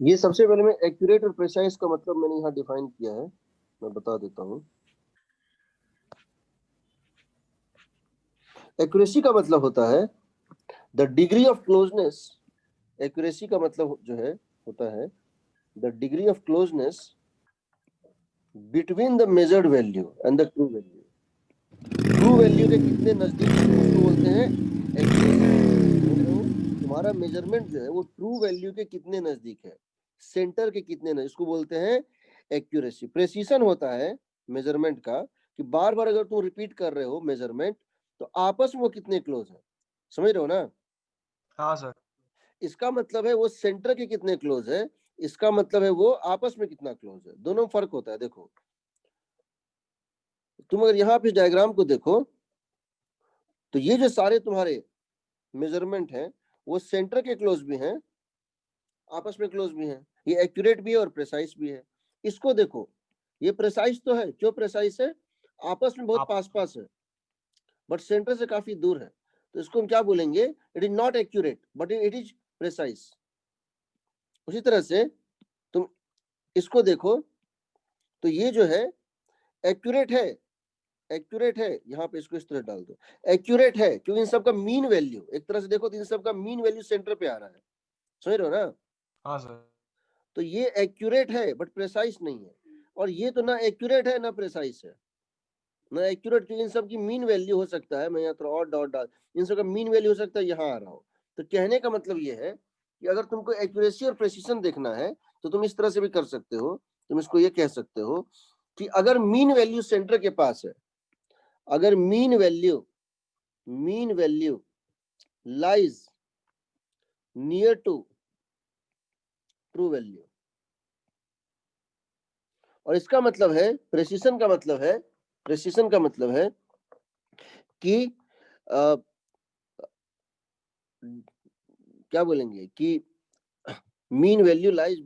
ये सबसे पहले मैं एक्यूरेट और प्रिसाइज का मतलब मैंने यहाँ डिफाइन किया है, मैं बता देता हूँ। एक्यूरेसी का मतलब होता है the degree of closeness. Accuracy का मतलब जो है होता है the degree of closeness between the measured value and the true value. True value के कितने नजदीक उसको बोलते हैं एक्यूरेसी। तुम्हारा मेजरमेंट जो है वो ट्रू वैल्यू के कितने नजदीक है, सेंटर के कितने नजदीक, इसको बोलते हैं एक्यूरेसी। प्रेसिशन होता है मेजरमेंट का कि बार बार अगर तुम रिपीट कर रहे हो मेजरमेंट तो आपस में वो कितने क्लोज है, समझ रहे हो ना? हाँ सर। इसका मतलब है वो सेंटर के कितने क्लोज है, इसका मतलब है वो आपस में कितना क्लोज है, दोनों में फर्क होता है। देखो तुम अगर यहाँ पे डायग्राम को देखो तो ये जो सारे तुम्हारे मेजरमेंट हैं वो सेंटर के क्लोज भी हैं, आपस में क्लोज भी हैं, ये एक्यूरेट भी है और प्रेसाइज भी है। इसको देखो, ये प्रेसाइज तो है, क्यों प्रेसाइज है, आपस में बहुत पास पास है बट सेंटर से काफी दूर है, तो इसको हम क्या बोलेंगे, it is not accurate but it is precise. उसी तरह से तुम इसको देखो तो ये जो है एक्यूरेट है, एक्यूरेट है, यहाँ पे इसको इस तरह डाल दो, एक्यूरेट है क्योंकि इन सबका मीन वैल्यू एक तरह से देखो तो इन सबका मीन वैल्यू सेंटर पे आ रहा है, समझ रहे हो ना? हाँ सर। तो ये एक्यूरेट है बट प्रेसाइज नहीं है, और ये तो ना एक्यूरेट है ना प्रेसाइज है, ना एक्यूरेट क्योंकि इन सब की मीन वैल्यू हो सकता है, मैं यहाँ थोड़ा और डॉट डाल, इन सब का मीन वैल्यू हो सकता है यहाँ आ रहा हो। तो कहने का मतलब ये है कि अगर तुमको एक्यूरेसी और प्रेसिशन देखना है तो तुम इस तरह से भी कर सकते हो, तुम इसको ये कह सकते हो कि अगर मीन वैल्यू सेंटर के पास है, अगर mean value lies near to true value, और इसका मतलब है प्रेसिशन का मतलब है, प्रेसिशन का मतलब है कि क्या बोलेंगे कि mean value lies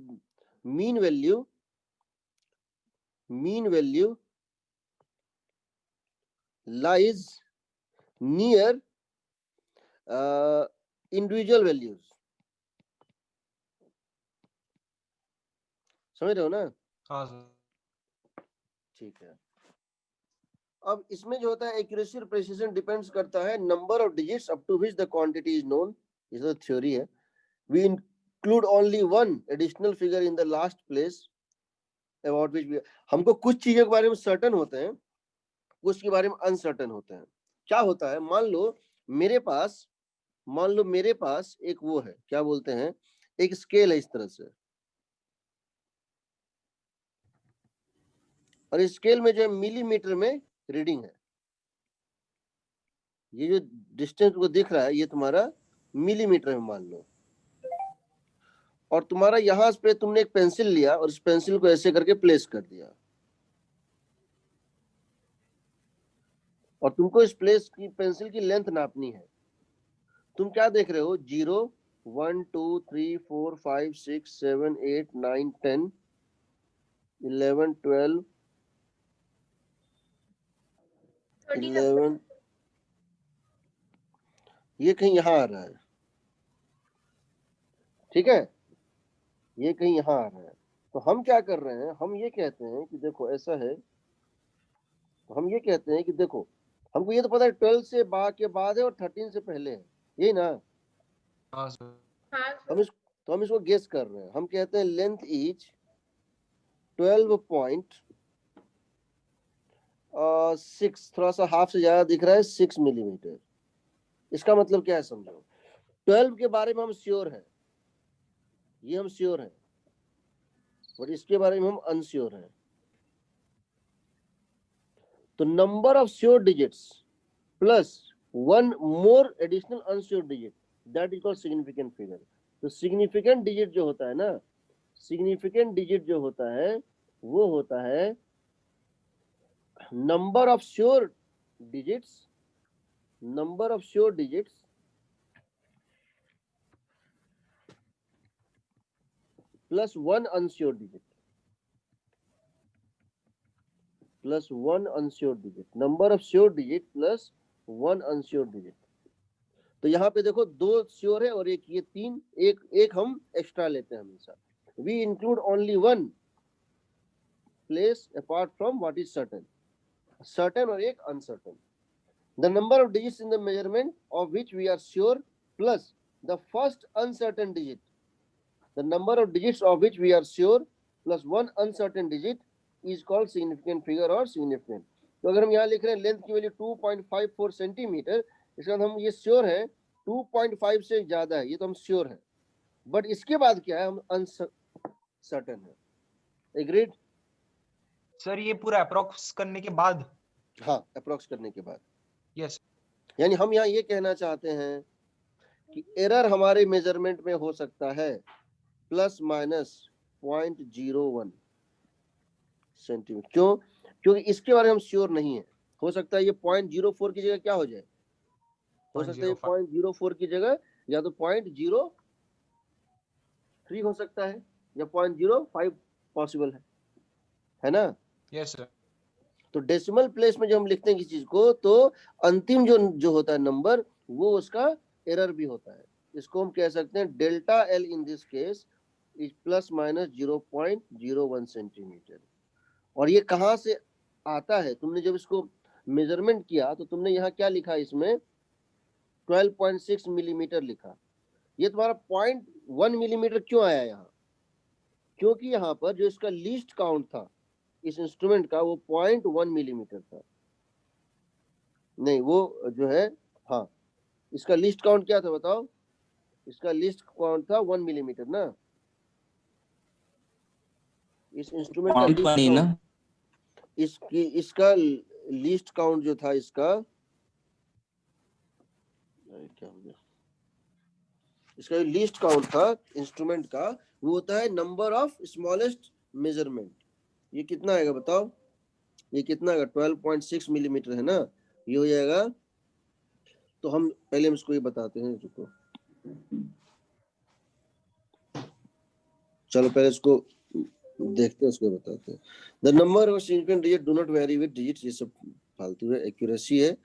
mean value lies near individual values, समझ रहे हो ना? हाँ सर। ठीक है। अब इसमें जो होता है एक्यूरेसी और प्रेसिशन डिपेंड्स करता है number of digits up to which the quantity is known. ये तो थ्योरी है। We include only one additional figure in the last place about which हमको कुछ चीजों के बारे में सर्टेन होते हैं, कुछ के बारे में अनसर्टेन होते हैं। क्या होता है, मान लो मेरे पास एक वो है, क्या बोलते हैं, एक स्केल है इस तरह से, और इस स्केल में जो है मिलीमीटर में रीडिंग है, ये जो डिस्टेंस को दिख रहा है ये तुम्हारा मिलीमीटर में मान लो, और तुम्हारा यहां पे तुमने एक पेंसिल लिया और इस पेंसिल को ऐसे करके प्लेस कर दिया, और तुमको इस प्लेस की पेंसिल की लेंथ नापनी है। तुम क्या देख रहे हो, 0 1 2 3 4 5 6 7 8 9 10 11 12 11, ये कहीं यहाँ आ रहा है, ठीक है, ये कहीं यहाँ आ रहा है। तो हम क्या कर रहे हैं, हम ये कहते हैं कि देखो ऐसा है, तो हम ये कहते हैं कि देखो हमको ये तो पता है 12 से के बाद है और 13 से पहले है, यही ना? हाँ सर। हम इसको गेस कर रहे हैं, हम कहते हैं लेंथ इज 12.6, थोड़ा सा हाफ से ज्यादा दिख रहा है, 6 मिलीमीटर। इसका मतलब क्या है समझो, 12 के बारे में हम श्योर हैं, ये हम श्योर हैं, बट इसके बारे में हम अनश्योर हैं। तो number of sure digits plus one more additional unsure digit, that is called significant figure. तो सिग्निफिकेंट डिजिट जो होता है ना, सिग्निफिकेंट डिजिट जो होता है वो होता है number of sure digits, number of sure digits plus one unsure digit, plus one unsure digit, number of sure digit plus one unsure digit. तो यहाँ पे देखो दो श्योर है और एक ये तीन, एक हम एक्स्ट्रा लेते हैं हमेशा। we include only one place apart from what is certain. Certain और एक uncertain. The number of digits in the measurement of which we are sure plus the first uncertain digit. The number of digits of which we are sure plus one uncertain digit is called significant figure or significant. तो अगर हम यहाँ लिख रहे हैं length की value 2.54 centimetre, इसका हम ये श्योर है 2.5 से ज्यादा है, ये तो हम श्योर है, बट इसके बाद क्या है, हम अनसर्टेन है. एग्रीड सर ये पूरा अप्रोक्स करने के बाद? हाँ, अप्रोक्स करने के बाद. यस. यानी हम यहाँ ये कहना चाहते हैं कि एरर हमारे मेजरमेंट में हो सकता है प्लस माइनस 0.01 सेंटीमीटर. क्यों? क्योंकि इसके बारे में हम श्योर नहीं है. हो सकता है ये 0.04 की जगह क्या हो जाए, हो सकता है 0.04 की जगह या तो 0.03 हो सकता है या 0.05 पॉसिबल है ना? Yes sir. तो डेसिमल प्लेस में जब हम लिखते हैं किसी चीज को तो अंतिम जो होता है नंबर वो उसका एरर भी होता है. इसको हम कह सकते हैं delta L in this case is plus minus 0.01 centimetre. और ये कहाँ से आता है? तुमने जब इसको मेजरमेंट किया तो तुमने यहाँ क्या लिखा, इसमें 12.6 मिलीमीटर लिखा. ये तुम्हारा 0.1 मिलीमीटर क्यों आया यहाँ? क्योंकि यहाँ पर जो इसका लीस्ट काउंट था इस इंस्ट्रूमेंट का वो 0.1 मिलीमीटर था. नहीं, वो जो है, हाँ, इसका लीस्ट काउंट क्या था बताओ? इसका लीस्ट काउंट था 1 मिलीमीटर ना. इस इंस्ट्रूमेंट का लीस्ट काउंट, इसका लीस्ट काउंट जो था, इसका क्या हो गया, इसका लीस्ट काउंट था इंस्ट्रूमेंट का, वो होता है नंबर ऑफ स्मॉलेस्ट मेजरमेंट. ये कितना आएगा बताओ? ये कितना आएगा? 12.6 मिलीमीटर है ना, ये हो जाएगा. तो हम पहले हम इसको ये बताते हैं, रुको, चलो पहले इसको देखते हैं, उसको बताते हैं. The number of significant digit do not very with digits. ये सब फालतू है. एक्यूरेसी है.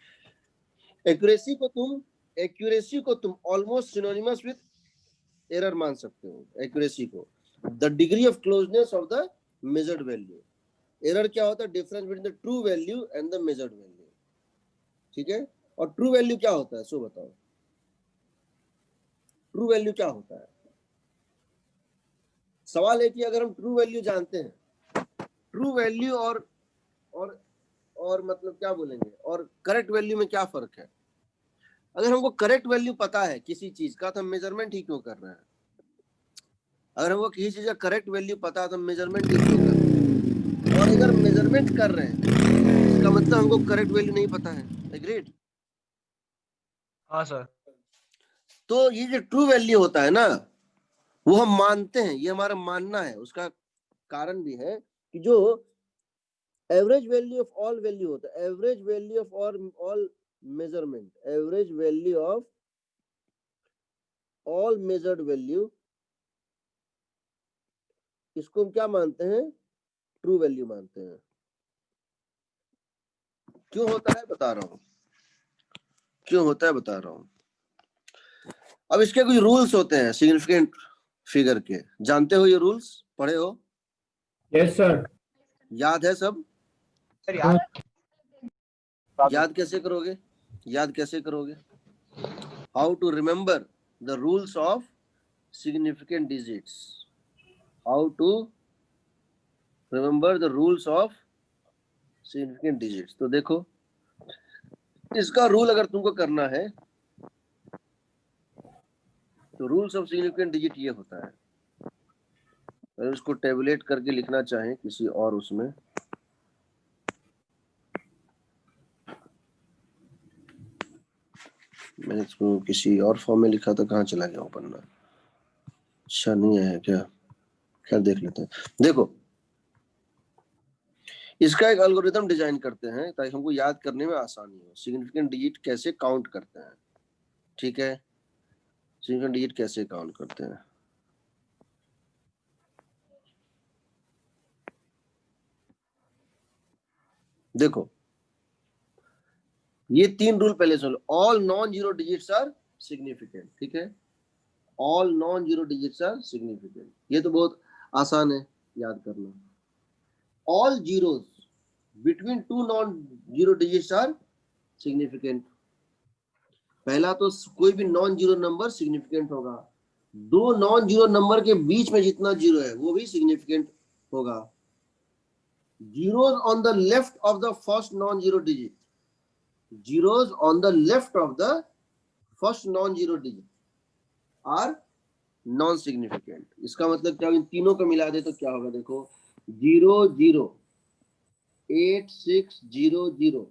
एक्यूरेसी को तुम ऑलमोस्ट सिनोनिमस विद एरर मान सकते हो. एक्यूरेसी को the degree of closeness of the measured value. Error क्या होता है? Difference between the true value and the measured value. ठीक है. और ट्रू वैल्यू क्या होता है, सो बताओ. ट्रू वैल्यू क्या होता है? सवाल है कि अगर हम ट्रू वैल्यू जानते हैं, ट्रू वैल्यू और मतलब क्या बोलेंगे, और करेक्ट वैल्यू में क्या फर्क है? अगर हमको करेक्ट वैल्यू पता है किसी चीज का तो हम मेजरमेंट ही क्यों कर रहे हैं? अगर हमको किसी चीज का करेक्ट वैल्यू पता है तो हम मेजरमेंट ही क्यों कर रहे हैं? और अगर मेजरमेंट कर रहे हैं इसका मतलब हमको करेक्ट वैल्यू नहीं पता है. एग्रीड? हाँ सर. तो ये जो ट्रू वैल्यू होता है ना, वो हम मानते हैं, ये हमारा मानना है. उसका कारण भी है कि जो average value of all value होता है, average value of all measurement, average value of all measured value, इसको हम क्या मानते हैं? ट्रू वैल्यू मानते हैं. क्यों होता है बता रहा हूं, क्यों होता है बता रहा हूं. अब इसके कुछ रूल्स होते हैं सिग्निफिकेंट फिगर के, जानते हो ये रूल्स? पढ़े हो? Yes sir. याद है सब? सर याद. याद कैसे करोगे? याद कैसे करोगे? How to remember the rules of significant digits. How to remember the rules of significant digits. तो देखो, इसका रूल अगर तुमको करना है तो रूल्स ऑफ सिग्निफिकेंट डिजिट ये होता है. अगर इसको टेबुलेट करके लिखना चाहें किसी और उसमें, मैंने इसको किसी और फॉर्म में लिखा था, कहाँ चला गया वो पन्ना? अच्छा नहीं आया क्या? खैर देख लेते हैं. देखो, इसका एक एल्गोरिथम डिजाइन करते हैं ताकि हमको याद करने में आसानी हो. सिग्निफिकेंट डिजिट कैसे काउंट करते हैं, ठीक है? सिग्निफिकेंट डिजिट कैसे काउंट करते हैं. देखो, ये 3 रूल पहले सुन लो. All non zero digits are significant. ठीक है? All non zero digits are significant. ये तो बहुत आसान है याद करना। All zeros between two non zero digits are significant. पहला तो कोई भी नॉन जीरो नंबर सिग्निफिकेंट होगा, दो नॉन जीरो नंबर के बीच में जितना जीरो है वो भी सिग्निफिकेंट होगा। Zeros on the left of the first non zero digit, zeros on the left of the first non zero digit are non significant. इसका मतलब क्या, इन तीनों को मिला दे तो क्या होगा, देखो 0 0 8 6 0 0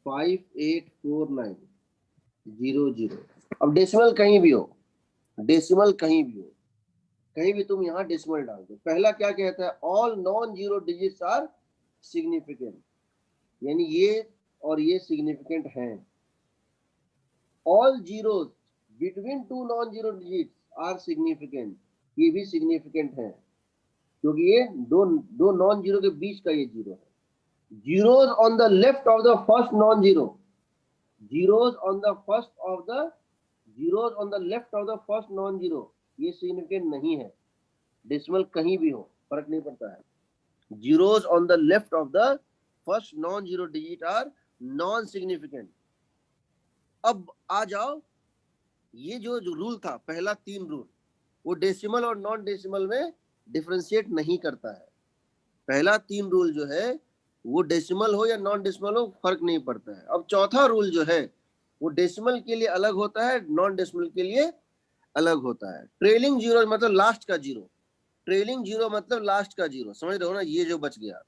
5 8 4 9 0 0। अब डेसिमल कहीं भी हो, डेसिमल कहीं भी हो, कहीं भी तुम यहां डेसिमल डाल दो। पहला क्या कहता है, all non zero digits are significant, यानी ये और ये सिग्निफिकेंट हैं। All zeros between two non zero digits are significant, ये भी सिग्निफिकेंट है क्योंकि ये दो नॉन जीरो के बीच का ये जीरो है। Zeros on the left of the first non zero, zeros on the first of the zeros on the left of the first non zero, ये सिग्निफिकेंट नहीं है। डेसिमल कहीं भी हो फर्क नहीं पड़ता है। Zeros on the left of the first non zero digit are non significant. अब आ जाओ, ये जो रूल था पहला 3 रूल, वो डेसिमल और नॉन डेसिमल में डिफरेंशिएट नहीं करता है। पहला 3 रूल जो है वो डेसिमल हो या नॉन डेसिमल हो फर्क नहीं पड़ता है। अब चौथा रूल जो है वो डेसिमल के लिए अलग होता है, नॉन डेसिमल के लिए अलग होता है। ट्रेलिंग जीरो मतलब लास्ट का जीरो, ट्रेलिंग जीरो मतलब लास्ट का जीरो, समझ रहे हो ना, ये जो बच गया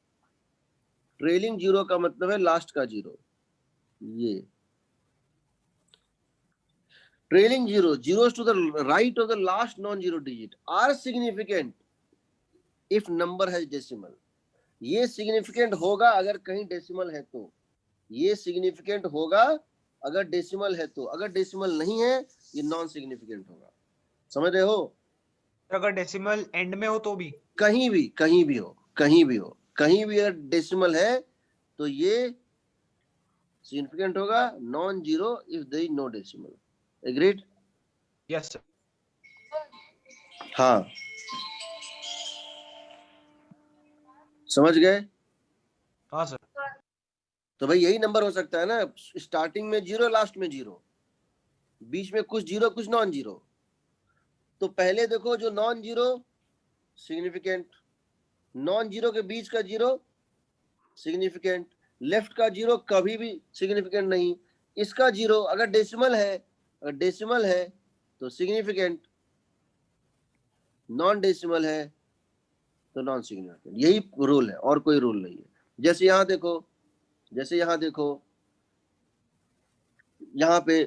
ट्रेलिंग जीरो का मतलब है लास्ट का जीरो। ये trailing zero, zeros to the right of the last non zero digit are significant if number has decimal. ये सिग्निफिकेंट होगा अगर कहीं डेसिमल है तो, ये सिग्निफिकेंट होगा अगर डेसिमल है तो, अगर डेसिमल नहीं है ये नॉन सिग्निफिकेंट होगा। समझ रहे हो? अगर डेसिमल एंड में हो तो भी, कहीं भी, कहीं भी हो, कहीं भी हो, कहीं भी अगर डेसिमल है तो ये सिग्निफिकेंट होगा, non zero if there is no decimal. Agreed? Yes sir. हाँ, समझ गए? हाँ सर। तो भाई यही नंबर हो सकता है ना, स्टार्टिंग में जीरो, लास्ट में जीरो, बीच में कुछ जीरो कुछ नॉन जीरो। तो पहले देखो जो non zero significant, non zero के बीच का जीरो सिग्निफिकेंट, लेफ्ट का जीरो कभी भी सिग्निफिकेंट नहीं, इसका जीरो अगर डेसिमल है, अगर डेसिमल है तो सिग्निफिकेंट, नॉन डेसिमल है तो नॉन सिग्निफिकेंट। यही रूल है और कोई रूल नहीं है। जैसे यहां देखो, जैसे यहां देखो, यहाँ पे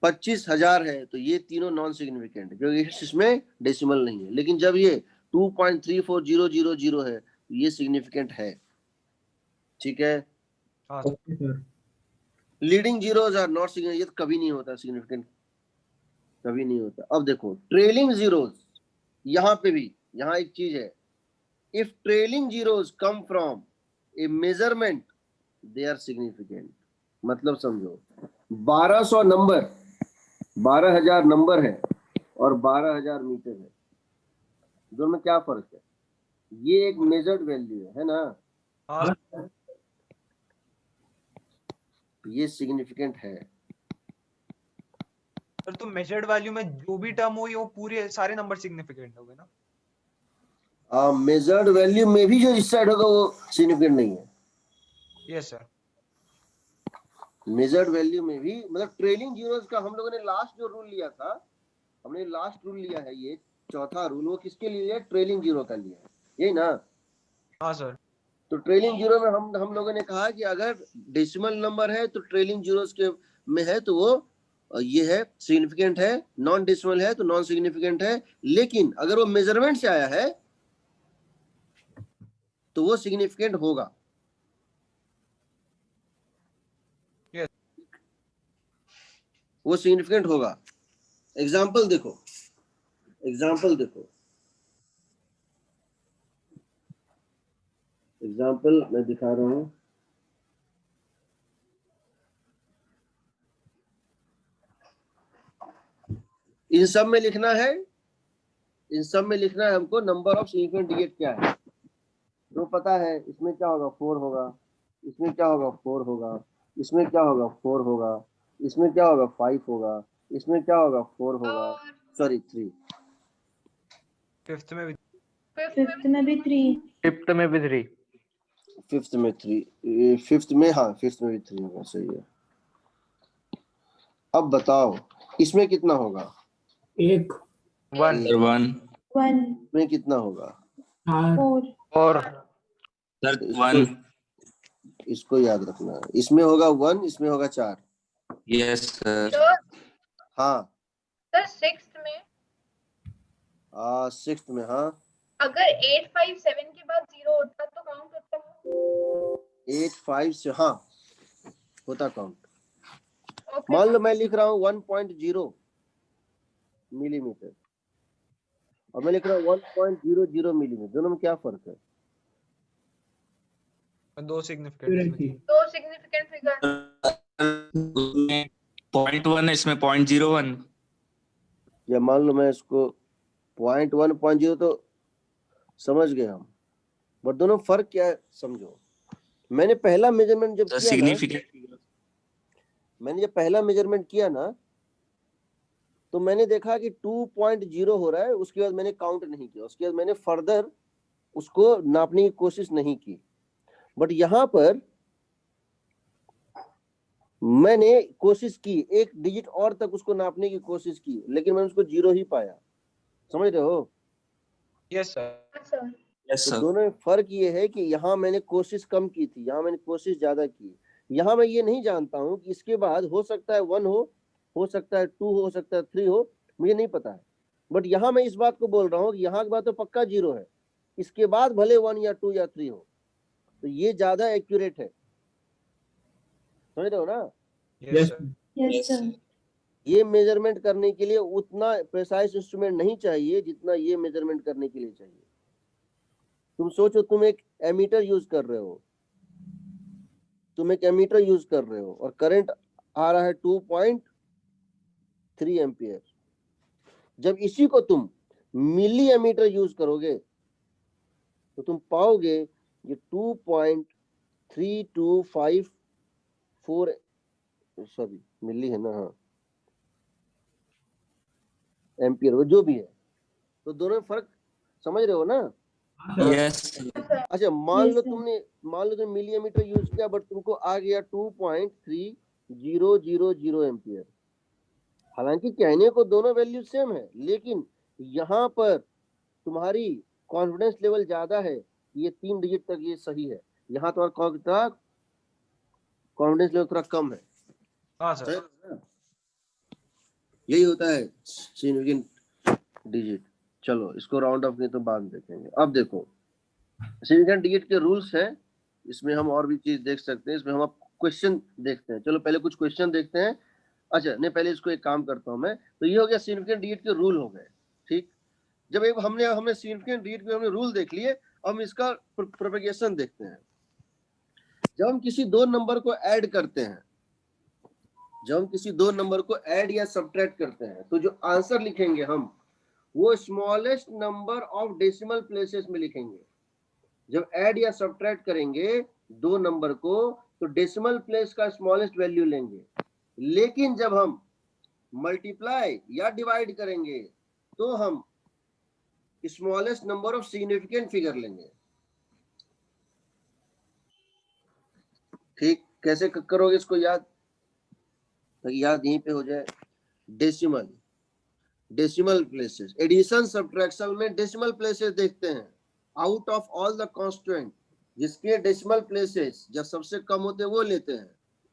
25,000 है तो ये तीनों नॉन सिग्निफिकेंट क्योंकि इसमें डेसिमल नहीं है। लेकिन जब ये 2.34000 है तो ये सिग्निफिकेंट है। ठीक है? हाँ sir. Okay, sir. Leading zeros are not significant, ये तो कभी नहीं होता सिग्निफिकेंट, कभी नहीं होता। अब देखो ट्रेलिंग जीरोस, यहाँ पे भी, यहाँ एक चीज है, if trailing zeros come from a measurement they are significant. मतलब समझो 1200 नंबर, 12,000 नंबर है और 12,000 मीटर है, दोनों में क्या फर्क है? ये एक मेजर्ड वैल्यू है ना, हाँ सर। ये सिग्निफिकेंट है। सर तो मेजर्ड वैल्यू में जो भी टर्म हो वो पूरे सारे नंबर सिग्निफिकेंट हो गए ना? मेजर्ड वैल्यू में भी जो इस साइड होगा वो सिग्निफिकेंट नहीं है। Yes sir. मेजर्ड वैल्यू में भी, मतलब ट्रेलिंग जीरोस का हम लोगों ने लास्ट जो रूल लिया था, हमने लास्ट रूल लिया है ये चौथा रूल, वो किसके लिए है? ट्रेलिंग जीरो का लिया है, यही ना? हाँ सर। तो ट्रेलिंग जीरो में हम लोगों ने कहा कि अगर डेसिमल नंबर है तो ट्रेलिंग जीरोस के में है तो वो ये है सिग्निफिकेंट है, नॉन डेसिमल है तो नॉन सिग्निफिकेंट है। लेकिन अगर वो मेजरमेंट से आया है तो वो सिग्निफिकेंट होगा। यस। वो सिग्निफिकेंट होगा। एग्जाम्पल देखो, एग्जाम्पल देखो, एग्जाम्पल मैं दिखा रहा हूं। इन सब में लिखना है इन सब में लिखना है हमको नंबर ऑफ सिग्निफिकेंट डिजिट क्या है। तो पता है इसमें क्या होगा 4 होगा, इसमें क्या होगा 4 होगा, इसमें क्या होगा 4 होगा, इसमें क्या होगा 5 होगा, इसमें क्या होगा 4 होगा, सॉरी 3, फिफ्थ में भी फिफ्थ में भी 3। फिफ्थ में भी 3। फिफ्थ में 3, फिफ्थ में, हाँ फिफ्थ में भी 3 होगा, सही है। अब बताओ इसमें कितना होगा, 1 1 सर 1 1 इसमें कितना होगा 4 4 और सर इसको 1 इसको याद रखना है, इसमें होगा 1, इसमें होगा 4। यस सर हाँ सर सिक्स्थ में सिक्स्थ में, हाँ अगर 8 5 7 के बाद 0 होता तो काउंट होता है। 8 5 से, हाँ होता काउंट। ओके मान लो मैं लिख रहा हूँ 1.0 मिलीमीटर और मैं लिख रहा हूँ 1.00 मिलीमीटर, दोनों में क्या फर्क है? दो सिग्निफिकेंट एक्यूरेसी दो सिग्निफिकेंट फिगर। उसमें 0.1 है, इसमें 0.01। या मान लो मैं इसको 0.1 तो समझ गए हम, बट दोनों फर्क क्या है समझो। मैंने पहला मेजरमेंट जब सर किया ना, सिग्निफिकेंट मैंने जब पहला मेजरमेंट किया ना, तो मैंने देखा कि 2.0 हो रहा है, उसके बाद मैंने काउंट नहीं किया, उसके बाद मैंने फर्दर उसको नापने की कोशिश नहीं की। बट यहाँ पर मैंने कोशिश की, एक डिजिट और तक उसको नापने की कोशिश की, लेकिन मैंने उसको 0 ही पाया। समझ रहे हो? Yes sir. सर यस तो सर दोनों में फर्क ये है कि यहाँ मैंने कोशिश कम की थी, यहाँ मैंने कोशिश ज्यादा की। यहाँ मैं ये नहीं जानता हूँ कि इसके बाद हो सकता है 1 हो सकता है 2 हो सकता है 3 हो, मुझे नहीं पता है। बट यहाँ मैं इस बात को बोल रहा हूँ कि यहाँ के बाद तो पक्का 0 है, इसके बाद भले 1 या 2 या 3 हो, तो ये ज्यादा एक्यूरेट है। समझ रहे हो ना? Yes sir. Yes sir. ये मेजरमेंट करने के लिए उतना प्रिसाइज इंस्ट्रूमेंट नहीं चाहिए जितना ये मेजरमेंट करने के लिए चाहिए। तुम सोचो, तुम एक एमीटर यूज कर रहे हो, और करंट आ रहा है 2.3 एम्पियर। जब इसी को तुम मिली एमीटर यूज करोगे तो तुम पाओगे ये 2.3254, सॉरी मिली है ना, हाँ एम्पियर, वो जो भी है। तो दोनों में फर्क समझ रहे हो ना? यस अच्छा मान Yes, लो sir. तुमने मिली एमीटर यूज किया, बट तुमको आ गया 2.3000 एम्पियर। हालांकि कहने को दोनों वैल्यू सेम है, लेकिन यहाँ पर तुम्हारी कॉन्फिडेंस लेवल ज्यादा है, ये 3 डिजिट तक ये सही है। यहाँ तुम्हारा कॉन्फिडेंस लेवल थोड़ा कम है। हाँ सर। यही होता है सिग्निफिकेंट डिजिट। चलो इसको राउंड ऑफ नहीं तो बाद में देखेंगे। अब देखो सिग्निफिकेंट डिजिट के रूल्स हैं, इसमें हम और भी चीज देख सकते हैं। इसमें हम अब क्वेश्चन देखते हैं। चलो पहले कुछ क्वेश्चन देखते हैं। अच्छा नहीं, पहले इसको एक काम करता हूं मैं। तो ये हो गया सिग्निफिकेंट डिजिट के रूल हो गए, ठीक। जब एक हमने सिग्निफिकेंट डिजिट के हमने रूल देख लिए, अब हम इसका प्रोपेगेशन देखते हैं। जब हम किसी दो नंबर को ऐड करते हैं, या सब्ट्रैक्ट करते हैं, तो जो आंसर लिखेंगे हम, वो smallest number of decimal places में लिखेंगे। जब ऐड या सब्ट्रैक्ट करेंगे दो नंबर को, तो डेसिमल प्लेस का स्मॉलेस्ट वैल्यू लेंगे। लेकिन जब हम मल्टीप्लाई या डिवाइड करेंगे, तो हम smallest number of significant figure लेंगे। ठीक, कैसे करोगे इसको याद? तो याद यहीं पे हो जाए। डेसिमल प्लेसेस, एडिशन सब्ट्रैक्शन में डेसिमल प्लेसेस देखते हैं। Out of all the constant, जिसके डेसिमल प्लेसेस जब सबसे कम होते हैं वो लेते हैं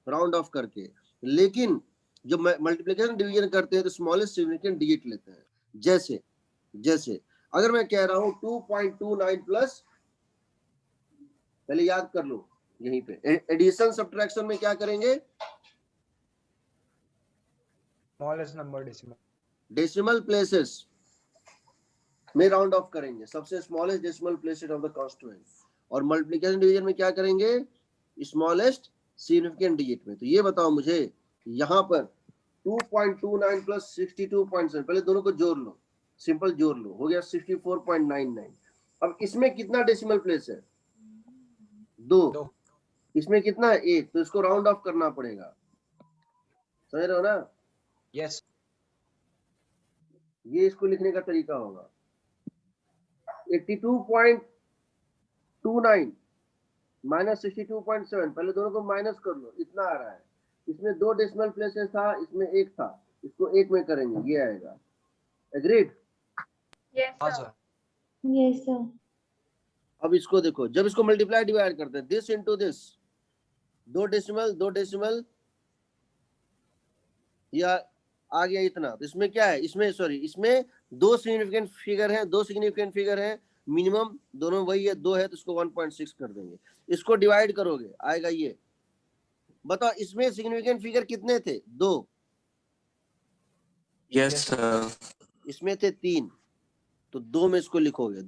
राउंड ऑफ करके। लेकिन जब मल्टीप्लिकेशन डिवीजन करते हैं तो स्मॉलेस्ट सिग्निफिकेंट डिजिट लेते हैं। जैसे अगर मैं कह रहा हूं 2.29 प्लस, पहले याद कर लो यहीं पे। एडिशन सब्ट्रैक्शन में क्या करेंगे? Smallest number decimal. Decimal places में राउंड ऑफ करेंगे, सबसे smallest decimal places of the constant. और मल्टीप्लिकेशन डिवीजन में क्या करेंगे? स्मॉलेस्ट सिग्निफिकेंट डिजिट में। तो ये बताओ मुझे, यहाँ पर 2.29 प्लस 62.7, पहले दोनों को जोड़ लो। सिंपल जोड़ लो, हो गया 64.99। अब इसमें कितना डेसिमल प्लेस है? 2। इसमें कितना है? 1। तो इसको राउंड ऑफ करना पड़ेगा, समझ रहे हो ना? यस ये इसको लिखने का तरीका होगा 82.29 माइनस 62.7। पहले दोनों को माइनस कर लो, इतना आ रहा है। इसमें 2 डेसिमल प्लेसेस था, इसमें 1 था, इसको 1 में करेंगे, ये आएगा। एग्रीड? Yes, हाँ sir. Sir Yes, sir. अब इसको देखो, जब इसको मल्टीप्लाई डिवाइड करते हैं, दिस इनटू दिस, 2 डेसिमल या आ गया इतना। तो इसमें क्या है? इसमें सॉरी, इसमें 2 सिग्निफिकेंट फिगर है, 2 सिग्निफिकेंट फिगर है, मिनिमम दोनों वही है, 2 है, तो इसको 1.6 कर देंगे। इसको डिवाइड करोगे, आएगा ये। बताओ इसमें सिग्निफिकेंट फिगर कितने थे? 2। Yes sir. इसमें थे 3, तो 2 में इसको लिखोगे।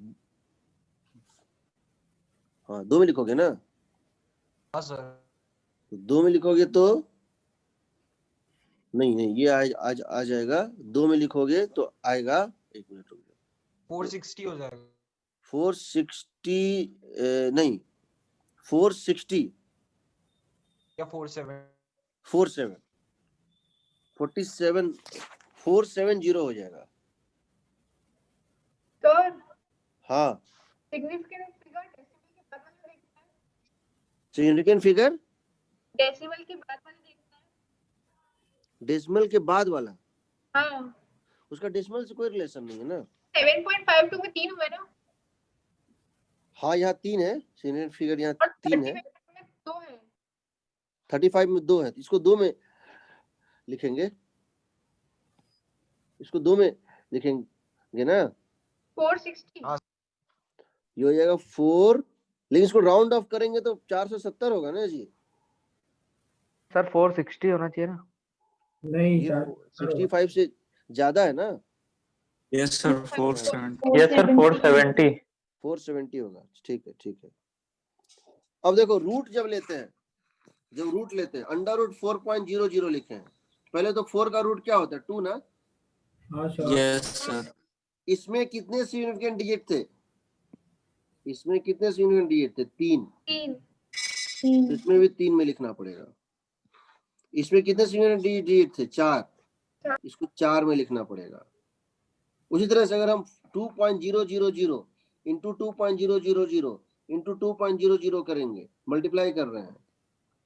हाँ 2 में लिखोगे ना? हाँ सर तो 2 में लिखोगे तो नहीं, ये आ जाएगा। 2 में लिखोगे तो आएगा, 1 मिनट रुक जाओ, 460 हो जाएगा 460 नहीं 460 या 47 47 47 470 हो जाएगा। Sir, हाँ significant figure significant figure decimal के बाद वाले देखना है। डेसिमल के बाद वाला, हाँ, उसका डेसिमल से कोई रिलेशन नहीं है ना। 7.52 में 3 हुए ना, हाँ यहाँ 3 है, सिग्निफिकेंट फिगर यहाँ और 3 है, 35 में 2 है। 35 में 2 है, इसको 2 में लिखेंगे, इसको 2 में लिखेंगे ना। 460। हाँ ये हो जाएगा 4, लेकिन इसको राउंड ऑफ करेंगे तो 470 होगा ना जी। सर 460 होना चाहिए ना। नहीं ये सर 65 से ज्यादा है ना। Yes sir 470। Yes sir 470। 470 होगा, ठीक है ठीक है। अब देखो रूट जब लेते हैं, जब रूट लेते हैं, अंडर रूट 4.00 लिखे हैं। पहले तो 4 का रूट क्या होता है? 2 ना। हाँ सर यस सर। इसमें कितने सिग्निफिकेंट डिजिट थे? इसमें कितने सिग्निफिकेंट डिजिट थे? 3। 3। तो इसमें भी 3 में लिखना पड़ेगा। इसमें कितने सिग्निफिकेंट डिजिट थे? 4। इसको 4 में लिखना पड़ेगा। उसी तरह से अगर हम 2.000 इंटू 2.000 इंटू 2.00 करेंगे, मल्टीप्लाई कर रहे हैं,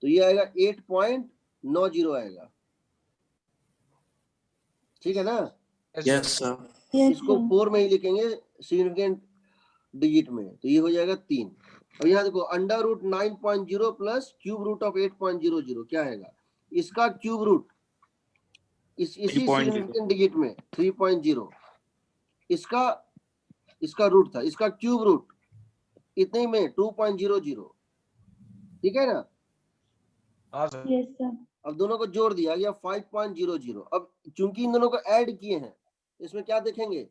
तो ये आएगा 8.90 आएगा, ठीक है ना। Yes sir. इसको 4 में ही लिखेंगे सिग्निफिकेंट डिजिट में, तो ये हो जाएगा 3। अब यहाँ देखो under root 9.0 plus cube root of 8.00 क्या आएगा? इसका क्यूब रूट इसी 3.0 सिग्निफिकेंट डिजिट में 3.0, इसका रूट था, इसका क्यूब रूट इतने में 2.00, ठीक है ना। हाँ सर Yes, sir. अब दोनों को जोड़ दिया गया 5.00। अब चूंकि इन दोनों को ऐड किए हैं, इसमें क्या देखेंगे?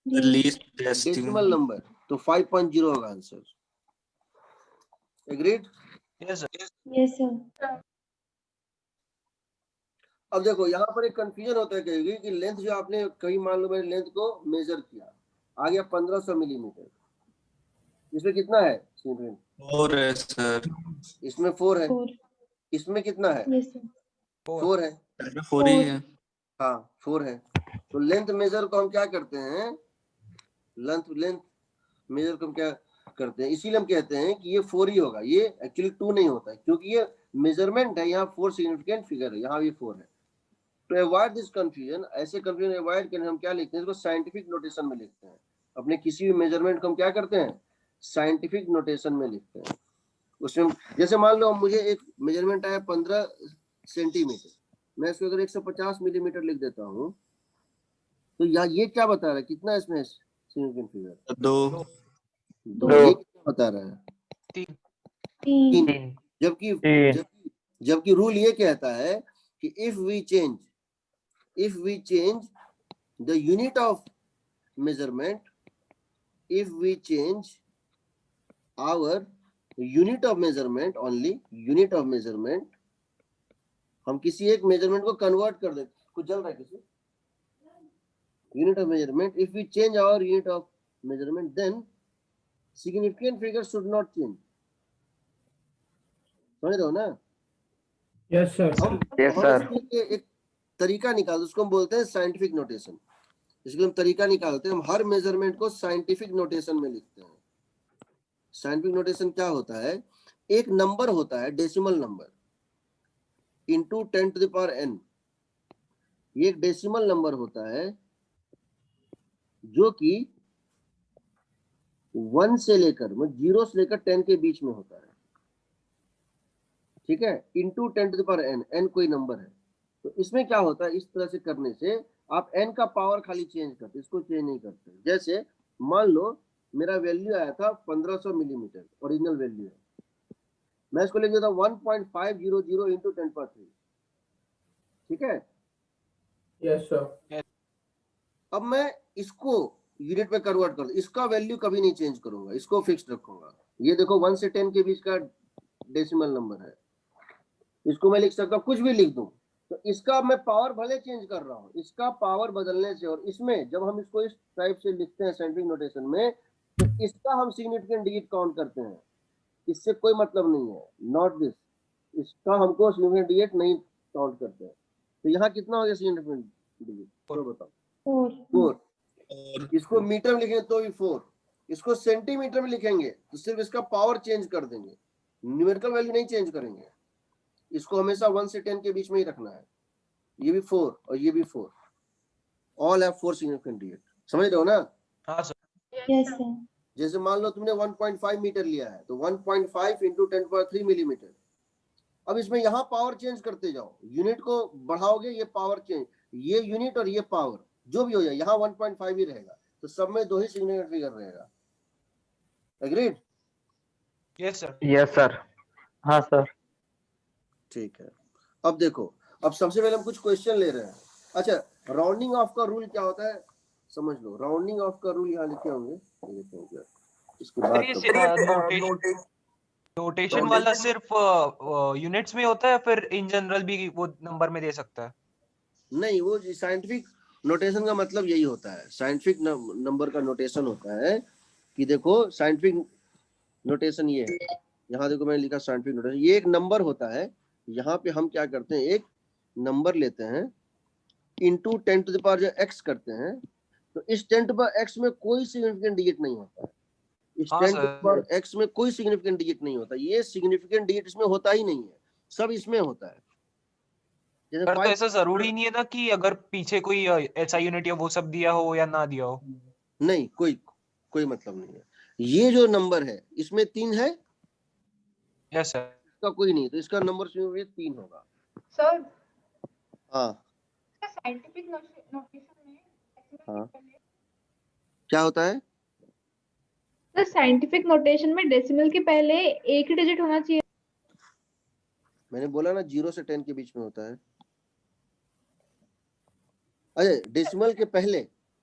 Least testing. डेसिमल नंबर, तो 5.0 होगा answer. Agreed? Yes sir Yes, sir. अब देखो यहाँ पर एक कंफ्यूजन होता है कहीं कि लेंथ जो आपने कहीं मान लो मैंने लेंथ को मेजर किया, आ गया 1500 मिलीमीटर। इसमें कितना है? 4 है सर। इसमें 4 है, 4. इसमें कितना है? Yes, sir. 4 है। 4 ही है। हाँ 4 है। तो लेंथ मेजर को हम क्या करते हैं? लेंथ मेजर को हम क्या करते हैं? इसीलिए हम कहते हैं कि ये 4 ही होगा। ये एक्चुअली 2 नहीं होता है, क्योंकि ये मेजरमेंट है, यहाँ 4 सिग्निफिकेंट फिगर है, यहाँ भी 4 है। तो अवॉइड दिस कंफ्यूजन, ऐसे कंफ्यूजन अवॉइड करने हम क्या लिखते हैं? इसको साइंटिफिक नोटेशन में लिखते हैं। अपने किसी भी मेजरमेंट को हम क्या करते हैं? साइंटिफिक नोटेशन में लिखते हैं। उसमें जैसे मान लो मुझे एक मेजरमेंट आया 15 सेंटीमीटर, मैं इसको अगर 150 मिलीमीटर लिख देता हूँ, तो यहाँ ये क्या बता रहा है? कितना इसमें सिग्निफिकेंट फिगर? 2। दो। ये कितना बता रहा है? 3. जबकि रूल ये कहता है कि if we change the unit of measurement, if we change our unit of measurement, only unit of measurement, हम किसी एक मेजरमेंट को कन्वर्ट कर देते। कुछ जल रहा है किसी? unit of measurement. If we change our unit of measurement, then significant figure should not change. समझ रहे हो ना? Yes, sir. हम Yes, हम sir. इसके लिए एक तरीका निकाल, उसको हम बोलते हैं साइंटिफिक नोटेशन। इसके हम तरीका निकालते हैं, हम हर मेजरमेंट को साइंटिफिक नोटेशन में लिखते हैं। साइंटिफिक नोटेशन क्या होता है? एक नंबर होता है, decimal number, into 10 to the power n। ये एक डेसिमल नंबर होता है जो कि 1 से लेकर, 0 से लेकर 10 के बीच में होता है, ठीक है? Into 10 to the power n, n कोई नंबर है। तो इसमें क्या होता है, इस तरह से करने से आप n का पावर खाली चेंज करते, इसको चेंज नहीं करते। जैसे मान लो मेरा वैल्यू आया था 1500 मिलीमीटर, ओरिजिनल वैल्यू है, मैं इसको लिख देता हूं 1.500 इंटू 10 पावर 3, ठीक है? Yes, sir. अब मैं इसको यूनिट में कन्वर्ट कर दूं, इसका वैल्यू कभी नहीं चेंज करूंगा, इसको फिक्स रखूंगा। ये देखो 1 से 10 के बीच का डेसिमल नंबर है, इसको मैं लिख सकता हूं, कुछ भी लिख दूं। तो इसका मैं पावर भले चेंज कर रहा हूं, इसका पावर बदलने से, और इसमें जब हम इसको इस टाइप से लिखते हैं साइंटिफिक नोटेशन में, तो इसका हम सिग्निफिकेंट डिजिट काउंट करते हैं, इससे कोई मतलब नहीं है, नॉट दिस, इसका हमको सिग्निफिकेंट डिजिट नहीं काउंट करते हैं। तो यहाँ कितना हो गया सिग्निफिकेंट डिजिट, तो बताओ? 4 4। इसको मीटर में लिखेंगे तो भी 4, इसको सेंटीमीटर में लिखेंगे तो सिर्फ इसका पावर चेंज कर देंगे, न्यूमेरिकल वैल्यू नहीं चेंज करेंगे। इसको हमेशा 1 से 10 के बीच में ही रखना है। ये भी 4 और ये भी 4, ऑल हैव 4 सिग्निफिकेंट डिजिट। समझ रहे हो ना? हाँ सर। Yes, sir. जैसे मान लो तुमने 1.5 मीटर लिया है, तो 1.5 इंटू 10⁻³ मिलीमीटर। अब इसमें यहाँ पावर चेंज करते जाओ, यूनिट को बढ़ाओगे, ये पावर चेंज, ये यूनिट और ये पावर जो भी हो जाए, यहाँ 1.5 ही रहेगा, तो सब में 2 ही सिग्निफिकेंट फिगर रहेगा। Agreed? Yes sir. Yes, sir. हाँ सर। ठीक है। अब देखो, अब सबसे पहले हम कुछ क्वेश्चन ले रहे हैं। अच्छा, राउंडिंग ऑफ का रूल क्या होता है समझ लो। राउंडिंग ऑफ का रूल यहाँ लिखे होंगे, ये लिखे होंगे, इसके सर ये बाद नोटेशन वाला सिर्फ यूनिट्स में होता है या फिर इन जनरल भी वो नंबर में दे सकता है? नहीं, वो साइंटिफिक नोटेशन का मतलब यही होता है। साइंटिफिक नंबर का नोटेशन होता है कि देखो, साइंटिफिक नोटेशन ये है, यहाँ देखो मैंने लिखा साइंटिफिक नोटेशन, ये एक नंबर होता है। यहाँ पे हम क्या करते हैं, एक नंबर लेते हैं, इंटू 10 टू द पावर जो x करते हैं, तो इस 10 टू द पावर x में कोई सिग्निफिकेंट डिजिट नहीं होता है। इस 10 टू द पावर x में कोई सिग्निफिकेंट डिजिट नहीं होता, ये सिग्निफिकेंट डिजिट इसमें होता ही नहीं है, सब इसमें होता है। जैसे सर तो ऐसा जरूरी नहीं है ना कि अगर पीछे कोई ऐसा यूनिट या वो सब दिया हो या ना दिया हो? नहीं, कोई मतलब नहीं है। ये जो नंबर है इसमें 3 है, यस सर। इसका कोई नहीं, तो इसका नंबर 3 होगा। सर हाँ साइंटिफिक नोटेशन में हाँ, क्या होता है? सर साइंटिफिक नोटेशन में डेसिमल के पहले एक ही डिजिट होना चाहिए। मैंने बोला ना 0 से 10 के बीच में होता है। अरे डेसिमल के पहले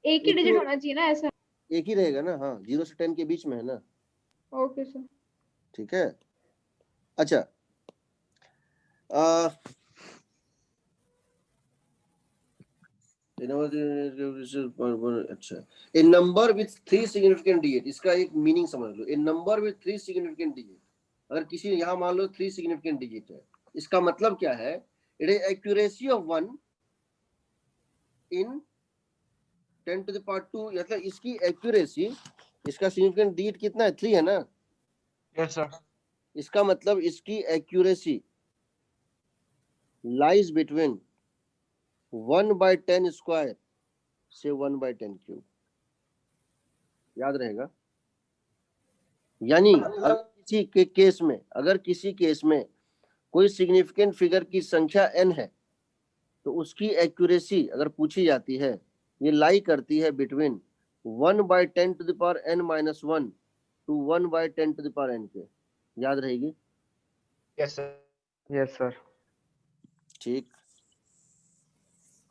एक ही डिजिट होना चाहिए ना, ऐसा? एक ही रहेगा ना, हाँ 0 से 10 के बीच में है ना। Okay sir. ठीक है। अच्छा, अच्छा, ए नंबर विथ 3 सिग्निफिकेंट डिजिट, इसका एक मीनिंग समझ लो। ए नंबर विथ 3 सिग्निफिकेंट डिजिट, अगर किसी यहाँ मान लो 3 सिग्निफिकेंट डिजिट है, इसका मतलब क्या है? It is accuracy of 1 in 10 to the power 2, मतलब इसकी एक्यूरेसी, इसका सिग्निफिकेंट डिजिट कितना है? 3 है ना। Yes sir. इसका मतलब इसकी एक्यूरेसी लाइज बिटवीन 1/10 स्क्वायर से 1/10 क्यूब, याद रहेगा। यानी अगर किसी केस में कोई सिग्निफिकेंट फिगर की संख्या n है, तो उसकी एक्यूरेसी अगर पूछी जाती है, ये लाई करती है between 1/10 to the power n-1 to 1/10 to the power n के, याद रहेगी। Yes sir. Yes sir. ठीक।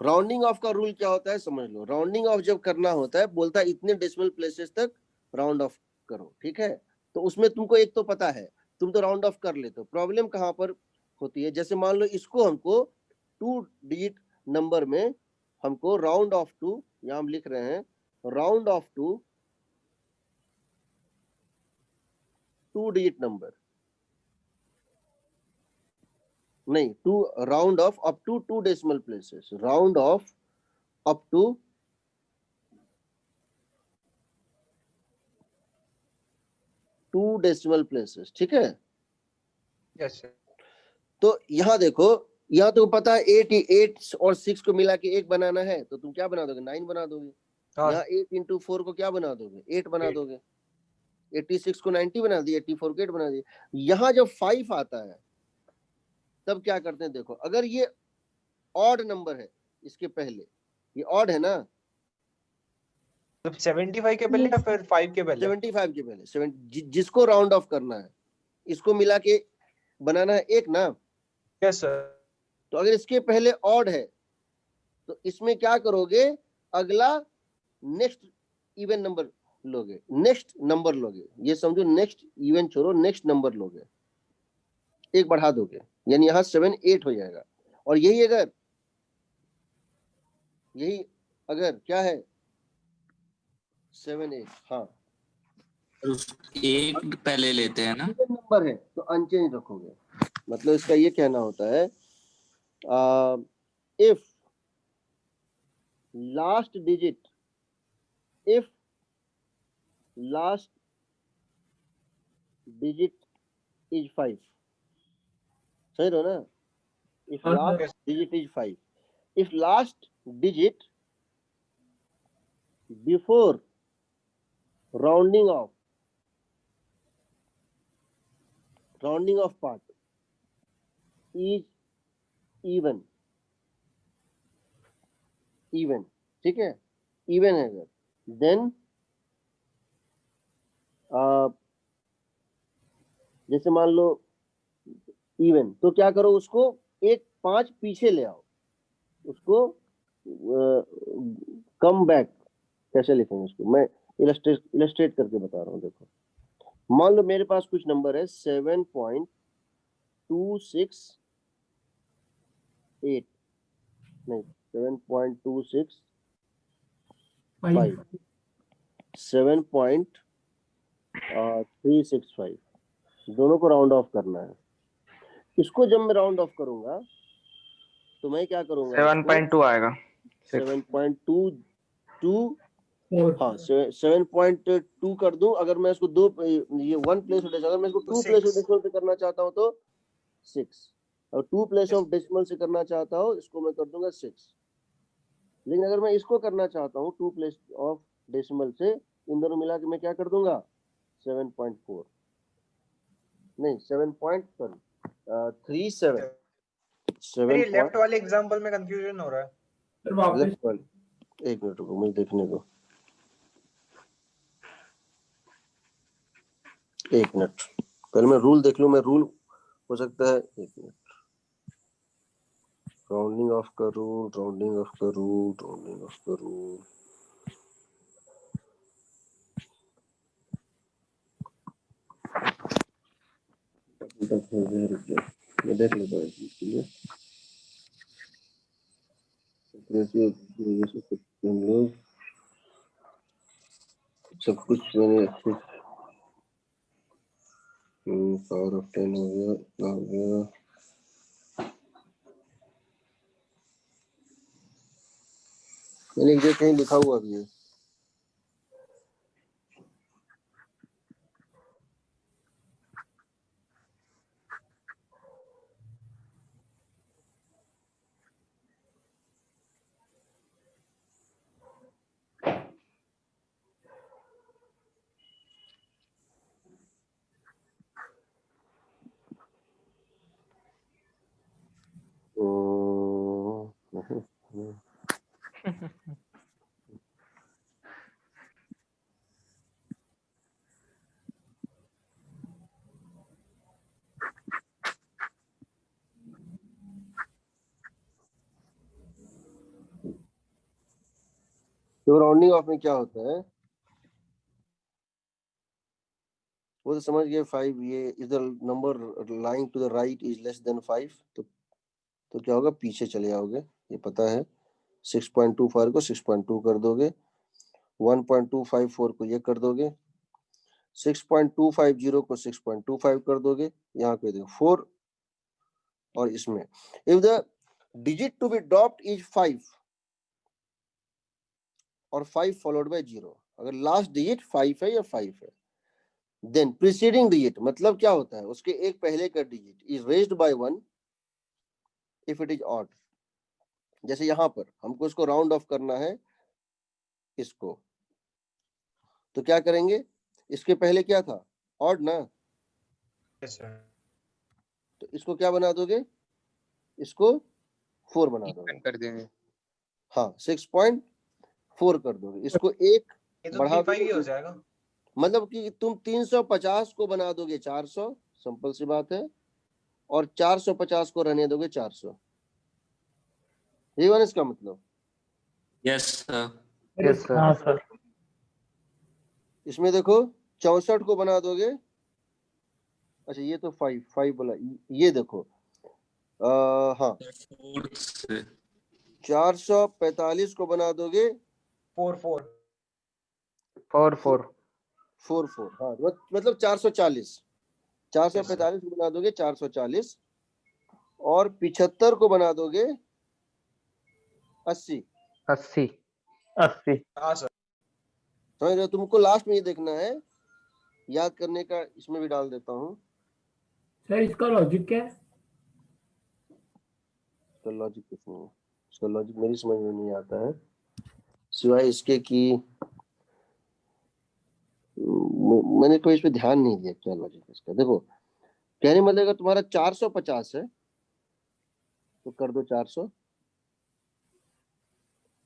राउंडिंग ऑफ का रूल क्या होता है समझ लो। राउंडिंग ऑफ जब करना होता है, बोलता है इतने डेसिमल प्लेसेस तक राउंड ऑफ करो, ठीक है। तो उसमें तुमको एक तो पता है, तुम तो राउंड ऑफ कर लेते हो। प्रॉब्लम कहाँ पर होती है? जैसे मान लो इसको हमको 2 डिजिट नंबर में हमको राउंड ऑफ टू यहाँ हम लिख रहे हैं round off to 2 digit number, नहीं, to round off up to 2 decimal places, round off up to 2 decimal places, ठीक है। Yes sir. तो यहाँ देखो, यहाँ तो पता है 8 और 6 को मिला के 1 बनाना है, तो तुम क्या बना दोगे, 9 बना दोगे। हाँ यहाँ 8 इंटू 4 को क्या बना दोगे, 8 बना 8। दोगे। 86 को 90 बना दिए, 84 को 8 बना दिए। यहाँ जब 5 आता है तब क्या करते हैं, देखो अगर ये ऑड नंबर है, इसके पहले ये ऑड है ना, 75 के पहले या फिर 5 के पहले? 75 के पहले, जिसको राउंड ऑफ करना है, इसको मिला के बनाना है 1 ना। Yes sir. तो अगर इसके पहले ऑड है तो इसमें क्या करोगे, अगला नेक्स्ट इवन नंबर लोगे, नेक्स्ट नंबर लोगे, ये समझो नेक्स्ट इवन छोड़ो, नेक्स्ट नंबर लोगे, 1 बढ़ा दोगे, यानी यहाँ 7 8 हो जाएगा। और यही अगर क्या है 7 8, हाँ एक पहले लेते हैं ना, इवन नंबर है तो अनचेंज रखोगे। मतलब इसका ये कहना होता है इफ लास्ट डिजिट इज 5, सही रहो ना, इफ हाँ, last digit is 5, if last digit before rounding off part is even, ठीक है, even है अगर, then जैसे मान लो even, तो क्या करो, उसको 1 5 पीछे ले आओ, उसको कम बैक, कैसे लिखेंगे उसको, मैं इलस्ट्रेट करके बता रहा हूँ। देखो मान लो मेरे पास कुछ नंबर है 7.268, नहीं 7.265, 7.365, दोनों को राउंड ऑफ करना है। इसको जब मैं राउंड ऑफ करूंगा तो मैं क्या करूंगा, 7.2 आएगा। 7.22, हाँ 7.2 कर दूं। अगर मैं इसको 2 ये 1 प्लेस ऑफ डेसिमल, अगर मैं इसको 2 प्लेस ऑफ डेसिमल पे करना चाहता हूं तो 6, और 2 प्लेस ऑफ डेसिमल से करना चाहता हूं इसको मैं कर दूंगा 6। लेकिन अगर मैं इसको करना चाहता हूं 2 प्लेस ऑफ डेसिमल से, इन दोनों मिला के मैं क्या कर दूंगा 7.4, नहीं 7.37, ये लेफ्ट वाले एग्जांपल में कंफ्यूजन हो रहा है। फिर वापस लेफ्ट वाले, एक मिनट रुको मुझे देखने दो, एक मिनट, पहले मैं रूल देख लूं। मैं रूल हो सकता है, एक मिनट, राउंडिंग ऑफ करूं, राउंडिंग ऑफ करूं, राउंडिंग ऑफ करूं, मैं देख लेता हूँ इसके लिए। हम लोग सब कुछ मैंने पावर ऑफ 10 हो गया, इतना हो गया, मैंने एक जगह कहीं लिखा हुआ भी है। तो राउंडिंग ऑफ में क्या होता है वो तो समझ गए। 5, ये is the number lying to the right is less than 5, तो क्या होगा, पीछे चले जाओगे, ये पता है। 6.24 को 6.2 कर दोगे, 1.254 को ये कर दोगे, 6.250 को 6.25 कर दोगे, यहाँ पे देखो 4 और इसमें if the digit to be dropped is 5 और 5 followed by 0, अगर लास्ट डिजिट 5 है या 5 है, देन प्रीसीडिंग डिजिट मतलब क्या होता है, उसके एक पहले का digit is raised bye 1 if it is odd. जैसे यहां पर हमको इसको राउंड ऑफ करना है इसको, तो क्या करेंगे, इसके पहले क्या था, ऑड ना, यस सर। तो इसको क्या बना दोगे, इसको 4 बना दोगे, कर देंगे। हाँ 6.4 कर दोगे, इसको एक ये तो बढ़ा 35 ही हो दोगे, जाएगा। मतलब कि तुम 350 को बना दोगे 400, सिंपल सी बात है, और 450 को रहने दोगे 400, ये वाला इसका मतलब। Yes, sir. Yes sir. हाँ सर। इसमें देखो 64 को बना दोगे, अच्छा ये तो 5 बोला, ये देखो हाँ 4 से 445 को बना दोगे 4 4 4 4 हाँ, मतलब 440, 445 को बना दोगे 440, और 75 को बना दोगे 80। 80 80। हाँ सर। समझ रहे हो, तुमको लास्ट में ये देखना है, याद करने का इसमें भी डाल देता हूँ। सर इसका लॉजिक क्या है? इसका लॉजिक कुछ नहीं है, इसका लॉजिक मेरी समझ में नहीं आता है, सिवाय इसके कि मैंने कोई इस पे ध्यान नहीं दिया क्या लॉजिक है इसका। देखो कहने मतलब अगर तुम्हारा 450 है तो कर दो 400,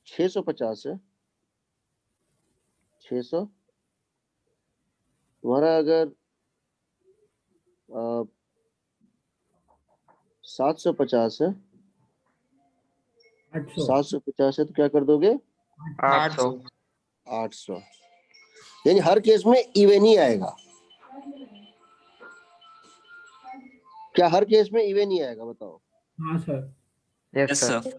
650 है 600, तुम्हारा अगर 750 है 800। 750 है तो क्या कर दोगे 800 800, यानी हर केस में इवन ही आएगा। क्या हर केस में इवन ही आएगा, बताओ। हाँ sir. Yes Yes, sir. sir.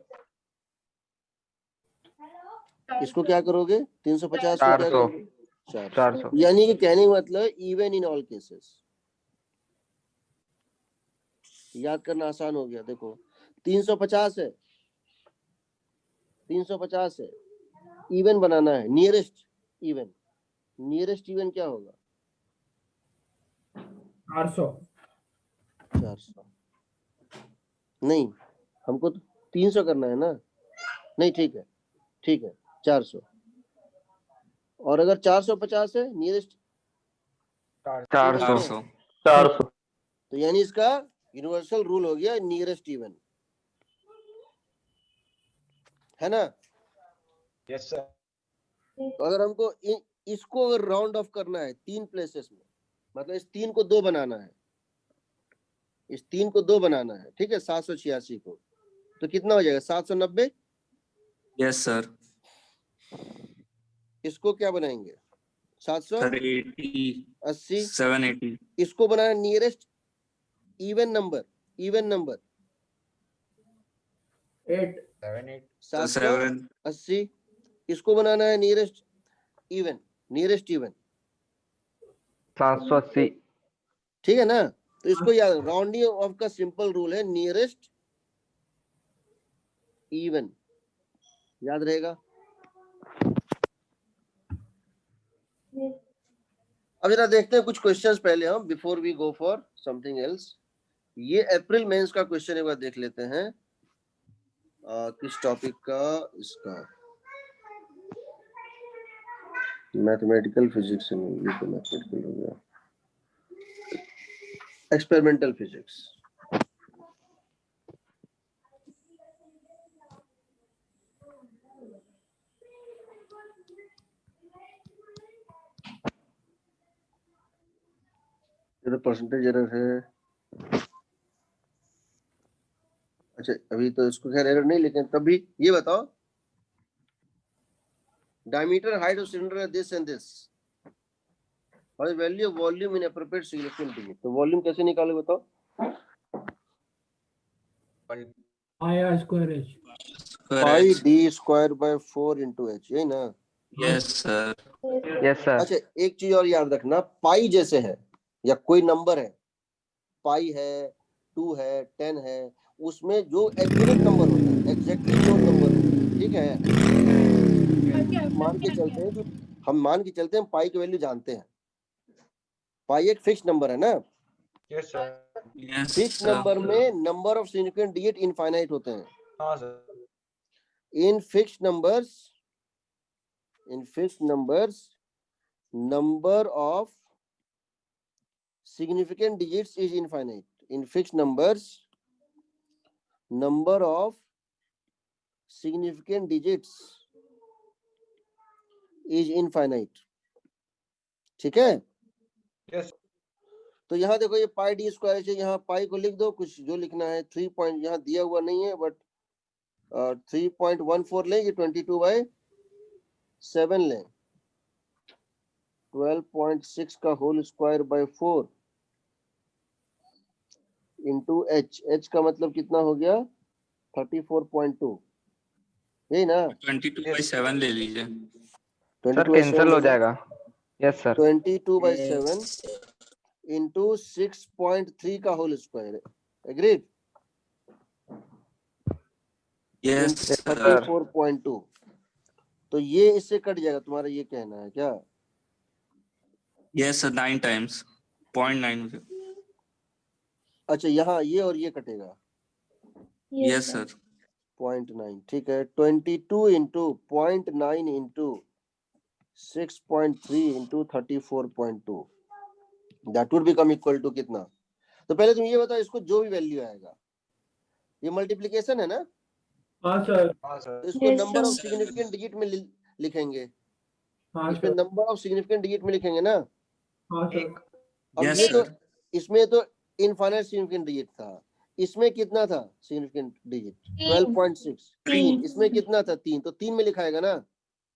इसको क्या करोगे 350 को क्या 400 करोगे 400, 400 यानी कि कहने का मतलब इवन इन ऑल केसेस। याद करना आसान हो गया। देखो 350 है, 350 है, इवन बनाना है, नियरेस्ट इवन, नियरेस्ट इवन क्या होगा 400। 400 नहीं, हमको तो 300 करना है ना, नहीं ठीक है 400, और अगर 450 है नियरेस्ट 400 400। तो यानी इसका यूनिवर्सल रूल हो गया नियरेस्ट इवन, है ना। Yes sir. तो अगर हमको इसको अगर राउंड ऑफ करना है 3 प्लेसेस में, मतलब इस 3 को 2 बनाना है, इस 3 को 2 बनाना है, ठीक है 786 को, तो कितना हो जाएगा 790। Yes, sir. इसको क्या बनाएंगे 80, 780, 780. इसको बनाना नियरेस्ट इवन नंबर, 8। 7 8 780, इसको बनाना है नियरेस्ट इवन, 780 ठीक है ना। तो इसको याद, राउंडिंग ऑफ का सिंपल रूल है नियरेस्ट इवन, याद रहेगा। Yes. अब जरा देखते हैं कुछ क्वेश्चंस पहले हम, before we go for something else. ये अप्रैल मेंस का क्वेश्चन एक बार देख लेते हैं। किस टॉपिक का, इसका मैथमेटिकल फिजिक्स में, ये तो मैथमेटिकल हो गया, एक्सपेरिमेंटल फिजिक्स। ये तो परसेंटेज एरर है, अच्छा अभी तो इसको खैर एरर नहीं, लेकिन तब भी ये बताओ diameter, height of cylinder are this and this, what is value of volume in appropriate significant digit। तो वॉल्यूम कैसे निकाले बताओ। I R square H। square pi h. D square by 4 into H, यही ना? Yes, sir. Yes sir. अच्छा, एक चीज और याद रखना, पाई जैसे है या कोई नंबर है, पाई है, 2 है, 10 है, उसमें जो एक्यूरेट नंबर होता है, एग्जैक्टली जो नंबर होता है, ठीक है? मान के चलते हैं कि हम मान के चलते हैं पाई की वैल्यू जानते हैं, पाई एक फिक्स नंबर है ना? Yes sir. Yes, fix sir. Number में number of significant digit infinite होते हैं। हाँ सर। In fix numbers number of significant digits is infinite. In fixed numbers, number of significant digits is infinite. ठीक है? Yes. तो यहाँ देखो, ये पाई डी स्क्वायर है, यहाँ पाई को लिख दो, कुछ जो लिखना है 3 पॉइंट, यहाँ दिया हुआ नहीं है, बट 3.14 लें, ये 22/7 लें, 12.6 का whole square by 4 into h, h का मतलब कितना हो गया? 34.2, यही ना? 22/7 ले लीजिए. सर 22/7 कैंसिल हो जाएगा। Yes sir. 22/7 इंटू 6.3 का whole square, agreed? Yes, sir. 34.2, तो ये इससे कट जाएगा, तुम्हारा ये कहना है क्या? Yes, sir. 9 times. 0.9. अच्छा, यहाँ ये और ये कटेगा, Yes, sir. 0.9, ठीक है? 22 into 0.9 into 6.3 into 34.2, that would become equal to कितना? तो पहले तुम ये बताओ, इसको जो भी वैल्यू आएगा, ये मल्टीप्लिकेशन है ना? हाँ सर। हाँ सर। तो इसको नंबर ऑफ सिग्निफिकेंट डिजिट में लिखेंगे, हाँ इसमें sir. Number of significant digit में लिखेंगे ना? हाँ सर। एक। अब Yes, ये तो, sir. इसमें तो इनफाइनाइट सिग्निफिकेंट डिजिट था, इसमें कितना था सिग्निफिकेंट डिजिट? 12.6। 3, इसमें कितना था? 3, तो 3 में लिखाएगा ना?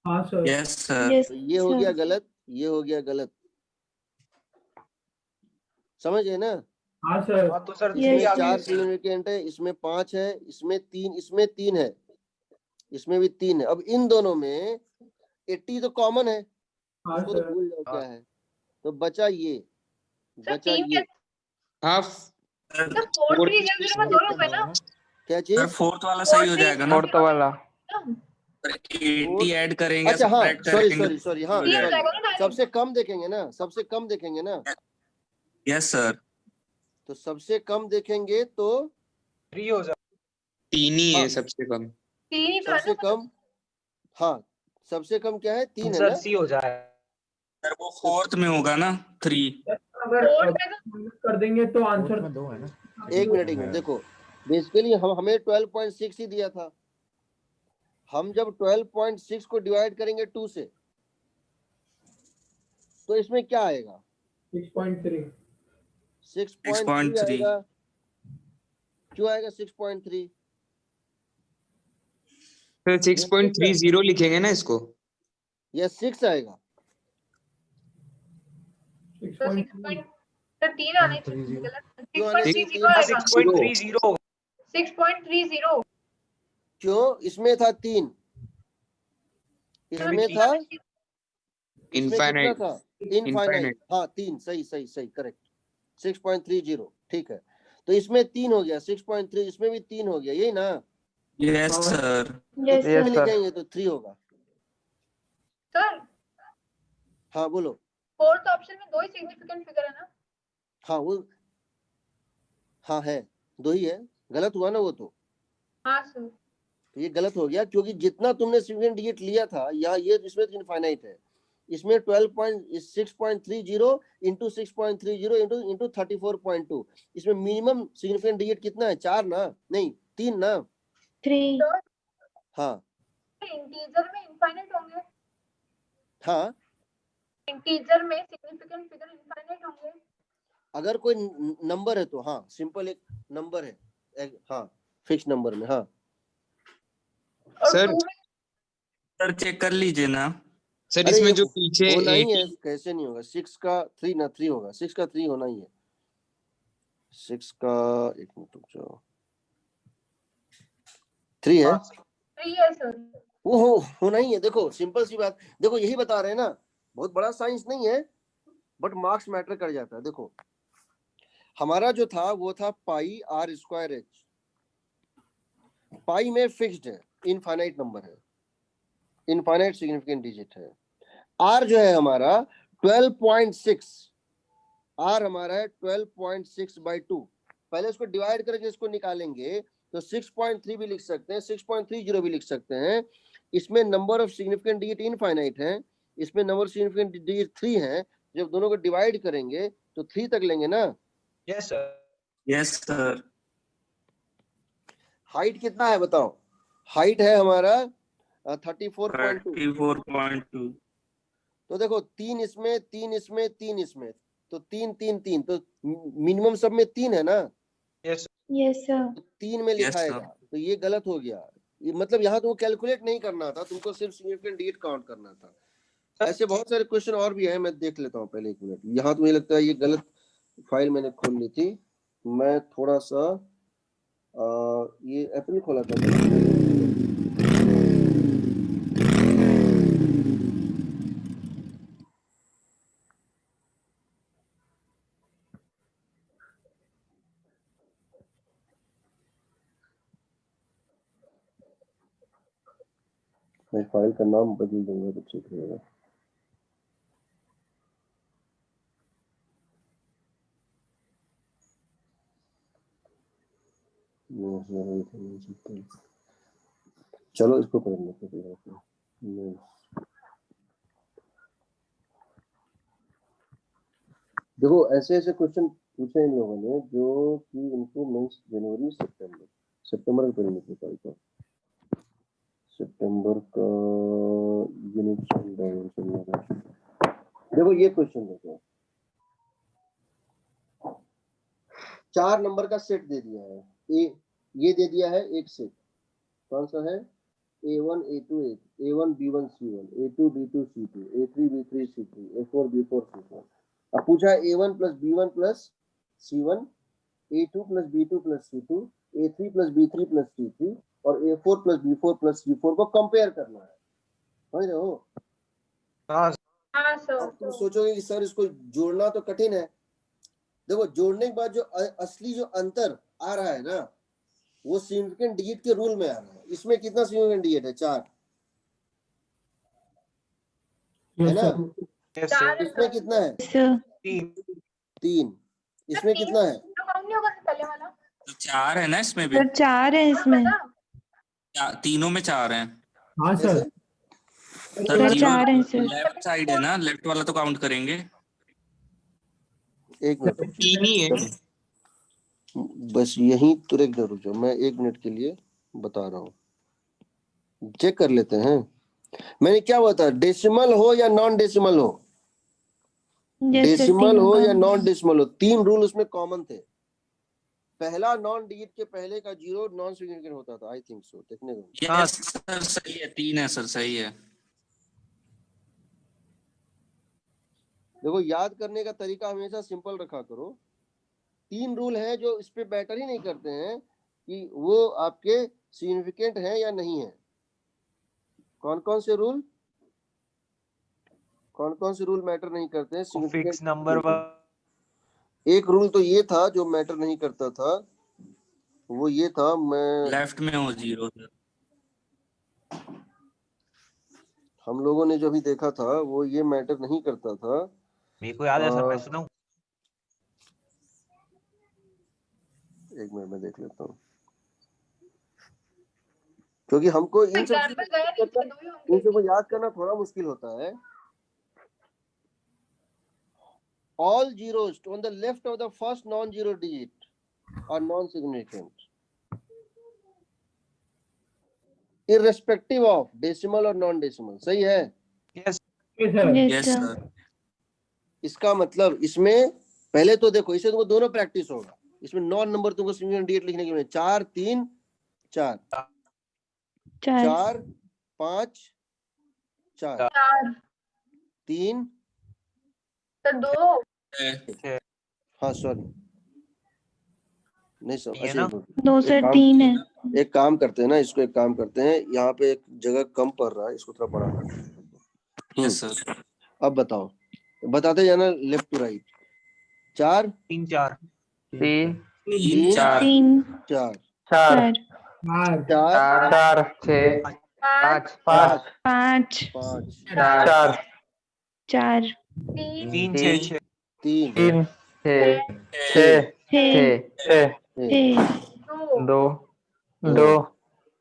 हाँ सर। Yes, sir. तो ये हो गया गलत, ये हो गया गलत, समझ गए ना? हाँ सर। हाँ तो सर इसमें थ्री आ 4 गया। सिग्निफिकेंट है, इसमें 5 है, इसमें 3, इसमें 3 है, इसमें भी 3 है। अब इन दोनों में 80 तो कॉमन है, हाँ उसको तो सर। भूल जाओ क्या है, तो बचा ये, बचा ये हाफ Sir, तो 4300 में दोनों पे ना? क्या sir, चीज? 4th वाला सही हो जाएगा ना? फोर्थ वाला। Sir, 80 ऐड करेंगे, अच्छा हाँ, subtract सॉरी करेंगे, सॉरी सॉरी, हाँ हो जाएगा. सॉरी, सबसे कम देखेंगे ना, सबसे कम देखेंगे ना? Yes, sir. तो सबसे कम देखेंगे तो 3 हो जाए। 3 ही हाँ, है सबसे कम। 3 ही तो है सबसे ना? कम, हाँ सबसे कम क्या है? 3 है सर ना? सी हो जाए। Sir, वो 4th में होगा ना? 3. अगर फोर्थ में तो minus कर देंगे तो आंसर एक मिनट देखो, बेसिकली हमें 12.6 ही दिया था, हम जब 12.6 को डिवाइड करेंगे 2 से, तो इसमें क्या आएगा? 6.3। 6.3 आएगा। क्यों आएगा 6.3? फिर 6.30 लिखेंगे ना इसको। या 6 आएगा? 6.3। तो 3 आने चाहिए। गलत। क्यों आने चाहिए 6.30 3? आएगा। 6.30। 6.30। क्यों? इसमें था 3, इसमें था, इसमें कितना इनफाइनाइट। था? इनफाइनाइट। हाँ 3, सही सही सही, करेक्ट, 6.30, ठीक है। तो इसमें 3 हो गया, 6.3, इसमें भी 3 हो गया, यही ना? Yes, sir. यस तो 3 Yes, sir. लिखेंगे तो 3 होगा। सर हाँ बोलो। फोर्थ ऑप्शन में 2 ही सिग्निफिकेंट फिगर है ना? हाँ वो, हाँ है, 2 ही है, गलत हुआ ना वो तो? हाँ सर। तो ये गलत हो गया, क्योंकि जितना तुमने सिग्निफिकेंट डिजिट लिया था, या ये इसमें तो इनफाइनाइट है, इसमें 6.30 इंटू 6.30 इंटू 34.2, इसमें मिनिमम सिग्निफिकेंट डिजिट कितना है? 4 ना? नहीं 3 ना? 3। हाँ इंटीजर में इनफाइनाइट होंगे? हाँ, इंटीजर में सिग्निफिकेंट फिगर इनफाइनाइट होंगे? अगर कोई नंबर है तो हाँ, सिंपल एक नंबर है, हाँ फिक्स नंबर में, हाँ। और सर 2 में Sir, चेक कर लीजिए ना. सर अरे इसमें ये जो पीछे होना ही 80 है, कैसे नहीं होगा? 6 का 3 ना, 3 होगा, 6 का 3 होना ही है, 6 का, एक मिनट रुक जाओ, 3 है। 3 है सर। वो होना ही है। देखो सिंपल सी बात, देखो यही बता रहे हैं ना, बहुत बड़ा साइंस नहीं है, बट मार्क्स मैटर कर जाता है। देखो हमारा जो था वो था पाई आर स्क्वायर एच। पाई में फिक्स्ड है, इनफाइनाइट नंबर है, इनफाइनाइट सिग्निफिकेंट डिजिट है। आर जो है हमारा 12.6, आर हमारा है 12.6/2। पहले उसको डिवाइड करके इसको निकालेंगे तो 6.3 भी लिख सकते हैं, 6.30 भी लिख सकते हैं। इसमें number of significant digit infinite है, इसमें नंबर ऑफ सिग्निफिकेंट डिजिट 3 है। जब दोनों को डिवाइड करेंगे तो 3 तक लेंगे ना। Yes sir. Yes sir. Height कितना है बताओ? हाइट है हमारा 34.2। 34.2। तो देखो 3 इसमें, 3 इसमें, 3 इसमें, तो 3 3 3, तो मिनिमम सब में 3 है ना। Yes yes sir. तो 3 में लिखाएगा, तो ये गलत हो गया। ये मतलब यहाँ तुमको कैलकुलेट नहीं करना था, तुमको सिर्फ सिग्निफिकेंट डिजिट काउंट करना था। ऐसे बहुत सारे क्वेश्चन और भी हैं, मैं देख लेता हूँ पहले 1 मिनट। यहाँ तो मुझे लगता है ये गलत फाइल मैंने खोल ली थी। मैं थोड़ा सा ये अप्रैल खोला था। मैं फाइल का नाम बदल दूंगा तो ठीक रहेगा। चलो इसको कर लेते हैं। देखो ऐसे ऐसे क्वेश्चन पूछे इन लोगों ने जो कि इनको मंथ जनवरी सितंबर का पेरेंट निकाल का सितंबर का यूनिट डायमेंशन। देखो ये क्वेश्चन देखो, 4 नंबर का सेट दे दिया है। ये दे दिया है एक सेट, कौन सा है? A1 A2 A1 B1 C1 A2 B2 C2 A3 B3 C3 A4 B4 C4। अब पूछा है A1 plus B1 plus C1 A2 plus B2 plus C2 A3 plus B3 plus C3 और A4 plus B4 plus C4 को compare करना है। समझ रहे हो? हाँ हाँ सर। अब तुम सोचोगे कि सर इसको जोड़ना तो कठिन है। देखो जोड़ने के बाद जो असली जो अंतर आ रहा है ना, वो सिग्निफिकेंट डिजिट के रूल में आ रहा है। इसमें कितना सिग्निफिकेंट डिजिट है? 4 है ना। Yes sir. इसमें कितना है? 3। इसमें कितना है? काउंट नहीं होगा सर पहले वाला। तो 4 है ना इसमें भी। सर 4 है इसमें। तीनों में 4 हैं। हाँ सर। सर सर तीनों 4 है सर। लेफ्ट साइड है ना, लेफ्ट वाला तो काउंट करेंगे। एक मिनट 3 ही है। बस यहीं तुरंत रुक जाओ, मैं 1 मिनट के लिए बता रहा हूँ, चेक कर लेते हैं। मैंने क्या बताया? डेसिमल हो या नॉन डेसिमल हो, डेसिमल हो या नॉन डेसिमल हो, 3 रूल उसमें कॉमन थे। पहला नॉन डिजिट के पहले का 0 नॉन सिग्निफिकेंट होता था, आई थिंक सो। देखने दो। यस सर सही है, 3 है सर, सही है। देखो याद करने का तरीका हमेशा सिंपल रखा करो। 3 रूल हैं जो इस पे मैटर ही नहीं करते हैं कि वो आपके सिग्निफिकेंट हैं या नहीं है। कौन कौन से रूल? कौन कौन से रूल मैटर नहीं करते हैं? फिक्स नंबर एक रूल तो ये था जो मैटर नहीं करता था, वो ये था, मैं लेफ्ट में हो 0 सर। हम लोगों ने जो भी देखा था वो ये मैटर नहीं करता था। मेरे को याद है सर, मैं सुनाऊं? 1 मिनट में देख लेता हूँ, क्योंकि हमको इन सबको याद करना थोड़ा मुश्किल होता है। All zeros on the left of the first non-zero digit are non-significant, irrespective of decimal or non-decimal। सही है? Yes yes sir. इसका मतलब इसमें पहले तो देखो, इससे तुमको दोनों प्रैक्टिस होगा। इसमें नॉन नंबर तुमको सिग्निफिकेंट डिजिट लिखने के लिए 4 3 4 4 5 4 3 तो 2। हाँ सॉरी, नहीं सब ये अच्छा ना? एक मिनट। 2 एक से काम 3 है। एक काम करते हैं ना, इसको एक काम करते हैं, यहाँ पे एक जगह कम पड़ रहा है, इसको थोड़ा बड़ा करते हैं। Yes sir. अब बताओ, बताते जाना लेफ्ट टू राइट। 4 3 4 3 3 4 3 4 4 4 4 4 6 5 5 5 5 4 4 3 6 6 3 3 6 6 6 6 6 2 2 2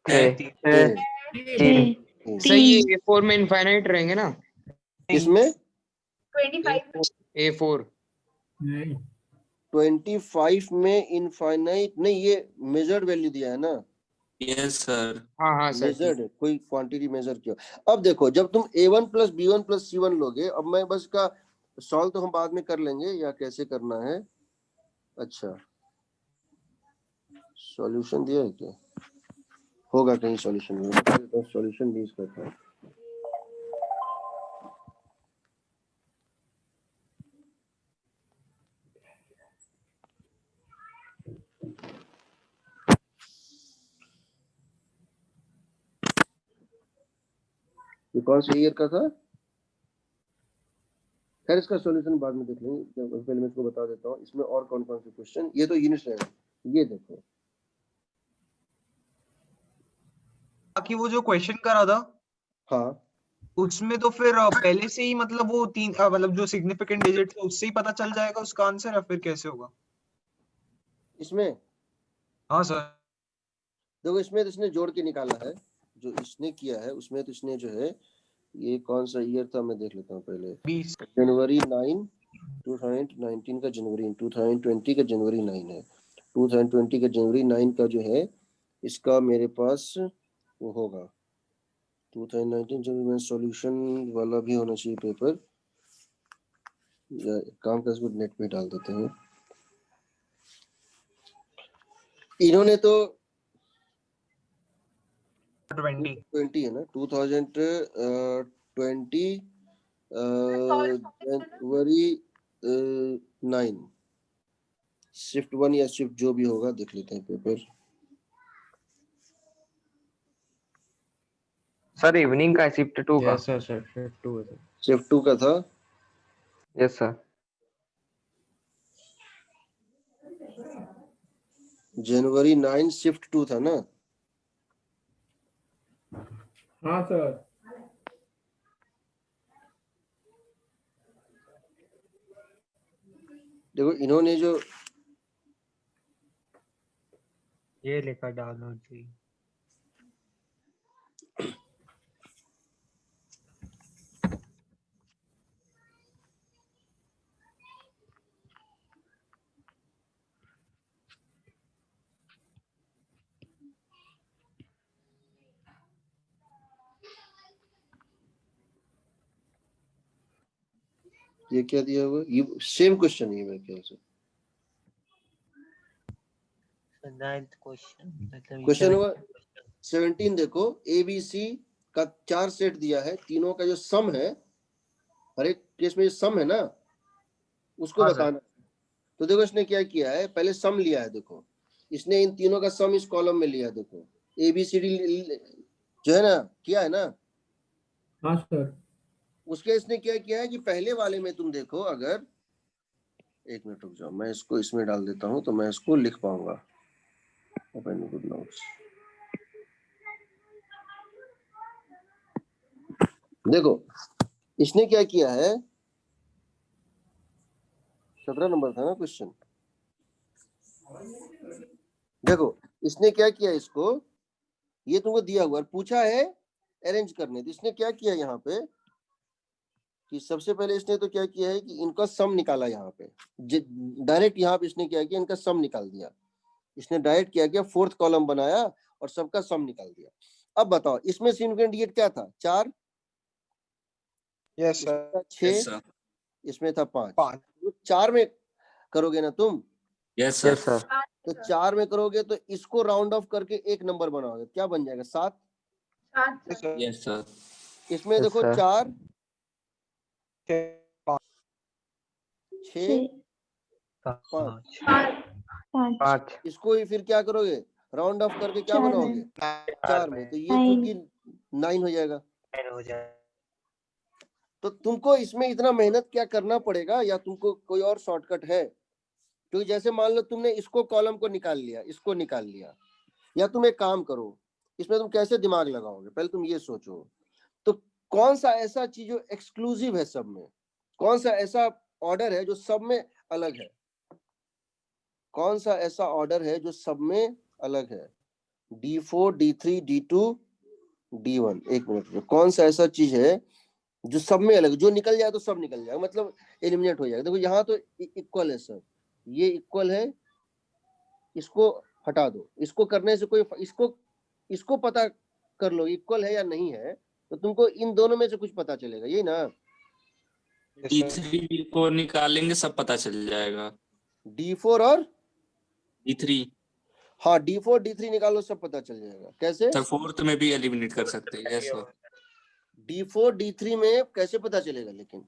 3 6 3 6 सही है, A4 में इनफाइनाइट रहेंगे ना? किसमें 25 A4 नहीं 25 में इनफाइनाइट नहीं, ये मेजर्ड वैल्यू दिया है ना, यस सर। हाँ सर मेजर्ड है, कोई क्वांटिटी मेजर किया। अब देखो जब तुम A1 plus B1 plus C1 लोगे, अब मैं बस का सॉल्व तो हम बाद में कर लेंगे या कैसे करना है। अच्छा सॉल्यूशन दिया है क्या, होगा कहीं सॉल्यूशन में, तो सॉल्यूशन भी इसका था। ये कौन से ईयर का था, खैर इसका सॉल्यूशन बाद में देख लेंगे, पहले मैं इसको बता देता हूँ इसमें और कौन कौन से क्वेश्चन, ये तो यूनिट रहेगा। ये देखो बाकी वो जो क्वेश्चन करा था हाँ उसमें तो फिर पहले से ही मतलब वो तीन मतलब जो सिग्निफिकेंट डिजिट है उससे ही पता चल जाएगा उसका आंसर, या फिर कैसे होगा? इसमें हाँ सर। देखो इसमें तो इसने जोड़ के निकाला है, जो इसने किया है उसमें तो इसने जो है, ये कौन सा ईयर था मैं देख लेता हूँ पहले। 20 जनवरी 9 2019 का जनवरी, 2020 का जनवरी 9 है, 2020 का जनवरी 9 का जो है इसका मेरे पास वो होगा 2019 जनवरी में। सॉल्यूशन वाला भी होना चाहिए पेपर, या काम का इसको नेट पे डाल देते हैं। इन्होंने तो 20 है ना, 2020 जनवरी 9 शिफ्ट 1 या शिफ्ट जो भी होगा देख लेते हैं पेपर। सर इवनिंग का शिफ्ट 2 का। यस सर शिफ्ट 2 है सर। शिफ्ट 2 का था। Yes sir. जनवरी 9 शिफ्ट 2 था ना। हाँ सर देखो इन्होंने जो ये लेकर डालना चाहिए। ये क्या दिया हुआ, ये सेम क्वेश्चन है मेरे ख्याल से। क्वेश्चन हुआ 17 देखो, ABC का 4 सेट दिया है, तीनों का जो सम है, हर एक केस में सम है ना, उसको हाँ सर। बताना। तो देखो इसने क्या किया है, पहले सम लिया है, देखो इसने इन तीनों का सम इस कॉलम में लिया, देखो ABCD जो है ना, किया है ना। हाँ सर उसके इसने क्या किया है कि पहले वाले में तुम देखो, अगर एक मिनट रुक जाओ, मैं इसको इसमें डाल देता हूं तो मैं इसको लिख पाऊंगा। ओपन गुड नोट्स, देखो इसने क्या किया है, 17 नंबर था ना क्वेश्चन। देखो इसने क्या किया, इसको ये तुमको दिया हुआ पूछा है अरेंज करने, तो इसने क्या किया यहाँ पे कि सबसे पहले इसने तो क्या किया है कि इनका सम निकाला, यहाँ पे डायरेक्ट यहाँ पे इसने क्या किया, इनका सम निकाल दिया। इसने डायरेक्ट क्या किया, फोर्थ कॉलम बनाया और सबका सम निकाल दिया। अब बताओ इसमें सिग्निफिकेंट डिजिट क्या था, 4, यस सर। 6, इसमें था 5। 4 में करोगे ना तुम, यस सर। Yes sir. तो 4 में करोगे तो इसको राउंड ऑफ करके एक नंबर बनाओगे, क्या बन जाएगा, 7। 7 यस सर। इसमें Yes, देखो sir. 4 6 5, 5 5 इसको ही फिर क्या करोगे, राउंड ऑफ करके क्या 4 बनाओगे, में 4 में, तो ये 9 चूंकि 9 हो जाएगा। तो तुमको इसमें इतना मेहनत क्या करना पड़ेगा, या तुमको कोई और शॉर्टकट है? क्योंकि जैसे मान लो तुमने इसको कॉलम को निकाल लिया, इसको निकाल लिया, या तुम एक काम करो, इसमें तुम कैसे दिमाग लगाओगे, पहले तुम ये सोचो। तो कौन सा ऐसा चीज जो एक्सक्लूसिव है सब में, कौन सा ऐसा ऑर्डर है जो सब में अलग है, कौन सा ऐसा ऑर्डर है जो सब में अलग है, D4 D3 D2 D1, एक मिनट, कौन सा ऐसा चीज है जो सब में अलग, जो निकल जाए तो सब निकल जाएगा, मतलब एलिमिनेट हो जाएगा। देखो यहाँ तो इक्वल है सब, ये इक्वल है, इसको हटा दो, इसको करने से कोई इसको पता कर लो इक्वल है या नहीं है, तो तुमको इन दोनों में से कुछ पता चलेगा, यही ना। D3 को निकालेंगे सब पता चल जाएगा। D4 और D3 हाँ, D4 D3 निकालो, सब पता चल जाएगा। कैसे? सर फोर्थ में भी एलिमिनेट कर सकते हैं। Yes sir. D4 D3 में कैसे पता चलेगा लेकिन?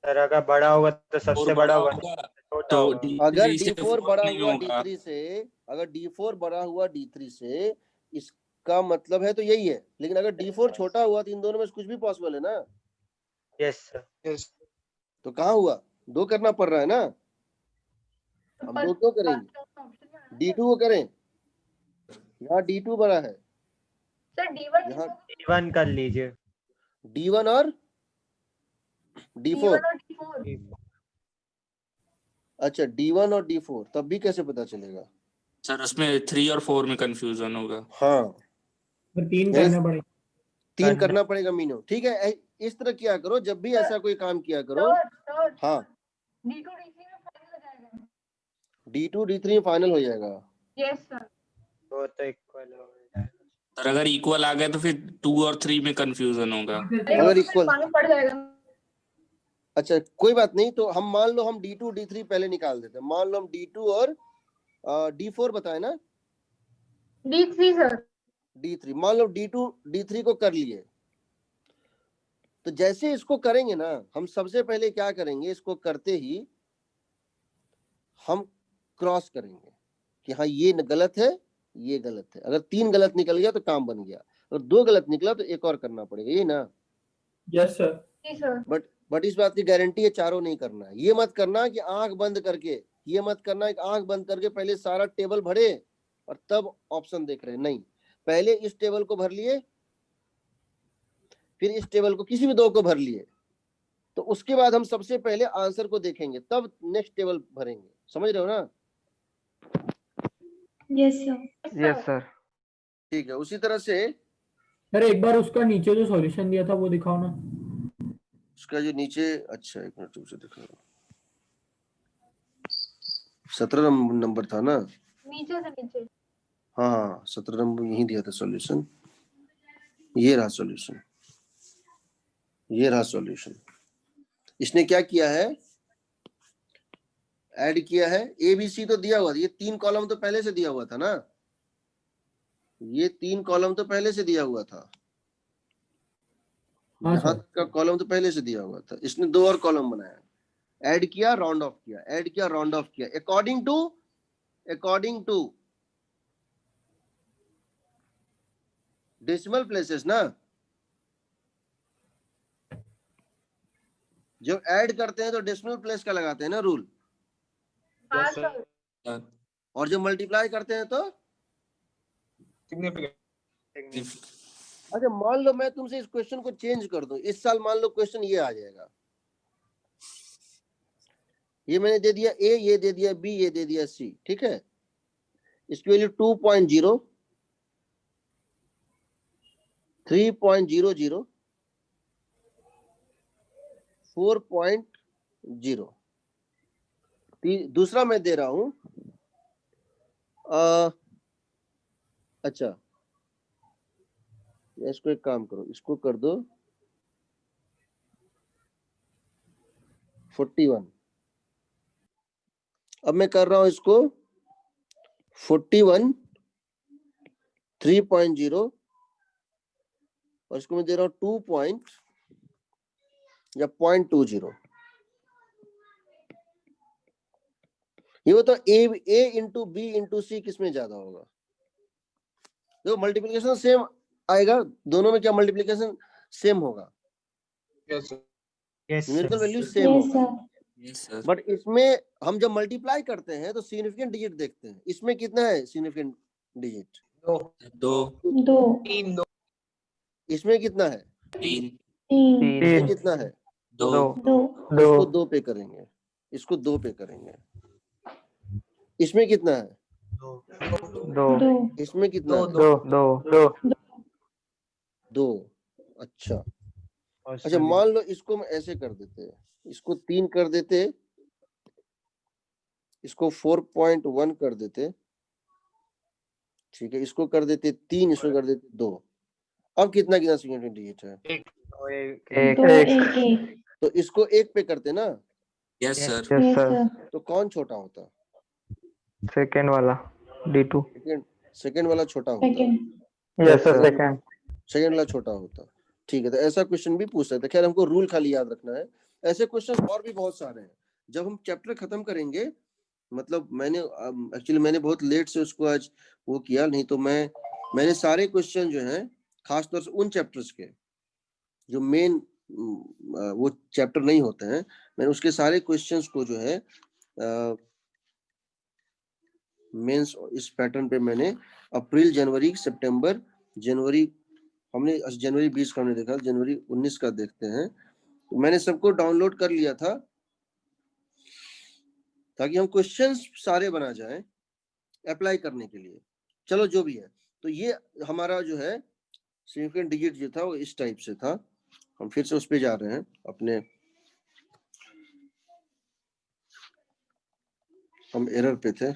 सर अगर बड़ा होगा तो सबसे बड़ा होगा, छोटा तो होगा। अगर D3 से D4 फोर्थ बड़ा नहीं हुआ होगा। D3 से, अगर D4 बड़ा हुआ D3 से, इसका मतलब है तो यही है। लेकिन अगर D4 छोटा हुआ तो इन दोनों में से कुछ भी पॉसिबल है ना। Yes sir. तो कहाँ हुआ, 2 करना पड़ रहा है ना, हम 2 क्यों करेंगे, D2 को करें, यहाँ D2 बड़ा है, सर D1 यहाँ D1 कर लीजिए। D1 और D4। और D4 अच्छा, D1 और D4, तब भी कैसे पता चलेगा? सर उसमें 3 और 4 में कंफ्यूजन होगा। हाँ, पर 3 Yes. करना पड़ेगा। 3 करना पड़ेगा मीनो, ठीक है। इस तरह किया करो, जब भी ऐसा कोई काम किया करो। सर हाँ, D2 D3 में फाइनल हो जाएगा। D2 D3 में फाइनल हो जाएगा। Yes sir. वो तो इक्वल हो जाएगा। सर अगर इक्वल आ गया तो फिर 2 और 3 में कंफ्यूजन होगा। अगर इक्वल, मालूम पड़ जाएगा। अच्छा कोई बात नहीं, तो हम मान लो हम D2 D3 पहले निकाल देते हैं। मान लो हम D2 और D4 बताए ना, D3 सर। D3 मान लो D2 D3 को कर लिए। तो जैसे इसको करेंगे ना, हम सबसे पहले क्या करेंगे, इसको करते ही हम क्रॉस करेंगे कि हाँ ये गलत है, ये गलत है। अगर 3 गलत निकल गया तो काम बन गया, अगर 2 गलत निकला तो एक और करना पड़ेगा, ये ना। Yes sir. जी सर। बट इस बात की गारंटी है चारों नहीं करना है। ये मत करना कि आंख बंद करके, ये मत करना कि आंख बंद करके पहले सारा टेबल भरे और तब ऑप्शन देख रहे हैं, नहीं। पहले इस टेबल को भर लिए, फिर इस टेबल को, किसी भी 2 को भर लिए, तो उसके बाद हम सबसे पहले आंसर को देखेंगे, तब नेक्स्ट टेबल भरेंगे। समझ रहे हो ना? Yes sir. Yes sir. ठीक है, उसी तरह से सर एक बार उसका नीचे जो सॉल्यूशन दिया था वो दिखाओ ना। उसका जो नीचे, अच्छा एक मिनट तुमसे दिखा, 17 नंबर था ना? नीचे से नीचे। हाँ 17 नंबर यही दिया था सॉल्यूशन। ये रहा सॉल्यूशन, ये रहा सॉल्यूशन। इसने क्या किया है, ऐड किया है। ABC तो दिया हुआ था, ये 3 कॉलम तो पहले से दिया हुआ था ना, ये 3 कॉलम तो पहले से दिया हुआ था। हाँ यहाँ सर। तक का कॉलम तो पहले से दिया हुआ था। इसने 2 और कॉलम बनाया, ऐड किया, राउंड ऑफ किया, ऐड किया, राउंड ऑफ किया, अकॉर्डिंग टू डेसिमल प्लेसेस ना। जब ऐड करते हैं तो डेसिमल प्लेस का लगाते हैं ना रूल, हाँ सर। और जब मल्टीप्लाई करते हैं तो। अच्छा मान लो मैं तुमसे इस क्वेश्चन को चेंज कर दूं, इस साल मान लो क्वेश्चन ये आ जाएगा, ये मैंने दे दिया A, ये दे दिया B, ये दे दिया C, ठीक है। इसकी वैल्यू 2.0, 3.00, 4.0। दूसरा मैं दे रहा हूं, अच्छा इसको एक काम करो, इसको कर दो 41। अब मैं कर रहा हूं इसको 41 3.0, और इसको मैं दे रहा हूं 0.20। ये बताओ a इंटू बी इंटू सी किसमें ज्यादा होगा? देखो मल्टीप्लिकेशन सेम आएगा, दोनों में क्या मल्टीप्लिकेशन सेम होगा, yes numerical value Yes, same होगा। sir. Yes, sir. बट इसमें हम जब मल्टीप्लाई करते हैं तो सिग्निफिकेंट डिजिट देखते हैं। इसमें कितना है सिग्निफिकेंट डिजिट? 2, 2, 3 2 इसमें कितना है? 3, 3, इसमें 3 कितना है? 2, 2, इसको 2 2 पे करेंगे, इसको 2 पे करेंगे। इसमें कितना है? 2 2, इसमें कितना है? 2 2 2। अच्छा अच्छा, मान लो इसको हम ऐसे कर देते, इसको 3 कर देते, इसको 4.1 कर देते, ठीक है, इसको कर देते 3, इसको कर देते 2। अब कितना कितना सिग्निफिकेंट डिजिट है? 1 2, 1, 1. तो इसको 1 पे करते ना, yes, sir. Yes Yes, sir sir. तो कौन छोटा होता? सेकंड वाला D2 सेकंड वाला छोटा होता, Second. Yes sir second second वाला छोटा होता। ठीक है, तो ऐसा क्वेश्चन भी पूछ सकते हैं। खैर हमको रूल खाली याद रखना है, ऐसे क्वेश्चन और भी बहुत सारे हैं। जब हम चैप्टर खत्म करेंगे, मतलब मैंने बहुत लेट से उसको आज वो किया, नहीं तो मैंने सारे क्वेश्चन जो हैं खासतौर से उन चैप्टर्स के जो मेन वो चैप्टर नहीं होते हैं, मैंने उसके सारे क्वेश्चंस को जो है मेंस इस पैटर्न पे मैंने अप्रैल, जनवरी, सितंबर, जनवरी, हमने जनवरी 20 का हमने देखा, जनवरी 19 का देखते हैं। तो मैंने सबको डाउनलोड कर लिया था ताकि हम क्वेश्चंस सारे बना जाएं अप्लाई करने के लिए। चलो जो भी है, तो ये हमारा जो है सिग्निफिकेंट डिजिट जो था वो इस टाइप से था। हम फिर से उस पे जा रहे हैं अपने, हम एरर पे थे।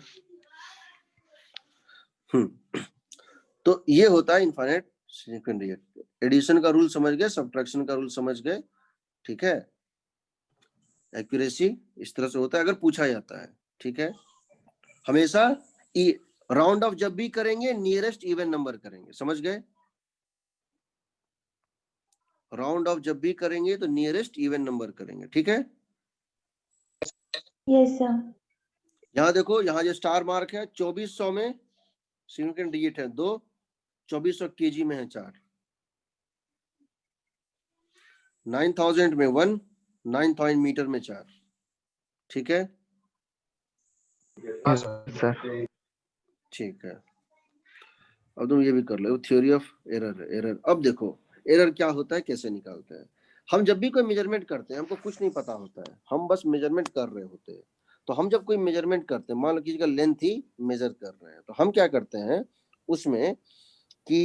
तो ये होता है इनफाइनाइट सिग्निफिकेंट डिजिट। एडिशन का रूल समझ गए, सब्ट्रैक्शन का रूल समझ गए, ठीक है। एक्यूरेसी इस तरह से होता है अगर पूछा जाता है, ठीक है। हमेशा राउंड ऑफ जब भी करेंगे नियरेस्ट इवन नंबर करेंगे, समझ गए। राउंड ऑफ जब भी करेंगे तो नियरेस्ट इवन नंबर करेंगे, ठीक है। Yes, sir. यहाँ देखो, यहाँ जो स्टार मार्क है 2400 में सिग्निफिकेंट डिजिट है 2, 2400 केजी में है 4, 9000 में 1, 9000 मीटर में 4, ठीक है। सर ठीक है, अब तुम ये भी कर लो, थ्योरी ऑफ एरर। अब देखो एरर क्या होता है, कैसे निकालते हैं। हम जब भी कोई मेजरमेंट करते हैं, हमको कुछ नहीं पता होता है, हम बस मेजरमेंट कर रहे होते हैं। तो हम जब कोई मेजरमेंट करते हैं, मान लो किसी का लेंथ ही मेजर कर रहे हैं, तो हम क्या करते हैं उसमें कि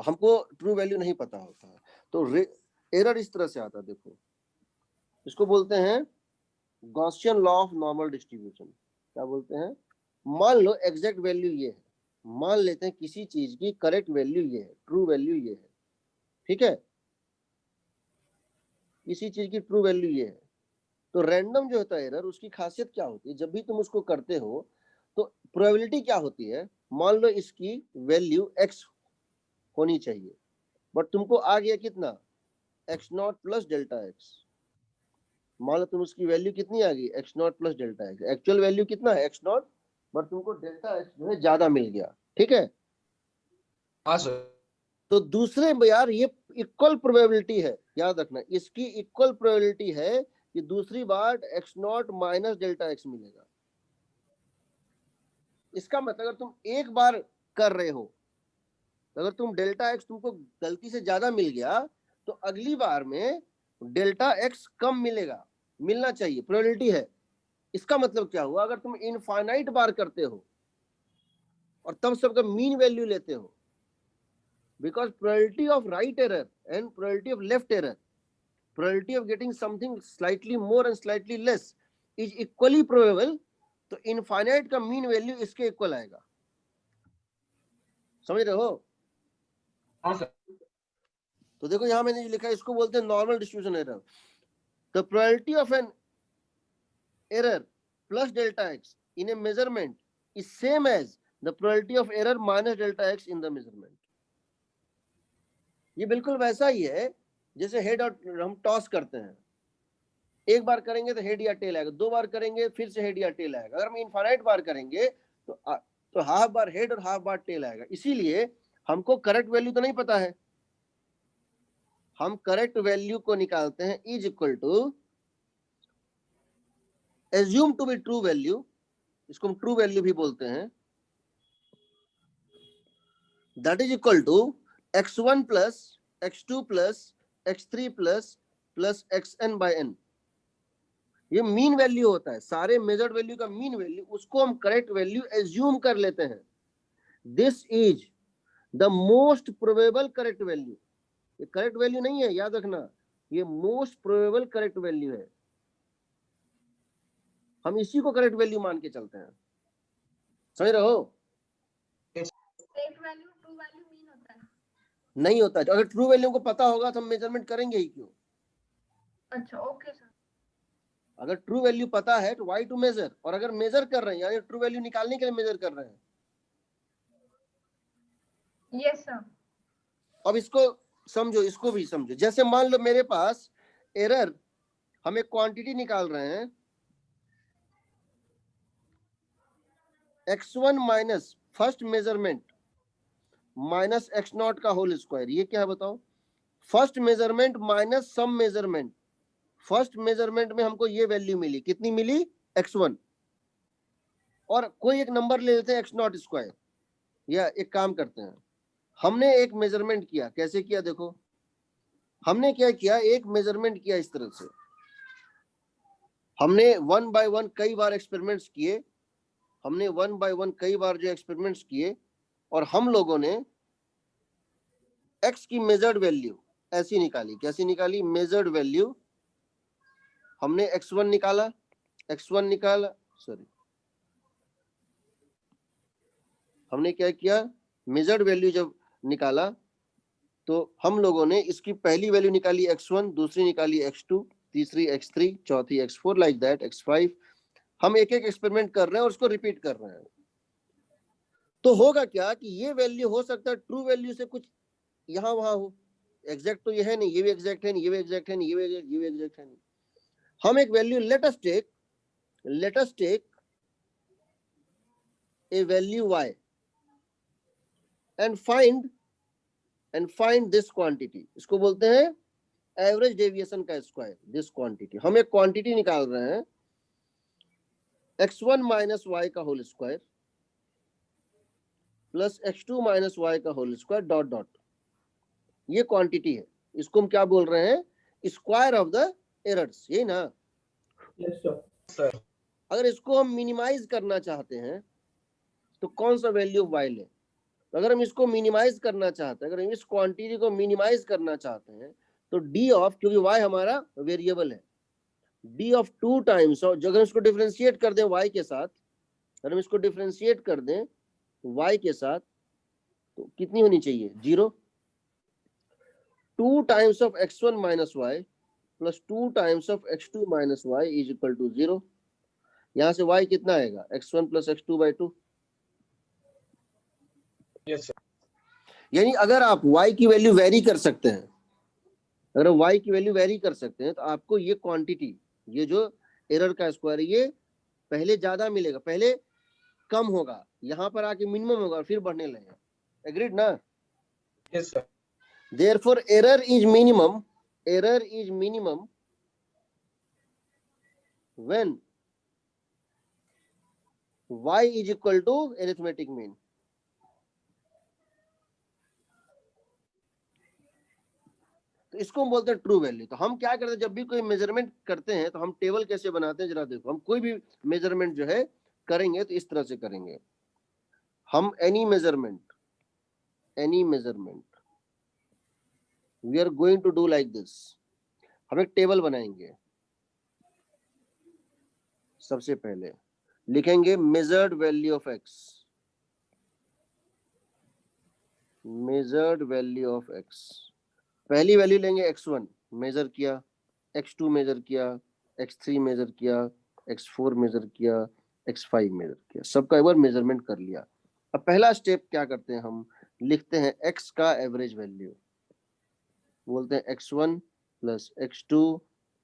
हमको ट्रू वैल्यू नहीं पता होता है, तो एरर इस तरह से आता है। देखो इसको बोलते हैं Gaussian law of normal distribution. क्या बोलते हैं? मान लो एग्जैक्ट वैल्यू ये है, मान लेते हैं किसी चीज की करेक्ट वैल्यू ये है, ट्रू वैल्यू ये है, ठीक है, किसी चीज की ट्रू वैल्यू ये है। तो रैंडम जो होता है एरर, उसकी खासियत क्या होती है, जब भी तुम उसको करते हो तो प्रोबेबिलिटी क्या होती है, मान लो इसकी वैल्यू x होनी चाहिए, बट तुमको आ गया कितना, x0 प्लस डेल्टा x। मान लो तुम उसकी वैल्यू कितनी आ गई, x0 plus delta x, actual value कितना है x0, बट तुमको डेल्टा x जो है ज्यादा मिल गया, ठीक है। हाँ सर। तो दूसरे में यार ये इक्वल प्रोबेबिलिटी है, याद रखना, इसकी इक्वल प्रोबेबिलिटी है कि दूसरी बार x0 माइनस डेल्टा x मिलेगा। इसका मतलब अगर तुम एक बार कर रहे हो, अगर तुम डेल्टा x तुमको गलती से ज्यादा मिल गया, तो अगली बार में डेल्टा x कम मिलेगा, मिलना चाहिए, प्रोबेबिलिटी है। इसका मतलब क्या हुआ, अगर तुम इनफाइनाइट बार करते हो और तब सबका मीन वैल्यू लेते हो, because probability of right error and probability of left error, probability of getting something slightly more and slightly less is equally probable, तो इनफाइनाइट का मीन वैल्यू इसके इक्वल आएगा, समझ रहे हो। हाँ सर। तो देखो यहां मैंने जो लिखा है इसको बोलते हैं normal distribution error. The probability of an error plus delta x in a measurement is same as the probability of error minus delta x in the measurement. ये बिल्कुल वैसा ही है जैसे हेड और हम टॉस करते हैं, एक बार करेंगे तो हेड या टेल आएगा, 2 बार करेंगे फिर से हेड या टेल आएगा। अगर हम इनफाइनाइट बार करेंगे तो हाफ बार हेड और हाफ बार टेल आएगा। इसीलिए हमको करेक्ट वैल्यू तो नहीं पता है, हम करेक्ट वैल्यू को निकालते हैं is equal to assume to be true value, इसको हम ट्रू वैल्यू भी बोलते हैं, that is equal to x1 plus x2 plus x3 plus xn by n। ये मीन वैल्यू होता है, सारे मेजर्ड वैल्यू का मीन वैल्यू, उसको हम करेक्ट वैल्यू एज्यूम कर लेते हैं। This is the most probable correct value. ये करेक्ट वैल्यू नहीं है, याद रखना, ये मोस्ट प्रोबेबल करेक्ट वैल्यू है। हम इसी को करेक्ट वैल्यू मान के चलते हैं, समझ रहे हो? Correct value true value mean होता है? नहीं होता है। अगर ट्रू वैल्यू को पता होगा तो हम मेजरमेंट करेंगे ही क्यों? अच्छा ओके सर। अगर ट्रू वैल्यू पता है तो वाई टू मेजर, और अगर मेजर कर रहे हैं यानी ट्रू वैल्यू निकालने के लिए मेजर कर रहे हैं। Yes sir. अब इसको समझो, इसको भी समझो। जैसे मान लो मेरे पास एरर, हम एक क्वांटिटी निकाल रहे हैं x1 minus first measurement minus x0 का होल स्क्वायर। ये क्या है बताओ? First measurement minus sum measurement. First measurement में हमको ये वैल्यू मिली, कितनी मिली? x1। और कोई एक नंबर ले लेते हैं x0 स्क्वायर। या एक काम करते हैं, हमने एक मेजरमेंट किया, कैसे किया देखो, हमने क्या किया, एक मेजरमेंट किया इस तरह से। हमने 1 बाय 1 कई बार एक्सपेरिमेंट्स किए, हमने 1 बाय 1 कई बार जो एक्सपेरिमेंट्स किए, और हम लोगों ने x की मेजर्ड वैल्यू ऐसी निकाली। कैसी निकाली? मेजर्ड वैल्यू हमने x1 निकाला, सॉरी, हमने क्या किया, मेजर्ड वैल्यू जब निकाला तो हम लोगों ने इसकी पहली वैल्यू निकाली x1, दूसरी निकाली x2, तीसरी x3, चौथी x4, लाइक दैट x5। हम एक एक एक्सपेरिमेंट कर रहे हैं और उसको रिपीट कर रहे हैं। तो होगा क्या कि ये वैल्यू हो सकता है ट्रू वैल्यू से कुछ यहाँ वहां हो। एग्जैक्ट तो ये है नहीं, ये भी एग्जैक्ट है नहीं, ये भी एग्जैक्ट है नहीं, ये भी एग्जैक्ट है नहीं। हम एक value let us take a value y and find this quantity। इसको बोलते हैं एवरेज डेविएशन का स्क्वायर। दिस क्वांटिटी, हम एक क्वांटिटी निकाल रहे हैं x1 माइनस y का whole square plus x2 minus y का होल स्क्वायर डॉट डॉट। ये क्वांटिटी है, इसको हम क्या बोल रहे हैं? स्क्वायर ऑफ द एरर्स, यही ना? Yes sir. अगर इसको हम मिनिमाइज करना चाहते हैं तो कौन सा वैल्यू ऑफ y लें? तो अगर हम इसको मिनिमाइज करना चाहते हैं, अगर हम इस क्वांटिटी को मिनिमाइज करना चाहते हैं तो d ऑफ, क्योंकि y हमारा वेरिएबल है, d ऑफ 2 टाइम्स, और अगर इसको डिफरेंशिएट कर दें y के साथ, अगर हम इसको डिफरेंशिएट कर दें y के साथ तो कितनी होनी चाहिए? 0। 2 times of x1 minus y plus 2 times of x2 minus y is equal to 0। यहां से y कितना आएगा? x1 plus x2 by 2। Yes sir. यानी अगर आप y की वैल्यू वेरी कर सकते हैं, अगर y की वैल्यू वेरी कर सकते हैं तो आपको ये क्वांटिटी, ये जो एरर का स्क्वायर, ये पहले ज्यादा मिलेगा, पहले कम होगा, यहाँ पर आके मिनिमम होगा, फिर बढ़ने लगेगा। एग्रीड ना? Yes sir. Therefore error is minimum when y is equal to arithmetic mean. तो इसको हम बोलते हैं ट्रू वैल्यू। तो हम क्या करते हैं, जब भी कोई मेजरमेंट करते हैं तो हम टेबल कैसे बनाते हैं जरा देखो। हम कोई भी मेजरमेंट जो है करेंगे तो इस तरह से करेंगे। हम any measurement we are going to do like this. हम एक टेबल बनाएंगे, सबसे पहले लिखेंगे measured value of x, measured value of x। पहली वैल्यू लेंगे x1, मेजर किया, x2 मेजर किया, x3 मेजर किया, x4 मेजर किया, x5 मेजर किया, सबका एक बार मेजरमेंट कर लिया। अब पहला स्टेप क्या करते हैं, हम लिखते हैं x का एवरेज वैल्यू, बोलते हैं x1 plus x2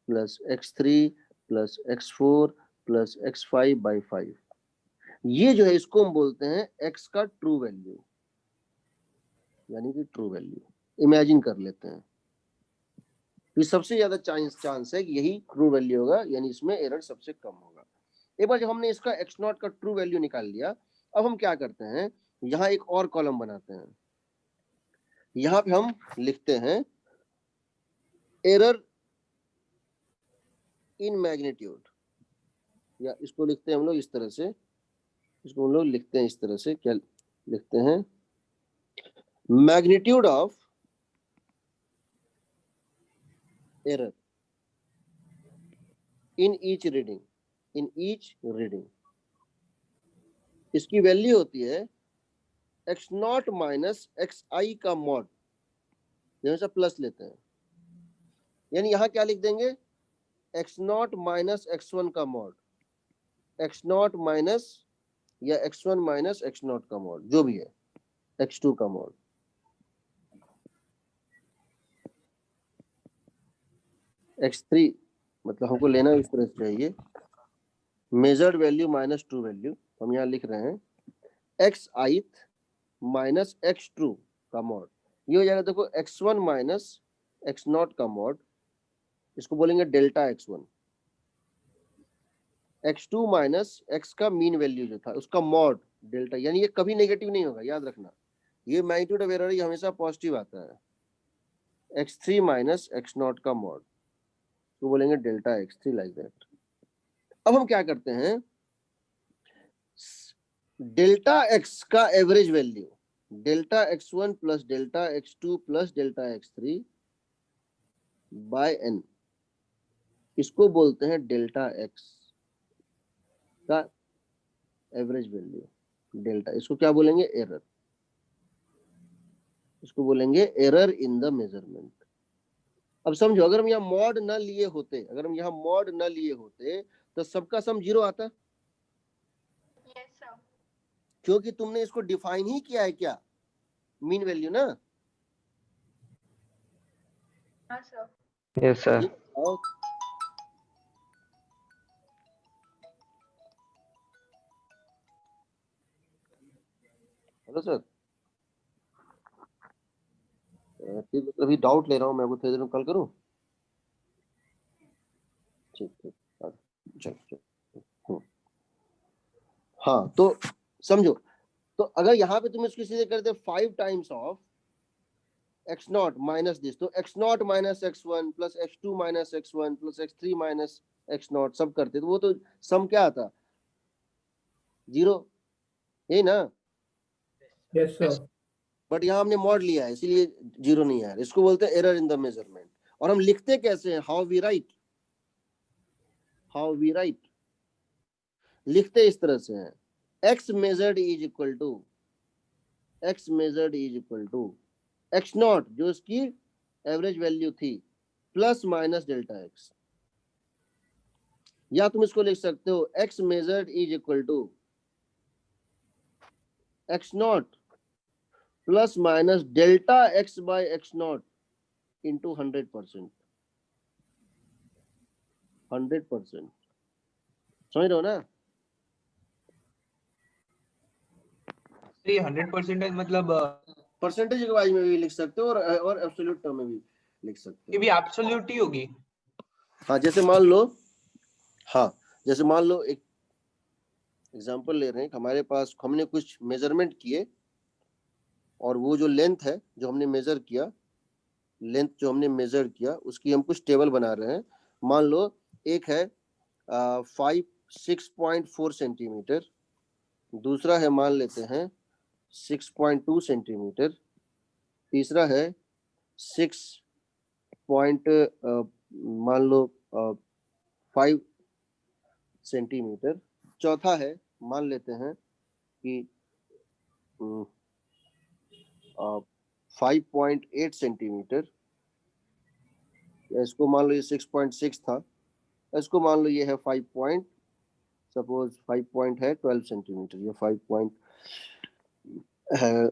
plus x3 plus x4 plus x5 by 5। ये जो है इसको हम बोलते हैं x का ट्रू वैल्यू, यानी कि ट्रू वैल्यू इमेजिन कर लेते हैं। तो सबसे ज्यादा चांस है कि यही ट्रू वैल्यू होगा, यानी इसमें एरर सबसे कम होगा। एक बार जब हमने इसका x नॉट का ट्रू वैल्यू निकाल लिया, अब हम क्या करते हैं, यहाँ एक और कॉलम बनाते हैं। यहाँ पे हम लिखते हैं एरर इन मैग्नीट्यूड, या इसको लिखते हैं हम लोग इस तरह से, इसको हम लोग लिखते हैं इस तरह से, क्या लिखते हैं, magnitude of error in each reading, in each reading. इसकी वैल्यू होती है x नॉट माइनस एक्स आई का मॉड, हमेशा प्लस लेते हैं, यानी यहां क्या लिख देंगे, x नॉट माइनस x1 का मॉड, x नॉट माइनस या x1 माइनस x नॉट का मॉड, जो भी है, x2 का मॉड। x3 मतलब हमको लेना इस तरह से चाहिए, measured value minus true value, हम यहाँ लिख रहे हैं x ith माइनस x2 का मॉड, ये हो जाएगा देखो x1 माइनस x नॉट का मॉड, इसको बोलेंगे delta x1, x2 minus x का मीन वैल्यू जो था उसका मॉड डेल्टा, यानी ये कभी नेगेटिव नहीं होगा, याद रखना, ये मैग्नीट्यूड ऑफ एरर ये हमेशा पॉजिटिव आता है। x3 माइनस x नॉट का मॉड, तो बोलेंगे डेल्टा x3 लाइक दैट। अब हम क्या करते हैं, डेल्टा x का average value, delta x1 plus delta x2 plus delta x3 by n, इसको बोलते हैं डेल्टा x का एवरेज वैल्यू डेल्टा, इसको क्या बोलेंगे, एरर, इसको बोलेंगे एरर इन द मेजरमेंट। अब समझो, अगर हम यहाँ मॉड न लिए होते, अगर हम यहाँ मॉड न लिए होते तो सबका सम 0 आता, क्योंकि तुमने इसको डिफाइन ही किया है क्या, मीन वैल्यू ना। Yes sir. हेलो सर, ठीक, अभी डाउट ले रहा हूँ मैं, आपको थोड़ी देर में कॉल करूँ, ठीक ठीक, चलो। हाँ तो समझो, तो अगर यहाँ पे तुम इसको सीधे करते 5 times of x not minus this, तो x not minus x1 plus x2 minus x1 plus x3 minus x not सब करते, तो वो तो सम क्या आता, 0, यही ना। Yes sir. बट यहाँ हमने मॉड लिया है इसीलिए 0 नहीं आया, इसको बोलते हैं एरर इन द मेजरमेंट। और हम लिखते कैसे हैं, how we write, how we write, लिखते इस तरह से हैं, x measured is equal to, x measured is equal to x not जो इसकी एवरेज वैल्यू थी प्लस माइनस डेल्टा x, या तुम इसको लिख सकते हो x measured is equal to x not plus minus delta x by x not into 100%, 100%, समझ रहे हो ना। ये 100% मतलब परसेंटेज वाइज में भी लिख सकते हो और एब्सोल्यूट टर्म में भी लिख सकते ये हो। भी एब्सोल्यूट ही होगी। हाँ जैसे मान लो, हाँ जैसे मान लो एक एग्जांपल ले रहे हैं, हमारे पास हमने कुछ मेजरमेंट किए और वो जो लेंथ है जो हमने मेजर किया, लेंथ जो हमने मेजर किया उसकी हम कुछ टेबल बना रहे हैं। मान लो एक है 6.4 सेंटीमीटर, दूसरा है मान लेते हैं 6.2 सेंटीमीटर, तीसरा है 6 पॉइंट मान लो 5 सेंटीमीटर, चौथा है मान लेते हैं कि 5.8 सेंटीमीटर, इसको मान लो ये 6.6 था, इसको मान लो ये है 5 पॉइंट, सपोज 5 पॉइंट है 12 सेंटीमीटर, ये 5 पॉइंट है,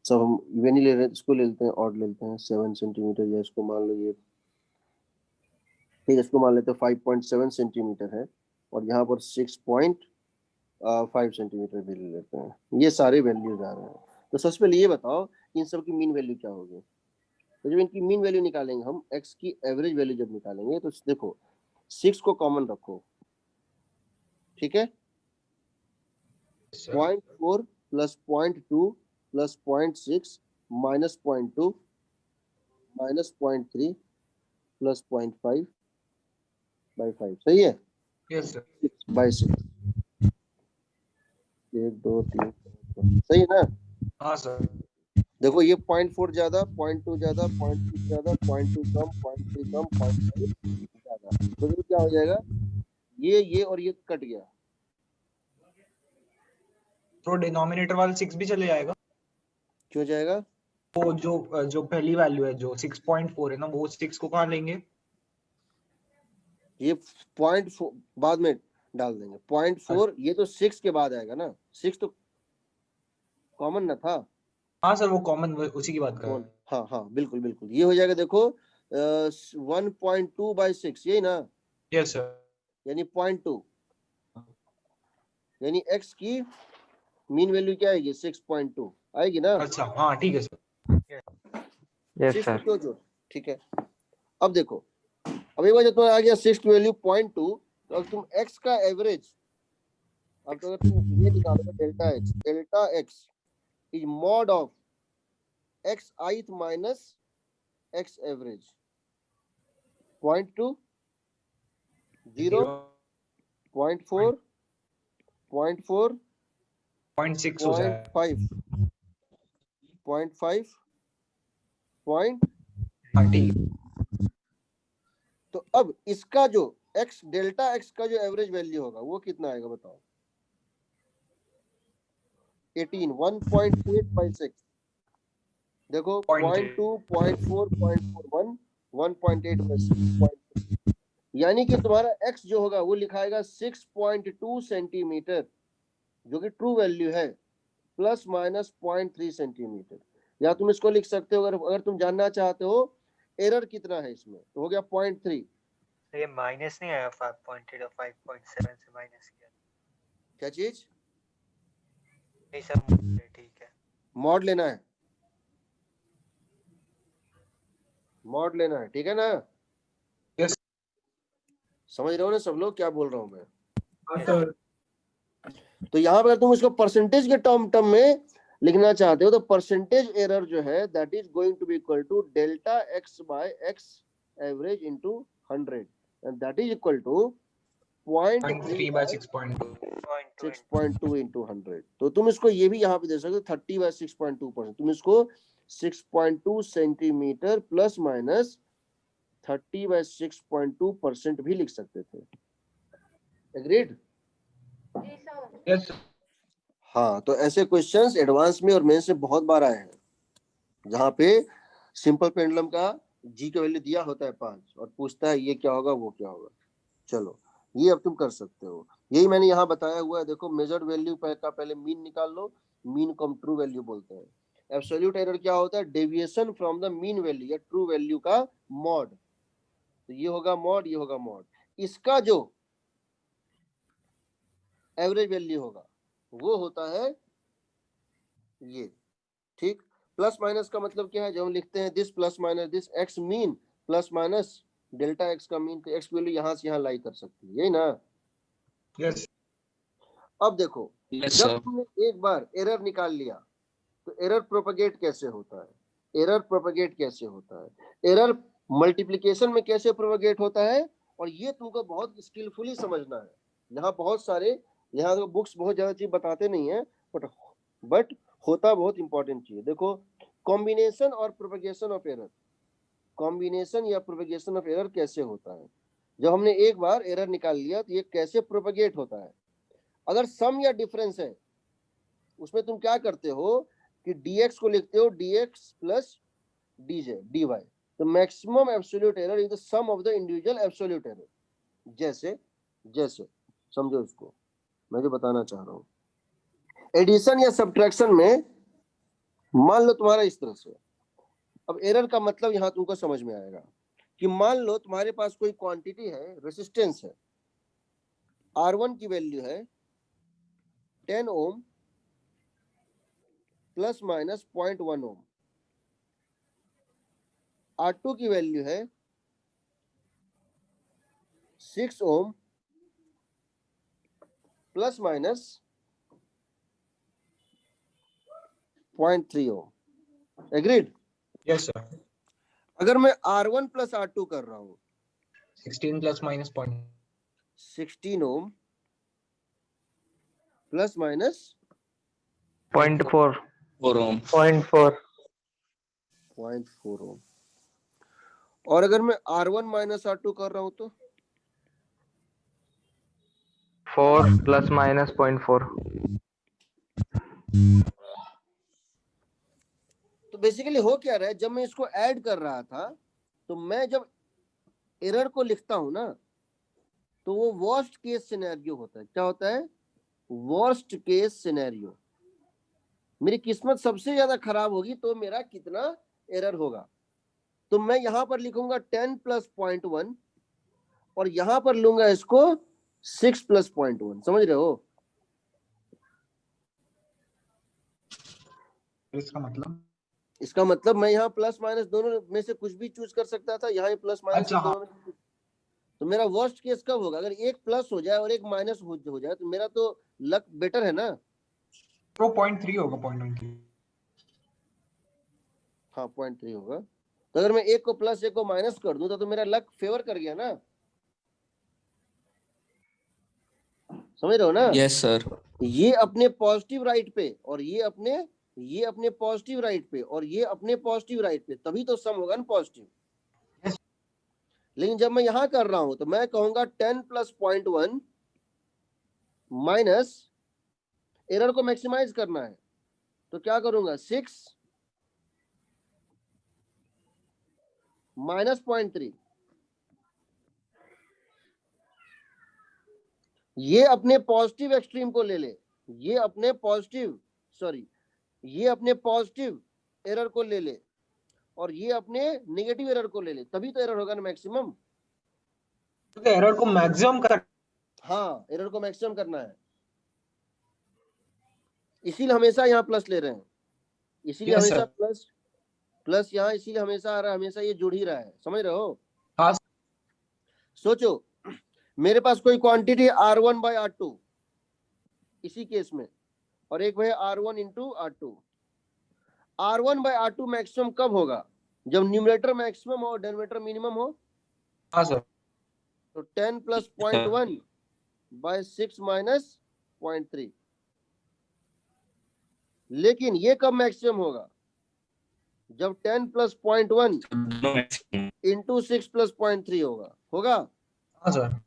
सब हम इवन ही ले रहे हैं, इसको ले लेते हैं, ऑड ले लेते हैं 7 सेंटीमीटर, या इसको मान लो ये ठीक है, इसको मान लेते हैं 5.7 सेंटीमीटर है और यहाँ पर 6.5 सेंटीमीटर भी ले लेते हैं। ये सारे वैल्यूज आ रहे हैं। तो सबसे पहले ये बताओ इन सब की मीन वैल्यू क्या होगी। तो जब इनकी मीन वैल्यू निकालेंगे हम, x की एवरेज वैल्यू जब निकालेंगे, तो देखो 6 को कॉमन रखो, ठीक है, 0.4 plus 0.2 plus 0.6 minus 0.2 minus 0.3 plus 0.5 by 5, सही है, यस सर। 6/6, 1 2 3 सही है ना। हाँ सर। देखो ये 0.4 ज्यादा, 0.2 ज्यादा, 0.6 ज्यादा, 0.2 कम, 0.3 कम, 0.5 ज्यादा, तो देखो क्या हो जाएगा, ये और ये कट गया, तो डिनोमिनेटर वाला 6 भी चले जाएगा। क्यों जाएगा, वो जो पहली वैल्यू है जो 6.4 है ना, वो 6 को कहाँ लेंगे? ये 0.4 बाद में डाल देंगे, 0.4 ये तो 6 के बाद आएगा ना, 6 तो कॉमन ना था। हाँ सर, वो कॉमन उसी की बात कर रहा हूँ। हाँ हाँ बिल्कुल बिल्कुल, ये हो जाएगा देखो 1.2/6, यही ना, यस सर। यानी 0.2, यानी x की मीन वैल्यू क्या आएगी, 6.2 आएगी ना। अच्छा हाँ ठीक है सर। Yes 6 sir. क्यों जोड़, ठीक है। अब देखो, अब एक बार जब तुम्हारा आ गया 6 की वैल्यू 0.2, तो अब तुम x का एवरेज, अब तो अगर तुम ये निकालोगे delta x is mod of x ith minus x average, 0.2 0 0.4 0.4 0.6 हो जाएगा। 0.5 0.5 पॉइंट, हाँ ठीक है। तो अब इसका जो x डेल्टा x का जो एवरेज वैल्यू होगा वो कितना आएगा बताओ, 18, 1.8/6, देखो 0.2 0.4 0.41 1.8/6, यानी कि तुम्हारा x जो होगा वो लिखाएगा 6.2 सेंटीमीटर, जो कि ट्रू वैल्यू है, प्लस माइनस 0.3 सेंटीमीटर। या तुम इसको लिख सकते हो, अगर तुम जानना चाहते हो एरर कितना है इसमें, तो हो गया 0.3। ये माइनस नहीं आया, 5.8 और 5.7 से माइनस किया, क्या चीज, नहीं सर ठीक है, मॉड लेना है, मॉड लेना है, ठीक है ना। यस समझ रहे हो ना सब लोग क्या बोल रहा हूं मैं। हाँ सर। तो यहाँ पर तुम इसको परसेंटेज के टर्म में लिखना चाहते हो, तो परसेंटेज एरर जो है that is going to be equal to delta x by x average into 100, and that is equal to 0.3 by 6.2 into 100। तो तुम इसको ये भी यहाँ पे दे सकते हो 30/6.2%, तुम इसको 6.2 सेंटीमीटर प्लस माइनस 30/6.2% भी लिख सकते थे। एग्रीड? यस। हाँ, तो ऐसे क्वेश्चंस एडवांस में और मेंस से बहुत बार आए हैं, जहाँ पे सिंपल पेंडुलम का जी का वैल्यू दिया होता है 5 और पूछता है ये क्या होगा वो क्या होगा। चलो ये अब तुम कर सकते हो, यही मैंने यहाँ बताया हुआ है। देखो मेजर्ड वैल्यू का पहले मीन निकाल लो, मीन को हम ट्रू वैल्यू बोलते हैं। एब्सोल्यूट एरर क्या होता है, deviation from the mean value या ट्रू वैल्यू का मॉड, तो ये होगा मॉड, ये होगा मॉड। इसका जो एवरेज वैल्यू होगा वो होता है ये, ठीक। प्लस माइनस का मतलब क्या है, जब हम लिखते हैं this plus minus this, x mean plus minus delta x का मीन, तो एक्स की वैल्यू यहाँ से यहाँ लाई कर सकती है, यही ना। यस अब देखो जब तुमने एक बार एरर निकाल लिया, तो एरर प्रोपेगेट कैसे होता है, एरर प्रोपेगेट कैसे होता है, एरर मल्टीप्लिकेशन में कैसे प्रोपेगेट होता है, और ये तुमको बहुत स्किलफुली समझना है। यहाँ बहुत सारे, यहाँ तो बुक्स बहुत ज्यादा चीज बताते नहीं है, बट होता बहुत इंपॉर्टेंट चीज है। देखो कॉम्बिनेशन और प्रोपेगेशन ऑफ एरर, कॉम्बिनेशन या प्रोपेगेशन ऑफ एरर कैसे होता है, जब हमने एक बार एरर निकाल लिया तो ये कैसे प्रोपेगेट होता है। अगर सम या डिफरेंस है उसमें तुम क्या करते हो कि dx को लिखते हो dx प्लस dj dy, तो maximum absolute error is the sum of the individual absolute error. जैसे जैसे समझो इसको, मैं जो बताना चाह रहा हूँ, एडिशन या सब्ट्रैक्शन में मान लो तुम्हारा इस तरह से, अब एरर का मतलब यहां तुमको समझ में आएगा कि मान लो तुम्हारे पास कोई क्वांटिटी है, रेसिस्टेंस है, R1 की वैल्यू है 10 ओम प्लस माइनस 0.1 ओम, R2 की वैल्यू है 6 ओम प्लस माइनस 0.3 ओम। एग्रीड? Yes sir. अगर मैं R1 प्लस R2 कर रहा हूं 16 plus minus 16 ohm plus minus 0.4 4 ohm 0.4 0.4 ओम। और अगर मैं R1 माइनस R2 कर रहा हूं तो 4 प्लस माइनस 0.4। तो बेसिकली हो क्या रहा है, जब मैं इसको ऐड कर रहा था तो मैं जब एरर को लिखता हूं ना तो वो वर्स्ट केस सिनेरियो होता है। क्या होता है? Worst case scenario. मेरी किस्मत सबसे ज्यादा खराब होगी तो मेरा कितना एरर होगा। तो मैं यहां पर लिखूंगा 10 प्लस 0.1 और यहां पर लूंगा इसको 6 प्लस 0.1। समझ रहे हो? इसका मतलब मैं यहाँ प्लस माइनस दोनों में से कुछ भी चूज कर सकता था, यहाँ प्लस माइनस दोनों में से। तो मेरा वर्स्ट केस कब होगा? अगर एक प्लस हो जाए और एक माइनस हो जाए तो मेरा तो लक बेटर है ना। तो 0.3 होगा, 0.3। हाँ 0.3 होगा। तो अगर मैं एक को प्लस एक को माइनस कर दूं तो मेरा लक फेवर कर गया ना। समझ रहे हो ना? yes sir ये अपने पॉजिटिव राइट पे और ये अपने पॉजिटिव राइट पे और ये अपने पॉजिटिव राइट पे, तभी तो सम होगा ना पॉजिटिव। लेकिन जब मैं यहां कर रहा हूं तो मैं कहूंगा 10 प्लस 0.1 माइनस, एरर को मैक्सिमाइज करना है तो क्या करूंगा 6 माइनस 0.3। ये अपने पॉजिटिव एक्सट्रीम को ले ले, ये अपने पॉजिटिव एरर को ले ले और ये अपने नेगेटिव एरर को ले ले, तभी तो एरर होगा ना मैक्सिमम। तो एरर को मैक्सिमम कर। हाँ, एरर को मैक्सिमम करना है, इसीलिए हमेशा यहाँ प्लस ले रहे हैं, इसीलिए Yes, हमेशा sir. प्लस यहाँ इसीलिए हमेशा आ रहा है, हमेशा ये जुड़ ही रहा है। समझ रहे हो? हाँ। सोचो मेरे पास कोई क्वांटिटी R1 बाय R2 इसी केस में, और एक है R1 into R2। R1 bye R2 maximum कब होगा? जब न्यूमरेटर मैक्सिमम हो, डिनोमिनेटर मिनिमम हो। हाँ सर। तो 10 प्लस 0.1 बाय 6 माइनस 0.3। लेकिन ये कब मैक्सिमम होगा? जब 10 प्लस 0.1 इंटू 6 प्लस 0.3 होगा। हाँ सर।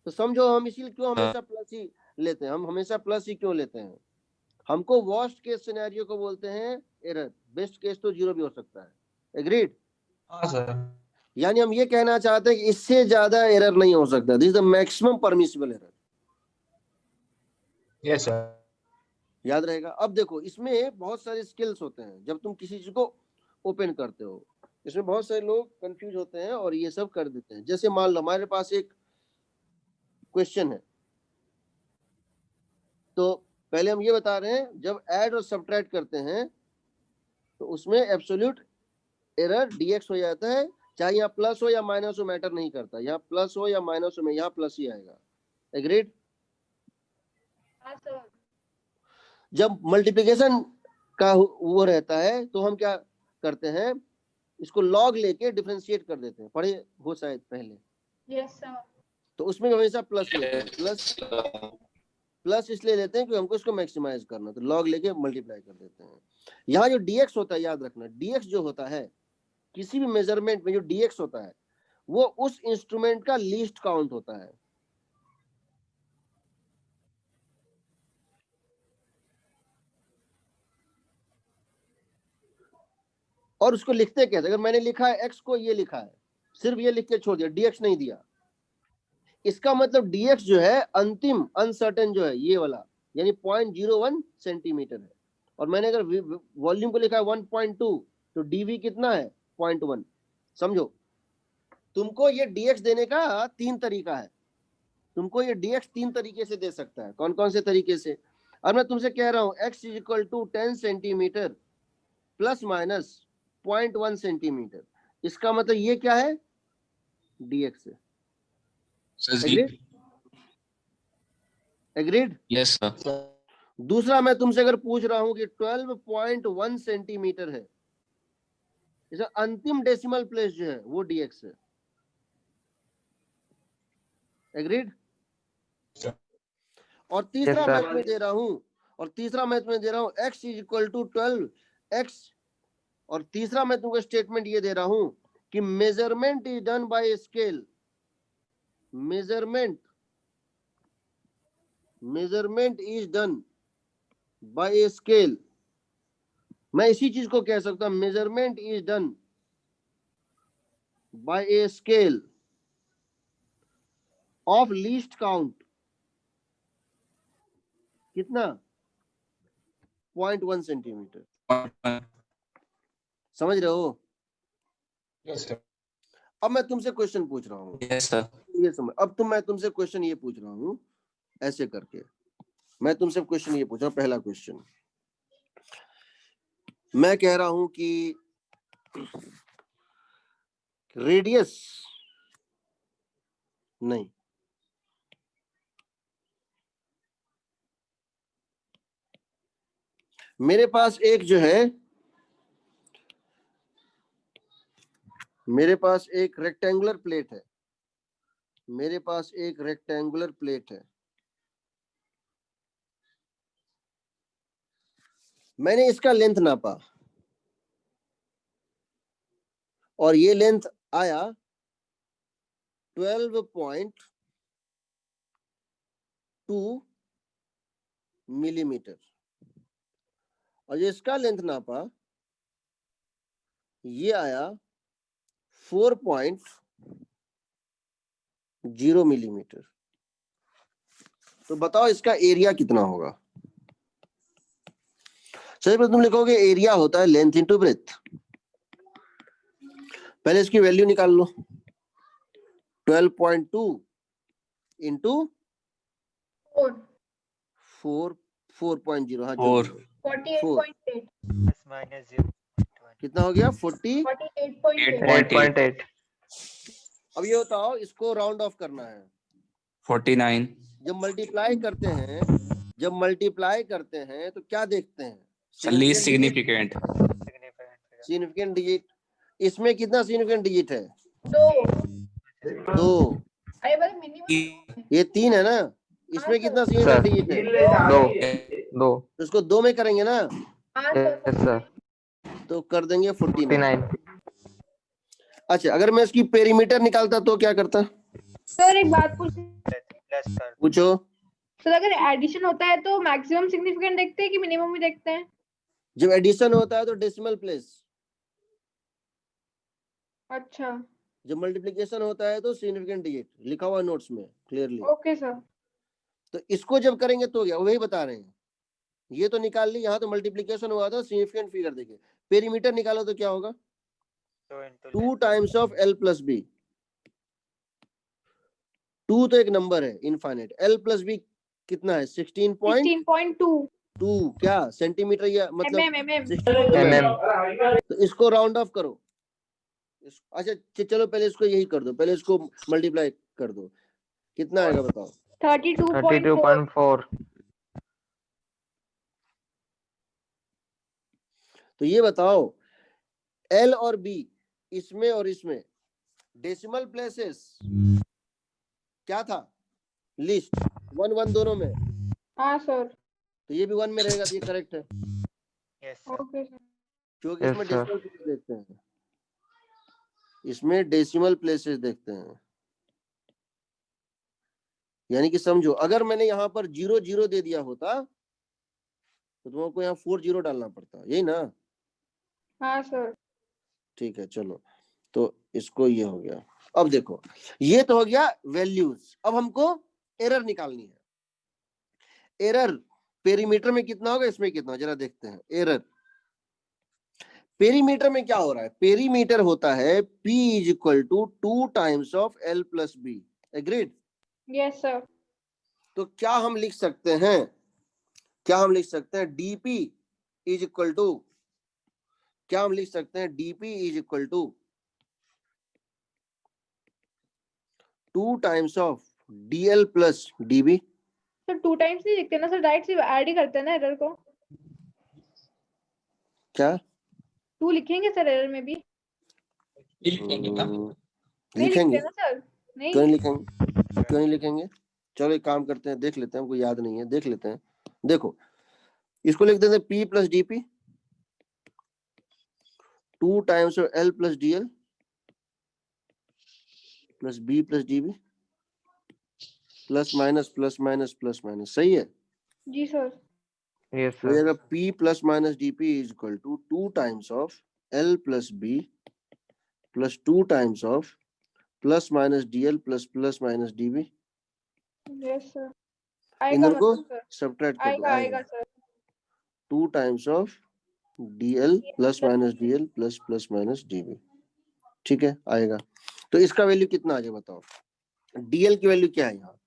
तो समझो हम इसीलिए क्यों हमेशा प्लस ही लेते हैं, हम हमेशा प्लस ही क्यों लेते हैं? हमको वर्स्ट केस सिनेरियो को बोलते हैं एरर, बेस्ट केस तो जीरो भी हो सकता है। एग्रीड? हाँ सर। यानी हम ये कहना चाहते हैं कि इससे ज्यादा एरर नहीं हो सकता, this is the maximum permissible error. Yes sir. याद रहेगा। अब देखो इसमें बहुत सारे स्किल्स होते हैं जब तुम किसी चीज को ओपन करते हो, इसमें बहुत सारे लोग कंफ्यूज होते हैं और ये सब कर देते हैं। जैसे मान लो हमारे पास एक क्वेश्चन है, तो पहले हम ये बता रहे हैं जब ऐड और सब्ट्रैक्ट करते हैं तो उसमें एब्सोल्यूट एरर dx हो जाता है, चाहे यहाँ प्लस हो या माइनस हो मैटर नहीं करता, यहाँ प्लस हो या माइनस हो में यहाँ प्लस ही आएगा। एग्रीड? हाँ सर। जब मल्टीप्लिकेशन का वो रहता है तो हम क्या करते हैं, इसको लॉग लेके डिफरेंशिएट कर देते हैं, पढ़े हो शायद पहले। Yes sir. तो उसमें हमेशा प्लस लेते हैं, प्लस इसलिए लेते हैं कि हमको इसको मैक्सिमाइज करना, तो लॉग लेके मल्टीप्लाई कर देते हैं। यहाँ जो dx होता है, याद रखना dx जो होता है किसी भी मेजरमेंट में, जो dx होता है वो उस इंस्ट्रूमेंट का लीस्ट काउंट होता है। और उसको लिखते कैसे? अगर मैंने लिखा है x को, ये लिखा है, सिर्फ ये लिख के छोड़ दिया, dx नहीं दिया, इसका मतलब dx जो है अंतिम अनसर्टेन जो है ये वाला, यानी 0.01 सेंटीमीटर है। और मैंने अगर वॉल्यूम को लिखा है 1.2 तो dv कितना है? 0.1। समझो, तुमको ये dx देने का 3 तरीका है, तुमको ये dx 3 तरीके से दे सकता है। कौन कौन से तरीके से? और मैं तुमसे कह रहा हूं x equal to 10 centimetre plus minus 0.1 centimetre, इसका मतलब ये क्या है? dx है। सर जी। एग्रीड? Yes sir. दूसरा मैं तुमसे अगर पूछ रहा हूं कि 12.1 सेंटीमीटर है, इसका अंतिम डेसिमल प्लेस जो है वो dx है। एग्रीड? और तीसरा Yes, मैं sir. तुम्हें दे रहा हूं x इक्वल टू 12x, और तीसरा मैं तुमको स्टेटमेंट ये दे रहा हूं कि measurement is done by scale, measurement is done by scale. मैं इसी चीज को कह सकता हूं, measurement is done by a scale of least count. कितना? 0.1 सेंटीमीटर। समझ रहे हो? Yes sir. अब मैं तुमसे क्वेश्चन पूछ रहा हूँ, यस सर। ये समझ। अब मैं तुमसे क्वेश्चन ये पूछ रहा हूँ, ऐसे करके मैं तुमसे क्वेश्चन ये पूछ रहा हूँ। पहला क्वेश्चन मैं कह रहा हूं कि रेडियस नहीं, मेरे पास एक जो है, मेरे पास एक रेक्टेंगुलर प्लेट है, मेरे पास एक रेक्टेंगुलर प्लेट है, मैंने इसका लेंथ नापा और ये लेंथ आया 12.2 मिलीमीटर, और ये इसका लेंथ नापा, ये आया 4.0 मिलीमीटर। तो बताओ इसका एरिया कितना होगा? सबसे पहले तुम लिखोगे एरिया होता है लेंथ इंटू ब्रेथ। पहले इसकी वैल्यू निकाल लो, 12.2 इंटू 4.0, हाँ 4 48.8 माइनस 0.1 कितना हो गया? 40। 48.8 8.8. अब ये बताओ, इसको राउंड ऑफ करना है। 49 जब मल्टीप्लाई करते हैं तो क्या देखते हैं? Least significant. Significant digit. इसमें कितना सिग्निफिकेंट डिजिट है? 2। अरे भाई मिनिमम ये 3 है ना, इसमें कितना सिग्निफिकेंट डिजिट है? 2. तो इसको 2 में करेंगे ना, Yes, sir. तो कर देंगे 49। 49. अच्छा, अगर मैं इसकी पेरीमीटर निकालता तो क्या करता? सर एक बात पूछ, प्लस कर पूछो। सर अगर एडिशन होता है तो मैक्सिमम सिग्निफिकेंट देखते हैं कि मिनिमम ही देखते हैं? जब एडिशन होता है तो डेसिमल प्लेस, अच्छा जब मल्टीप्लिकेशन होता है तो सिग्निफिकेंट डिजिट, लिखा हुआ नोट्स में क्लियरली। Okay sir. तो इसको जब करेंगे तो क्या, वही बता रहे हैं। ये तो निकाल ली, यहाँ तो मल्टीप्लिकेशन हुआ था, सिग्निफिकेंट फिगर देखिए। पेरीमीटर निकालो तो क्या होगा? 2 times of L plus b. 2 तो एक नंबर है इनफाइनाइट, L प्लस बी कितना है? 16.2 क्या सेंटीमीटर या मतलब mm 16 तो इसको राउंड ऑफ करो। अच्छा चलो पहले इसको यही कर दो, पहले इसको मल्टीप्लाई कर दो, कितना आएगा बताओ? 32.4 32.4. तो ये बताओ L और B, इसमें और इसमें डेसिमल प्लेसेस क्या था? लिस्ट 1 1 दोनों में, हाँ सर। तो ये भी 1 में रहेगा, तो ये करेक्ट है यस ओके सर। क्योंकि Yes, इसमें sir. डेसिमल प्लेसेस देखते हैं, इसमें डेसिमल प्लेसेस देखते हैं। यानी कि समझो, अगर मैंने यहाँ पर 0 0 दे दिया होता तो तुमको यहाँ 4 0 डालना पड़ता, यही ना? हाँ सर। ठीक है चलो, तो इसको ये हो गया। अब देखो, ये तो हो गया वैल्यूज। अब हमको एरर निकालनी है। एरर पेरीमीटर में कितना होगा, इसमें कितना, जरा देखते हैं। एरर पेरीमीटर में क्या हो रहा है? पेरीमीटर होता है P is equal to 2 times of L plus B. Agreed? Yes sir. तो क्या हम लिख सकते हैं? क्या हम लिख सकते हैं dp इज इक्वल टू, क्या हम लिख सकते हैं dp is equal to 2 times of dl plus db। Sir 2 times नहीं लिखते ना सर, डायरेक्ट सिर्फ ऐड ही करते हैं ना एरर को। क्या 2 लिखेंगे सर एरर में भी? नहीं लिखेंगे? लिखते ना सर? नहीं। क्यों नहीं लिखेंगे? क्यों नहीं लिखेंगे? चलो एक काम करते हैं, देख लेते हैं, हमको याद नहीं है, देख लेते हैं। देखो इसको लिख देते हैं p plus dp 2 times of l plus dl plus b plus db plus minus plus minus plus minus. सही है? जी सर। यस हो सर। जाएगा p plus minus dp is equal to 2 times of l plus b plus 2 times of plus minus dl plus minus db। Yes sir. आएगा इधर को मतलब sir? Subtract कर दो, आएगा आएगा sir. 2 times of dl plus minus dl plus minus db। ठीक है, आएगा। तो इसका वैल्यू कितना आ जाए बताओ? dl की वैल्यू क्या है यहाँ?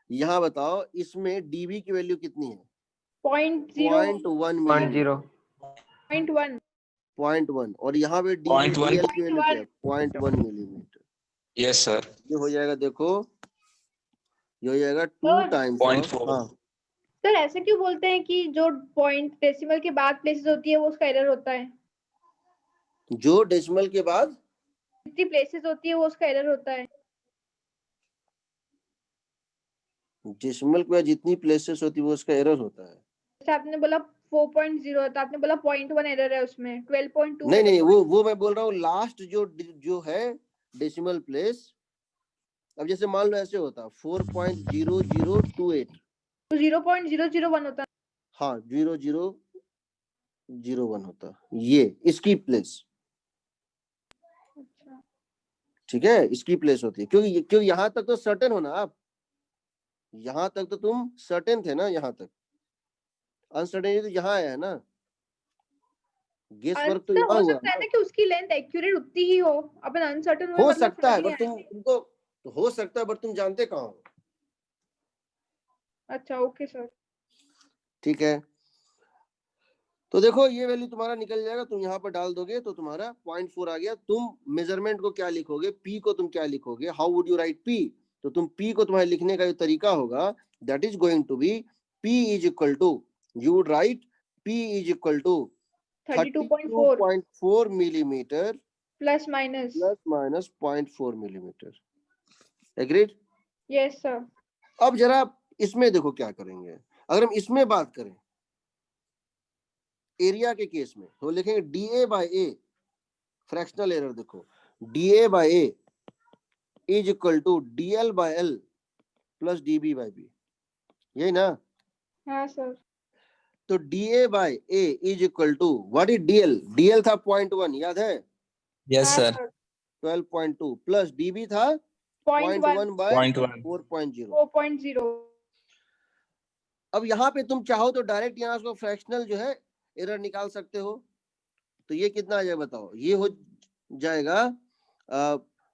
यहाँ बताओ इसमें db की वैल्यू कितनी है? 0.1 मिलीमीटर। 0.1 0.1 और यहाँ पे Point one. dl की वैल्यू क्या है? 0.1 मिलीमीटर। Yes sir. ये हो जाएगा, देखो ये हो जाएगा 2 सर, टाइम्स 0.4. हाँ सर ऐसे क्यों बोलते हैं कि जो पॉइंट डेसिमल के बाद प्लेसेस होती है वो उसका एरर होता है? जो डेसिमल के बाद जितनी प्लेसेस होती है वो उसका एरर होता है। डेसिमल के बाद जितनी प्लेसेस होती है वो उसका एरर होता है। जैसे आपने बोला 4.0 है तो आपने बोला 0.1 एरर है उसमें, 12.2 नहीं नहीं, वो मैं बोल रहा हूँ लास्ट जो है डेसिमल प्लेस। अब जैसे मान लो ऐसे होता 4.0028, तो 0.001 होता है। हाँ 0001 होता, ये इसकी प्लेस। अच्छा। ठीक है, इसकी प्लेस होती है क्योंकि यहाँ तक तो सर्टेन हो ना आप, यहाँ तक तो तुम सर्टेन थे ना, यहाँ तक अनसर्टेनिटी तो यहाँ आया है ना, गेस वर्क तो सर यहाँ हो हुआ सकता है ना। ना कि उसकी लेंथ एक्यूरेट उतनी ही हो, अपन अनसर्टेन हुए हो मतलब सकता है समझ बट नहीं आया। तुमको तो हो सकता है बट तुम जानते कहाँ हो। अच्छा ओके सर। ठीक है, तो देखो ये वैल्यू तुम्हारा निकल जाएगा, तुम यहाँ पर डाल दोगे तो तुम्हारा 0.4 आ गया। तुम मेजरमेंट को क्या लिखोगे? p को तुम क्या लिखोगे? How would you right p? तो तुम p को तुम्हारे लिखने का जो तरीका होगा that is going to be p is equal to, you would write p is equal to 32.4 millimetre plus minus 0.4 millimetre. Agreed? Yes sir. अब जरा इसमें देखो क्या करेंगे। अगर हम इसमें बात करें एरिया के केस में तो लिखेंगे dA by a, fractional error देखो, dA by a is equal to dl by l plus db by b, यही ना? हाँ सर। तो dA by a is equal to what is dl? dl था 0.1, याद है? यस हाँ सर। सर। 12.2 प्लस db था 0.1 बाय 0.1. 4.0। 4.0। अब यहाँ पे तुम चाहो तो डायरेक्ट यहाँ से फ्रैक्शनल जो है एरर निकाल सकते हो। तो ये कितना आ जाएगा बताओ? ये हो जाएगा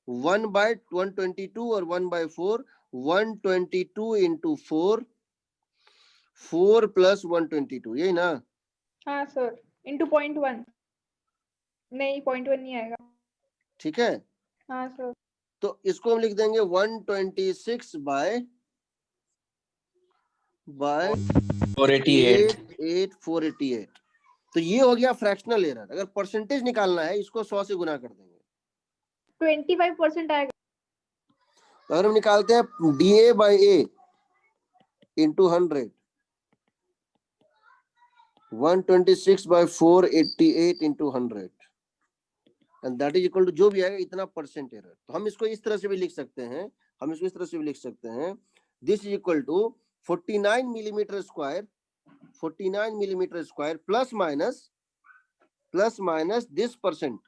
1 बाय 122 और 1 बाय 4, 122 इंटू 4 प्लस 122, यही ना? हाँ सर, इंटू 0.1 नहीं 0.1 नहीं आएगा। ठीक है, हाँ सर। तो इसको हम लिख देंगे 126 बाय 488. 488। तो ये हो गया फ्रैक्शनल एरर। अगर परसेंटेज निकालना है इसको 100 से गुना कर देंगे 25% आएगा। तो अगर हम निकालते हैं dA बाय a इंटू 100, 126 by 488 into 100 and that is equal to जो भी आएगा इतना परसेंट एरर। तो हम इसको इस तरह से भी लिख सकते हैं, this is equal to 49 millimetre square, 49 millimetre square plus minus this percent.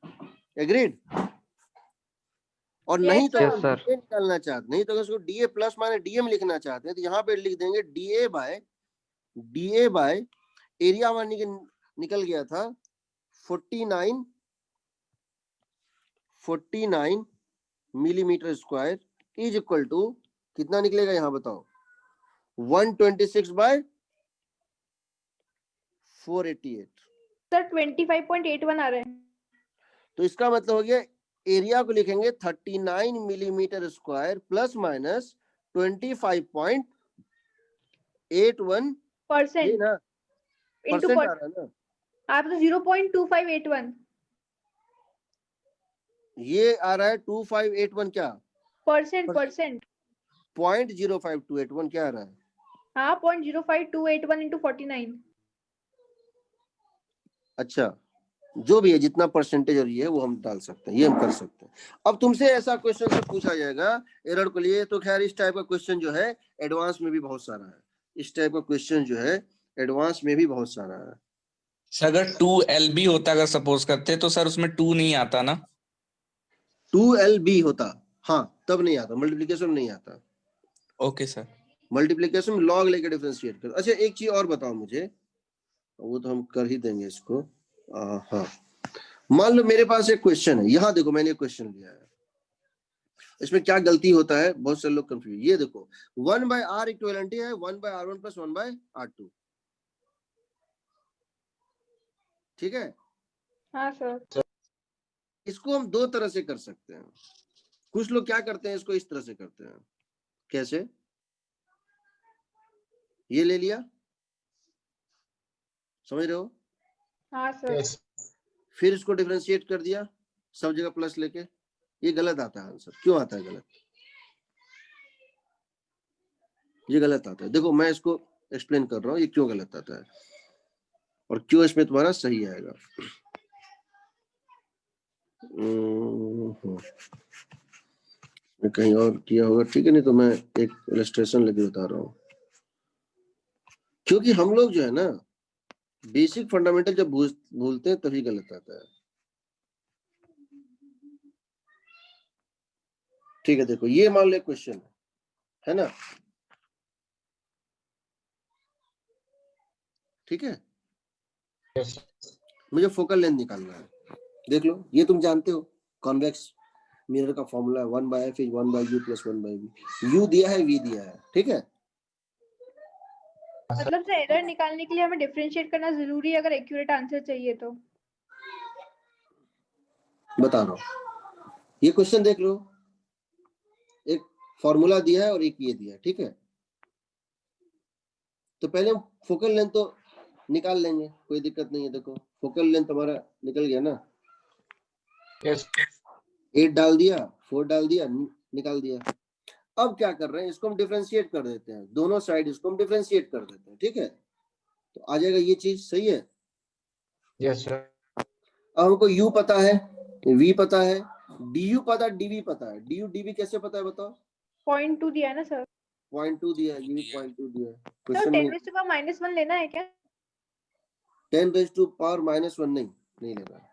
Agreed? और नहीं तो Yes, sir. DA निकालना चाहते, नहीं तो उसको DA प्लस माइनस DM लिखना चाहते हैं तो यहाँ पे लिख देंगे DA बाय एरिया वन निकल गया था 49 millimetre square is equal to कितना निकलेगा यहाँ बताओ? 126/488। सर 25.81 आ रहा है। तो इसका मतलब हो गया एरिया को लिखेंगे 39 millimetre square plus minus 25.81 percent ना इंटू परसेंट आ रहा है ना, आप तो 0.2581 ये आ रहा है 2581 क्या परसेंट 0.05281 क्या आ रहा है? हाँ 0.05281 इंटू 49। अच्छा जो भी है जितना परसेंटेज और ये है वो हम डाल सकते हैं, ये हम कर सकते हैं। अब तुमसे ऐसा क्वेश्चन से पूछा जाएगा एरर के लिए, तो खैर इस टाइप का क्वेश्चन जो है एडवांस में भी बहुत सारा है, इस टाइप का क्वेश्चन जो है एडवांस में भी बहुत सारा है। सर अगर 2LB होता अगर सपोज करते तो सर उसमें 2 नहीं आता ना? 2LB होता, हाँ तब नहीं आता, मल्टीप्लीकेशन नहीं आता। Okay sir. मल्टीप्लीकेशन में लॉग लेके डिफरेंशिएट कर। अच्छा एक चीज और बताओ मुझे, वो तो हम कर ही देंगे इसको। हाँ मान लो मेरे पास एक क्वेश्चन है, यहाँ देखो मैंने क्वेश्चन लिया है, इसमें क्या गलती होता है बहुत सारे लोग कंफ्यूज। ये देखो 1/r इक्विवेलेंट है 1/r1 प्लस 1/r2, ठीक है? हाँ सर। इसको हम दो तरह से कर सकते हैं। कुछ लोग क्या करते हैं, इसको इस तरह से करते हैं। कैसे? ये ले लिया, समझ रहे हो? हाँ सर। फिर इसको डिफरेंशिएट कर दिया सब जगह प्लस लेके। ये गलत आता है आंसर। क्यों आता है गलत? ये गलत आता है, देखो मैं इसको एक्सप्लेन कर रहा हूँ ये क्यों गलत आता है और क्यों इसमें तुम्हारा सही आएगा। कहीं और किया होगा, ठीक है, नहीं तो मैं एक इलस्ट्रेशन लेके बता रहा हूँ। क्योंकि हम लोग जो है ना बेसिक फंडामेंटल जब भूलते हैं तभी गलत आता है। ठीक है, देखो ये मान लो क्वेश्चन है ना, ठीक है? मुझे फोकल लेंथ निकालना है। देख लो ये तुम जानते हो कॉन्वेक्स मिरर का formula 1/f is 1/u plus 1/v। u दिया है, v दिया है, ठीक है? मतलब से एरर निकालने के लिए हमें डिफरेंशिएट करना जरूरी है अगर एक्यूरेट आंसर चाहिए तो। बता रहा हूँ, ये क्वेश्चन देख लो, एक फॉर्मूला दिया है और एक ये दिया है, ठीक है? तो पहले हम फोकल लेंथ तो निकाल लेंगे, कोई दिक्कत नहीं है। देखो फोकल लेंथ हमारा निकल गया ना, 8 डाल दिया, 4 डाल दिया, निकाल दिया। अब क्या कर रहे हैं, इसको हम डिफरेंशिएट कर देते हैं, दोनों साइड इसको हम डिफरेंशिएट कर देते हैं, ठीक है? तो आ जाएगा ये चीज, सही है? Yes sir. अब हमको u पता है, v पता है, du पता है, dv पता है। du dv कैसे पता है बताओ? 0.2 दिया है ना सर। 0.2 दिया है, u 0.2 दिया है। तो क्वेश्चन में 10⁻⁻1 लेना है क्या? 10⁻⁻1 नहीं लेना है,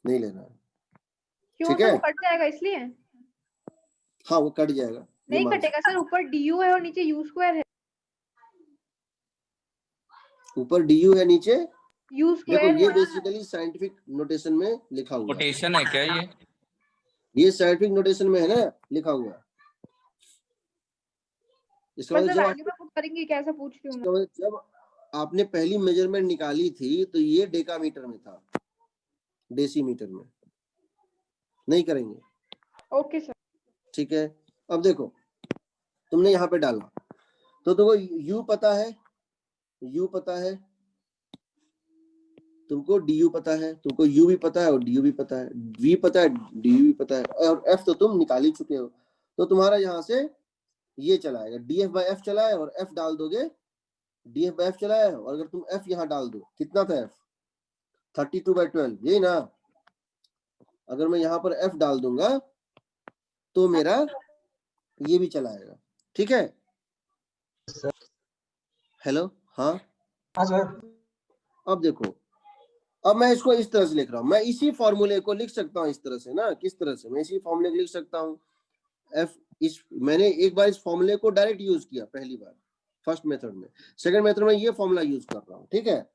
नहीं लेना है, क्यों ठीक सर? है? वो कट जाएगा इसलिए। हाँ वो कट जाएगा, ये नहीं मान कटेगा सर, ऊपर du है और नीचे u² है। ऊपर du है नीचे u² देखो, ये है। बेसिकली साइंटिफिक नोटेशन में लिखा हुआ है। कोटेशन है क्या ये साइंटिफिक नोटेशन में है ना लिखा हुआ है। इसका बस मतलब वैल्यू में पुट करेंगे, कैसा पूछ रही हूँ मैं। जब आपने पहली मेजरमेंट निकाली थी तो ये डेकामीटर में था, डेसीमीटर में नहीं करेंगे। Okay sir. ठीक है, अब देखो तुमने यहाँ पे डाला तो तुमको u पता है, u पता है, तुमको du पता है, तुमको u भी पता है और du भी पता है, v पता है, du भी पता है और f तो तुम निकाल ही चुके हो। तो तुम्हारा यहाँ से ये चला आएगा, df/f चला है और f डाल दोगे, df/f चला है और अगर तुम f यहाँ डाल दो, कितना था f? 32/12, यही ना? अगर मैं यहाँ पर f डाल दूंगा तो मेरा ये भी चला आएगा, ठीक है? हेलो, हाँ सर। अब देखो, अब मैं इसको इस तरह से लिख रहा हूं, मैं इसी फॉर्मूले को लिख सकता हूं इस तरह से ना, किस तरह से? मैं इसी फॉर्मूले को लिख सकता हूं f इस, मैंने एक बार इस फॉर्मूले को डायरेक्ट यूज किया पहली बार फर्स्ट मेथड में, सेकंड मेथड में ये फॉर्मूला यूज कर रहा हूं, ठीक है?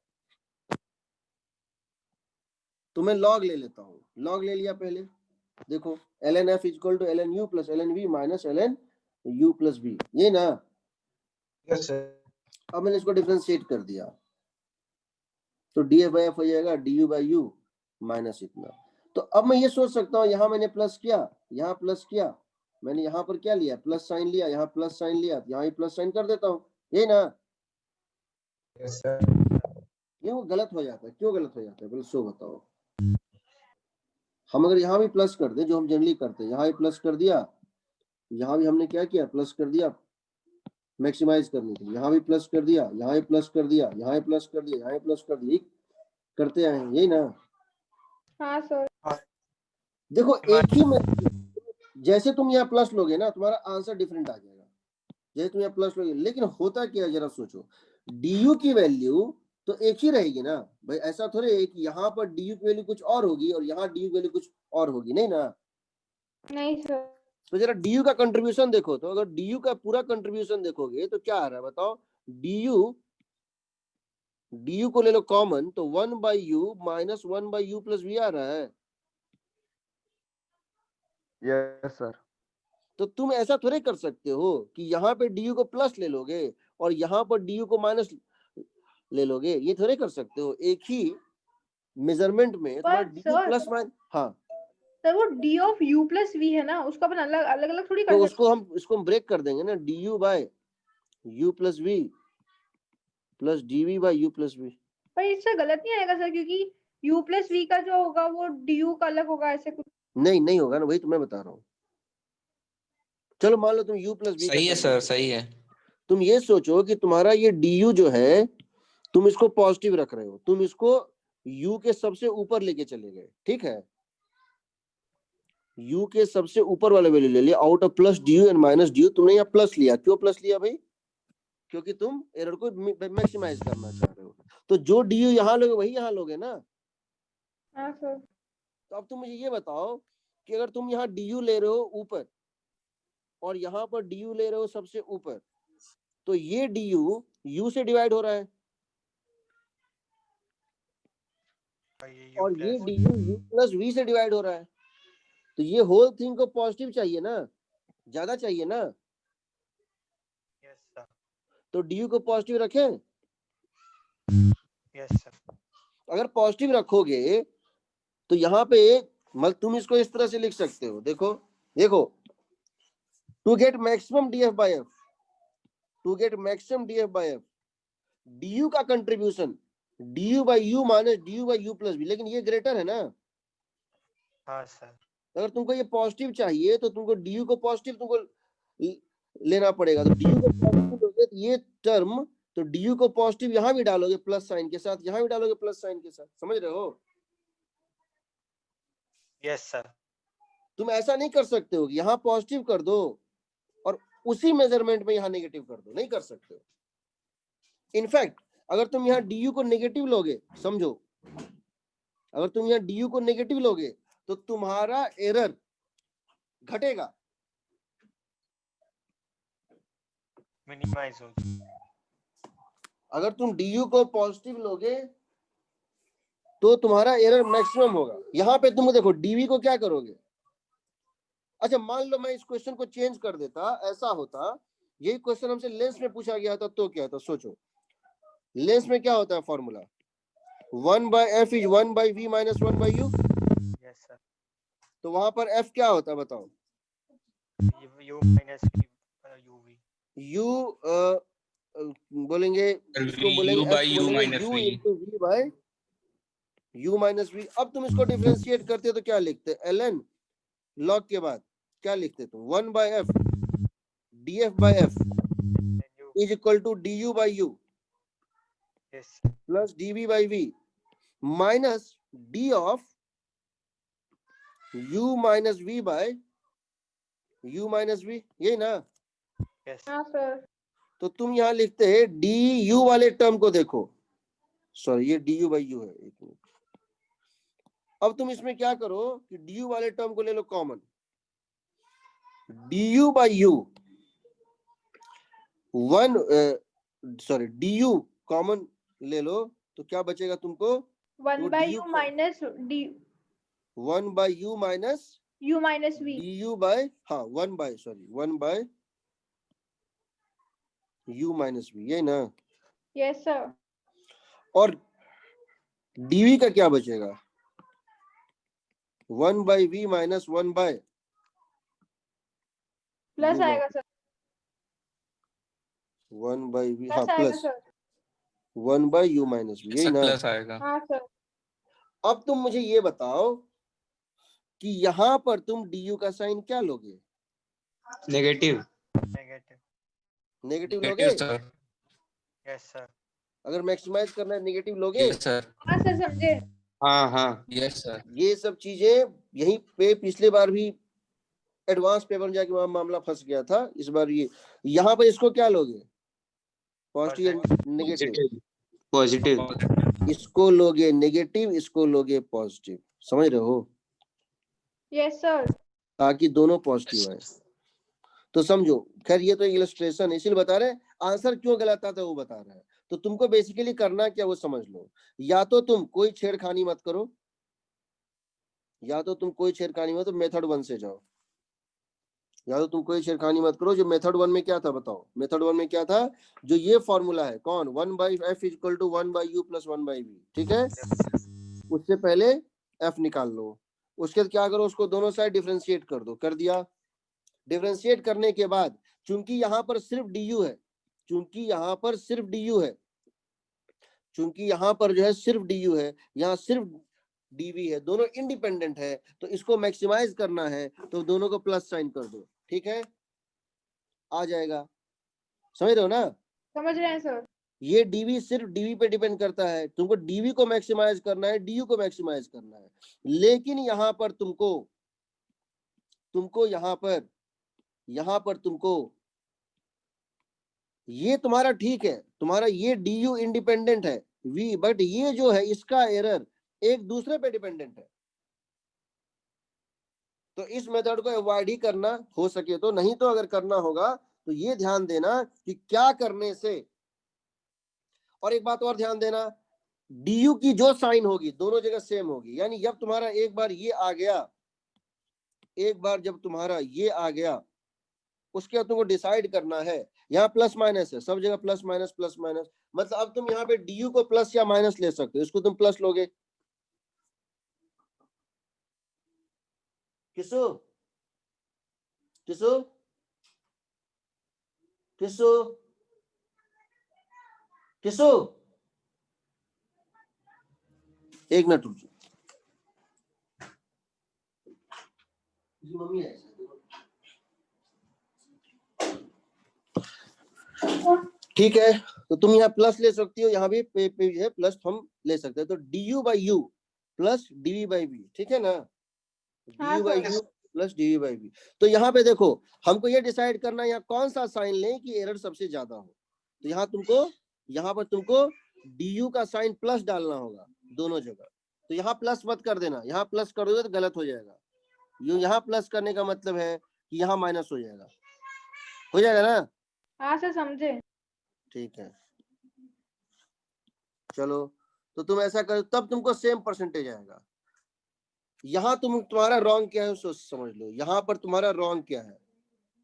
तो मैं log ले लेता हूँ, log ले लिया पहले, देखो ln f equal to ln u plus ln v minus ln u plus v, ये ना। Yes sir. अब मैंने इसको डिफरेंशिएट कर दिया तो df बाई एफ हो जाएगा du बाई u माइनस इतना। तो अब मैं ये सोच सकता हूँ, यहाँ मैंने प्लस किया, यहाँ प्लस किया, मैंने यहाँ पर क्या लिया, प्लस साइन लिया, यहाँ प्लस साइन लिया, यहाँ ही प्लस साइन कर देता हूँ, ये ना। Yes sir. ये वो गलत हो जाता है, क्यों गलत हो जाता है बोलो, सो बताओ। हम अगर यहाँ भी प्लस कर दे, जो हम जनरली करते हैं, यहाँ भी प्लस कर दिया, यहाँ भी हमने क्या किया, प्लस कर दिया मैक्सिमाइज करने के लिए, यहाँ भी प्लस कर दिया, यहाँ भी प्लस कर दिया, यहाँ भी प्लस कर दिया, यहाँ भी प्लस कर दिया, करते आए हैं, यही ना। हाँ सर। देखो एक ही में जैसे तुम यहाँ प्लस लोगे ना, तुम्हारा आंसर डिफरेंट आ जाएगा, जैसे तुम यहाँ प्लस लोगे। लेकिन होता क्या है, जरा सोचो, du की वैल्यू तो एक ही रहेगी ना भाई, ऐसा थोड़े है कि यहाँ पर du की वैल्यू कुछ और होगी और यहाँ du की वैल्यू कुछ और होगी, नहीं ना। नहीं सर। तो जरा du का कंट्रीब्यूशन देखो, तो अगर du का पूरा कंट्रीब्यूशन देखोगे तो क्या आ रहा है बताओ, du को ले लो कॉमन, तो 1 by u minus 1 by u plus v आ रहा है। Yes sir. तो तुम ऐसा थोड़े कर सकते हो कि यहाँ पे du को प्लस ले लोगे और यहाँ पर du को माइनस ले लोगे, ये थोड़े कर सकते हो। एक ही मेजरमेंट में तुम्हारा du सर, प्लस माइनस, हाँ सर वो d of u plus v है ना, उसको अपन अलग अलग थोड़ी कर तो सकते उसको हम ब्रेक कर देंगे ना, du by u plus v plus dv by u plus v। पर इससे गलत नहीं आएगा सर, क्योंकि u प्लस v का जो होगा वो du का अलग होगा, ऐसे कुछ। नहीं होगा ना, वही तो मैं बता रहा हूँ। चलो मान लो तुम u प्लस v, सही है सर, सही है। तुम ये सोचो कि तुम्हारा ये du जो है, तुम इसको पॉजिटिव रख रहे हो, तुम इसको u के सबसे ऊपर लेके चले गए, ठीक है, u के सबसे ऊपर वाले वैल्यू ले लिया, out of plus du and minus du तुमने यहाँ प्लस लिया। क्यों प्लस लिया भाई, क्योंकि तुम एरर को मैक्सिमाइज करना चाह रहे हो। तो जो du यहाँ लोगे वही यहाँ लोगे ना। हाँ सर। तो अब तुम मुझे ये बताओ कि अगर तुम यहाँ du ले रहे हो ऊपर और यहाँ पर du ले रहे हो सबसे ऊपर, तो ये du u से डिवाइड हो रहा है और ये du u प्लस v से डिवाइड हो रहा है। तो ये होल थिंग को पॉजिटिव चाहिए ना, ज्यादा चाहिए ना। यस सर, तो du को पॉजिटिव रखें, यस सर, अगर पॉजिटिव रखोगे तो यहाँ पे मतलब तुम इसको इस तरह से लिख सकते हो, देखो देखो, to get maximum df by f, to get maximum df by f, du का contribution du by u minus du by u plus v, लेकिन ये ग्रेटर है ना। हाँ सर, अगर तुमको ये पॉजिटिव चाहिए तो तुमको du को पॉजिटिव तुमको लेना पड़ेगा। तो du को पॉजिटिव लोगे तो ये टर्म, तो du को पॉजिटिव यहाँ भी डालोगे प्लस साइन के साथ, यहाँ भी डालोगे प्लस साइन के साथ, समझ रहे हो। यस सर, तुम ऐसा नहीं कर सकते हो कि यहाँ पॉजिटिव कर दो और उसी मेजरमेंट में यहाँ नेगेटिव कर दो, नहीं कर सकते हो। इनफैक्ट अगर तुम यहाँ du को नेगेटिव लोगे, समझो, अगर तुम यहाँ du को नेगेटिव लोगे तो तुम्हारा एरर घटेगा, मिनिमाइज हो अगर तुम du को पॉजिटिव लोगे तो तुम्हारा एरर मैक्सिमम होगा। यहाँ पे तुम देखो dv को क्या करोगे, अच्छा मान लो मैं इस क्वेश्चन को चेंज कर देता, ऐसा होता, यही क्वेश्चन हमसे लेंस में पूछा गया था तो क्या था, सोचो लेंस में क्या होता है formula, 1 by f is 1 by v minus 1 by u। Yes sir, तो वहां पर f क्या होता है बताओ, u माइनस uv, u बोलेंगे, इसको बोलेंगे u by f u बोलेंगे minus u v। into v by u minus v। अब तुम इसको डिफरेंशिएट करते हो तो क्या लिखते, ln log के बाद क्या लिखते तुम, 1 by f df by f is equal to du by u yes plus dv by v minus d of u minus v by u minus v, यही ना। यस हाँ सर। तो तुम यहाँ लिखते हैं du वाले टर्म को देखो, सॉरी ये du बाई u है, एक मिनट। अब तुम इसमें क्या करो कि du वाले टर्म को ले लो common, du by u, du common ले लो तो क्या बचेगा तुमको, 1 तो by du u को- minus d 1 by u minus u minus v. du by, हाँ 1 by u minus v, ये ना। Yes sir. और dv का क्या बचेगा? 1 by v minus 1 by plus u आएगा सर, 1 by v, हाँ प्लस आएगा plus sir. 1 by u minus v, यही सर ना। प्लस आएगा। हाँ सर। अब तुम मुझे ये बताओ कि यहाँ पर तुम du का साइन क्या लोगे? नेगेटिव। नेगेटिव। नेगेटिव लोगे? Negative sir. Yes sir. अगर मैक्सिमाइज करना है नेगेटिव लोगे? Yes sir. हाँ सर समझे। हाँ हाँ यस सर। ये सब चीजें यहीं पे पिछले बार भी एडवांस पेपर में जाके वहां मामला फंस गया था। इस बार ये यहाँ पर इसको क्या लोगे? Positive negative? पॉजिटिव। इसको लोगे नेगेटिव, इसको लोगे पॉजिटिव, समझ रहे हो? Yes sir. ताकि दोनों पॉजिटिव आए। तो समझो, खैर ये तो इलस्ट्रेशन है, इसलिए बता रहे हैं। आंसर क्यों गलत आता है वो बता रहे हैं। तो तुमको बेसिकली करना क्या वो समझ लो। या तो तुम कोई छेड़खानी मत करो, या तो तुम कोई छेड़खानी मत, तो मेथड 1 से जाओ। या तो तुम कोई छेड़खानी मत करो। जो मेथड 1 में क्या था बताओ? मेथड 1 में क्या था? जो ये फॉर्मूला है, कौन? 1 by f equal to 1 by u plus 1 by v, ठीक है? उससे पहले f निकाल लो, उसके बाद क्या करो? उसको दोनों साइड डिफरेंशिएट कर दो। कर दिया। डिफरेंशिएट करने के बाद चूंकि यहाँ पर सिर्फ du है, चूंकि यहाँ पर सिर्फ du है, चूंकि यहाँ पर जो है सिर्फ du है, यहाँ सिर्फ dv है, दोनों इंडिपेंडेंट है, तो इसको मैक्सिमाइज करना है तो दोनों को प्लस साइन कर दो, ठीक है? आ जाएगा। समझ रहे हो ना? समझ रहे हैं सर। ये dv सिर्फ dv पे डिपेंड करता है। तुमको dv को मैक्सिमाइज करना है, du को मैक्सिमाइज करना है। लेकिन यहाँ पर तुमको यहाँ पर तुमको ये तुम्हारा ठीक है, तुम्हारा ये du इंडिपेंडेंट है v, बट ये जो है इसका एरर एक दूसरे पे डिपेंडेंट है। तो इस मेथड को अवॉइड ही करना हो सके तो, नहीं तो अगर करना होगा तो ये ध्यान देना कि क्या करने से। और एक बात और ध्यान देना, du की जो साइन होगी दोनों जगह सेम होगी। यानी जब तुम्हारा एक बार ये आ गया, एक बार जब तुम्हारा ये आ गया, उसके बाद तुमको डिसाइड करना है। यहाँ प्लस माइनस है, सब जगह प्लस माइनस प्लस माइनस, मतलब अब तुम यहाँ पे du को प्लस या माइनस ले सकते हो। इसको तुम प्लस लोगे। किसो किसो किसो किसो एक मिनट रुक जाओ। मम्मी है। ठीक है, तो तुम यहाँ प्लस ले सकती हो, यहाँ भी पे है प्लस हम ले सकते हैं। तो du by u plus dv by v, ठीक है ना? हाँ, du by sir. u plus dv by v। तो यहाँ पे देखो, हमको ये डिसाइड करना है यहाँ कौन सा साइन लें कि एरर सबसे ज्यादा हो। तो यहाँ पर तुमको du का साइन प्लस डालना होगा दोनों जगह। तो यहाँ प्लस मत कर देना, यहाँ प्लस कर दोगे तो गलत हो जाएगा। यहाँ प्लस करने का मतलब है कि यहाँ माइनस हो जाएगा ना? हाँ सर समझे। ठीक है, चलो। तो तुम ऐसा करो, तब तुमको सेम परसेंटेज आएगा। यहाँ तुम्हारा रॉन्ग क्या है उसको समझ लो। यहाँ पर तुम्हारा रॉन्ग क्या है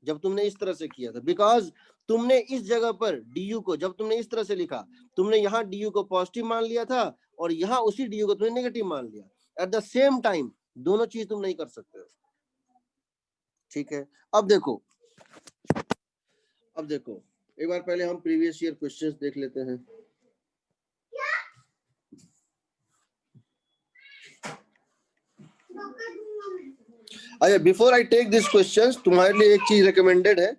जब तुमने इस तरह से किया था? बिकॉज तुमने इस जगह पर du को, जब तुमने इस तरह से लिखा, तुमने यहाँ du को पॉजिटिव मान लिया था और यहाँ उसी du को तुमने नेगेटिव मान लिया। एट द सेम टाइम दोनों चीज तुम नहीं कर सकते हो, ठीक है? अब देखो एक बार पहले हम प्रीवियस ईयर क्वेश्चंस देख लेते हैं। अच्छा, before I take this questions, तुम्हारे लिए एक चीज रिकमेंडेड है।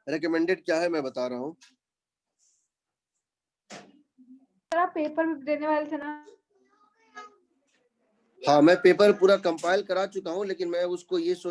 रिकमेंडेड क्या है मैं बता रहा हूँ। सर आप पेपर देने वाले थे ना? हाँ, मैं पेपर पूरा कंपाइल करा चुका हूँ, लेकिन मैं उसको ये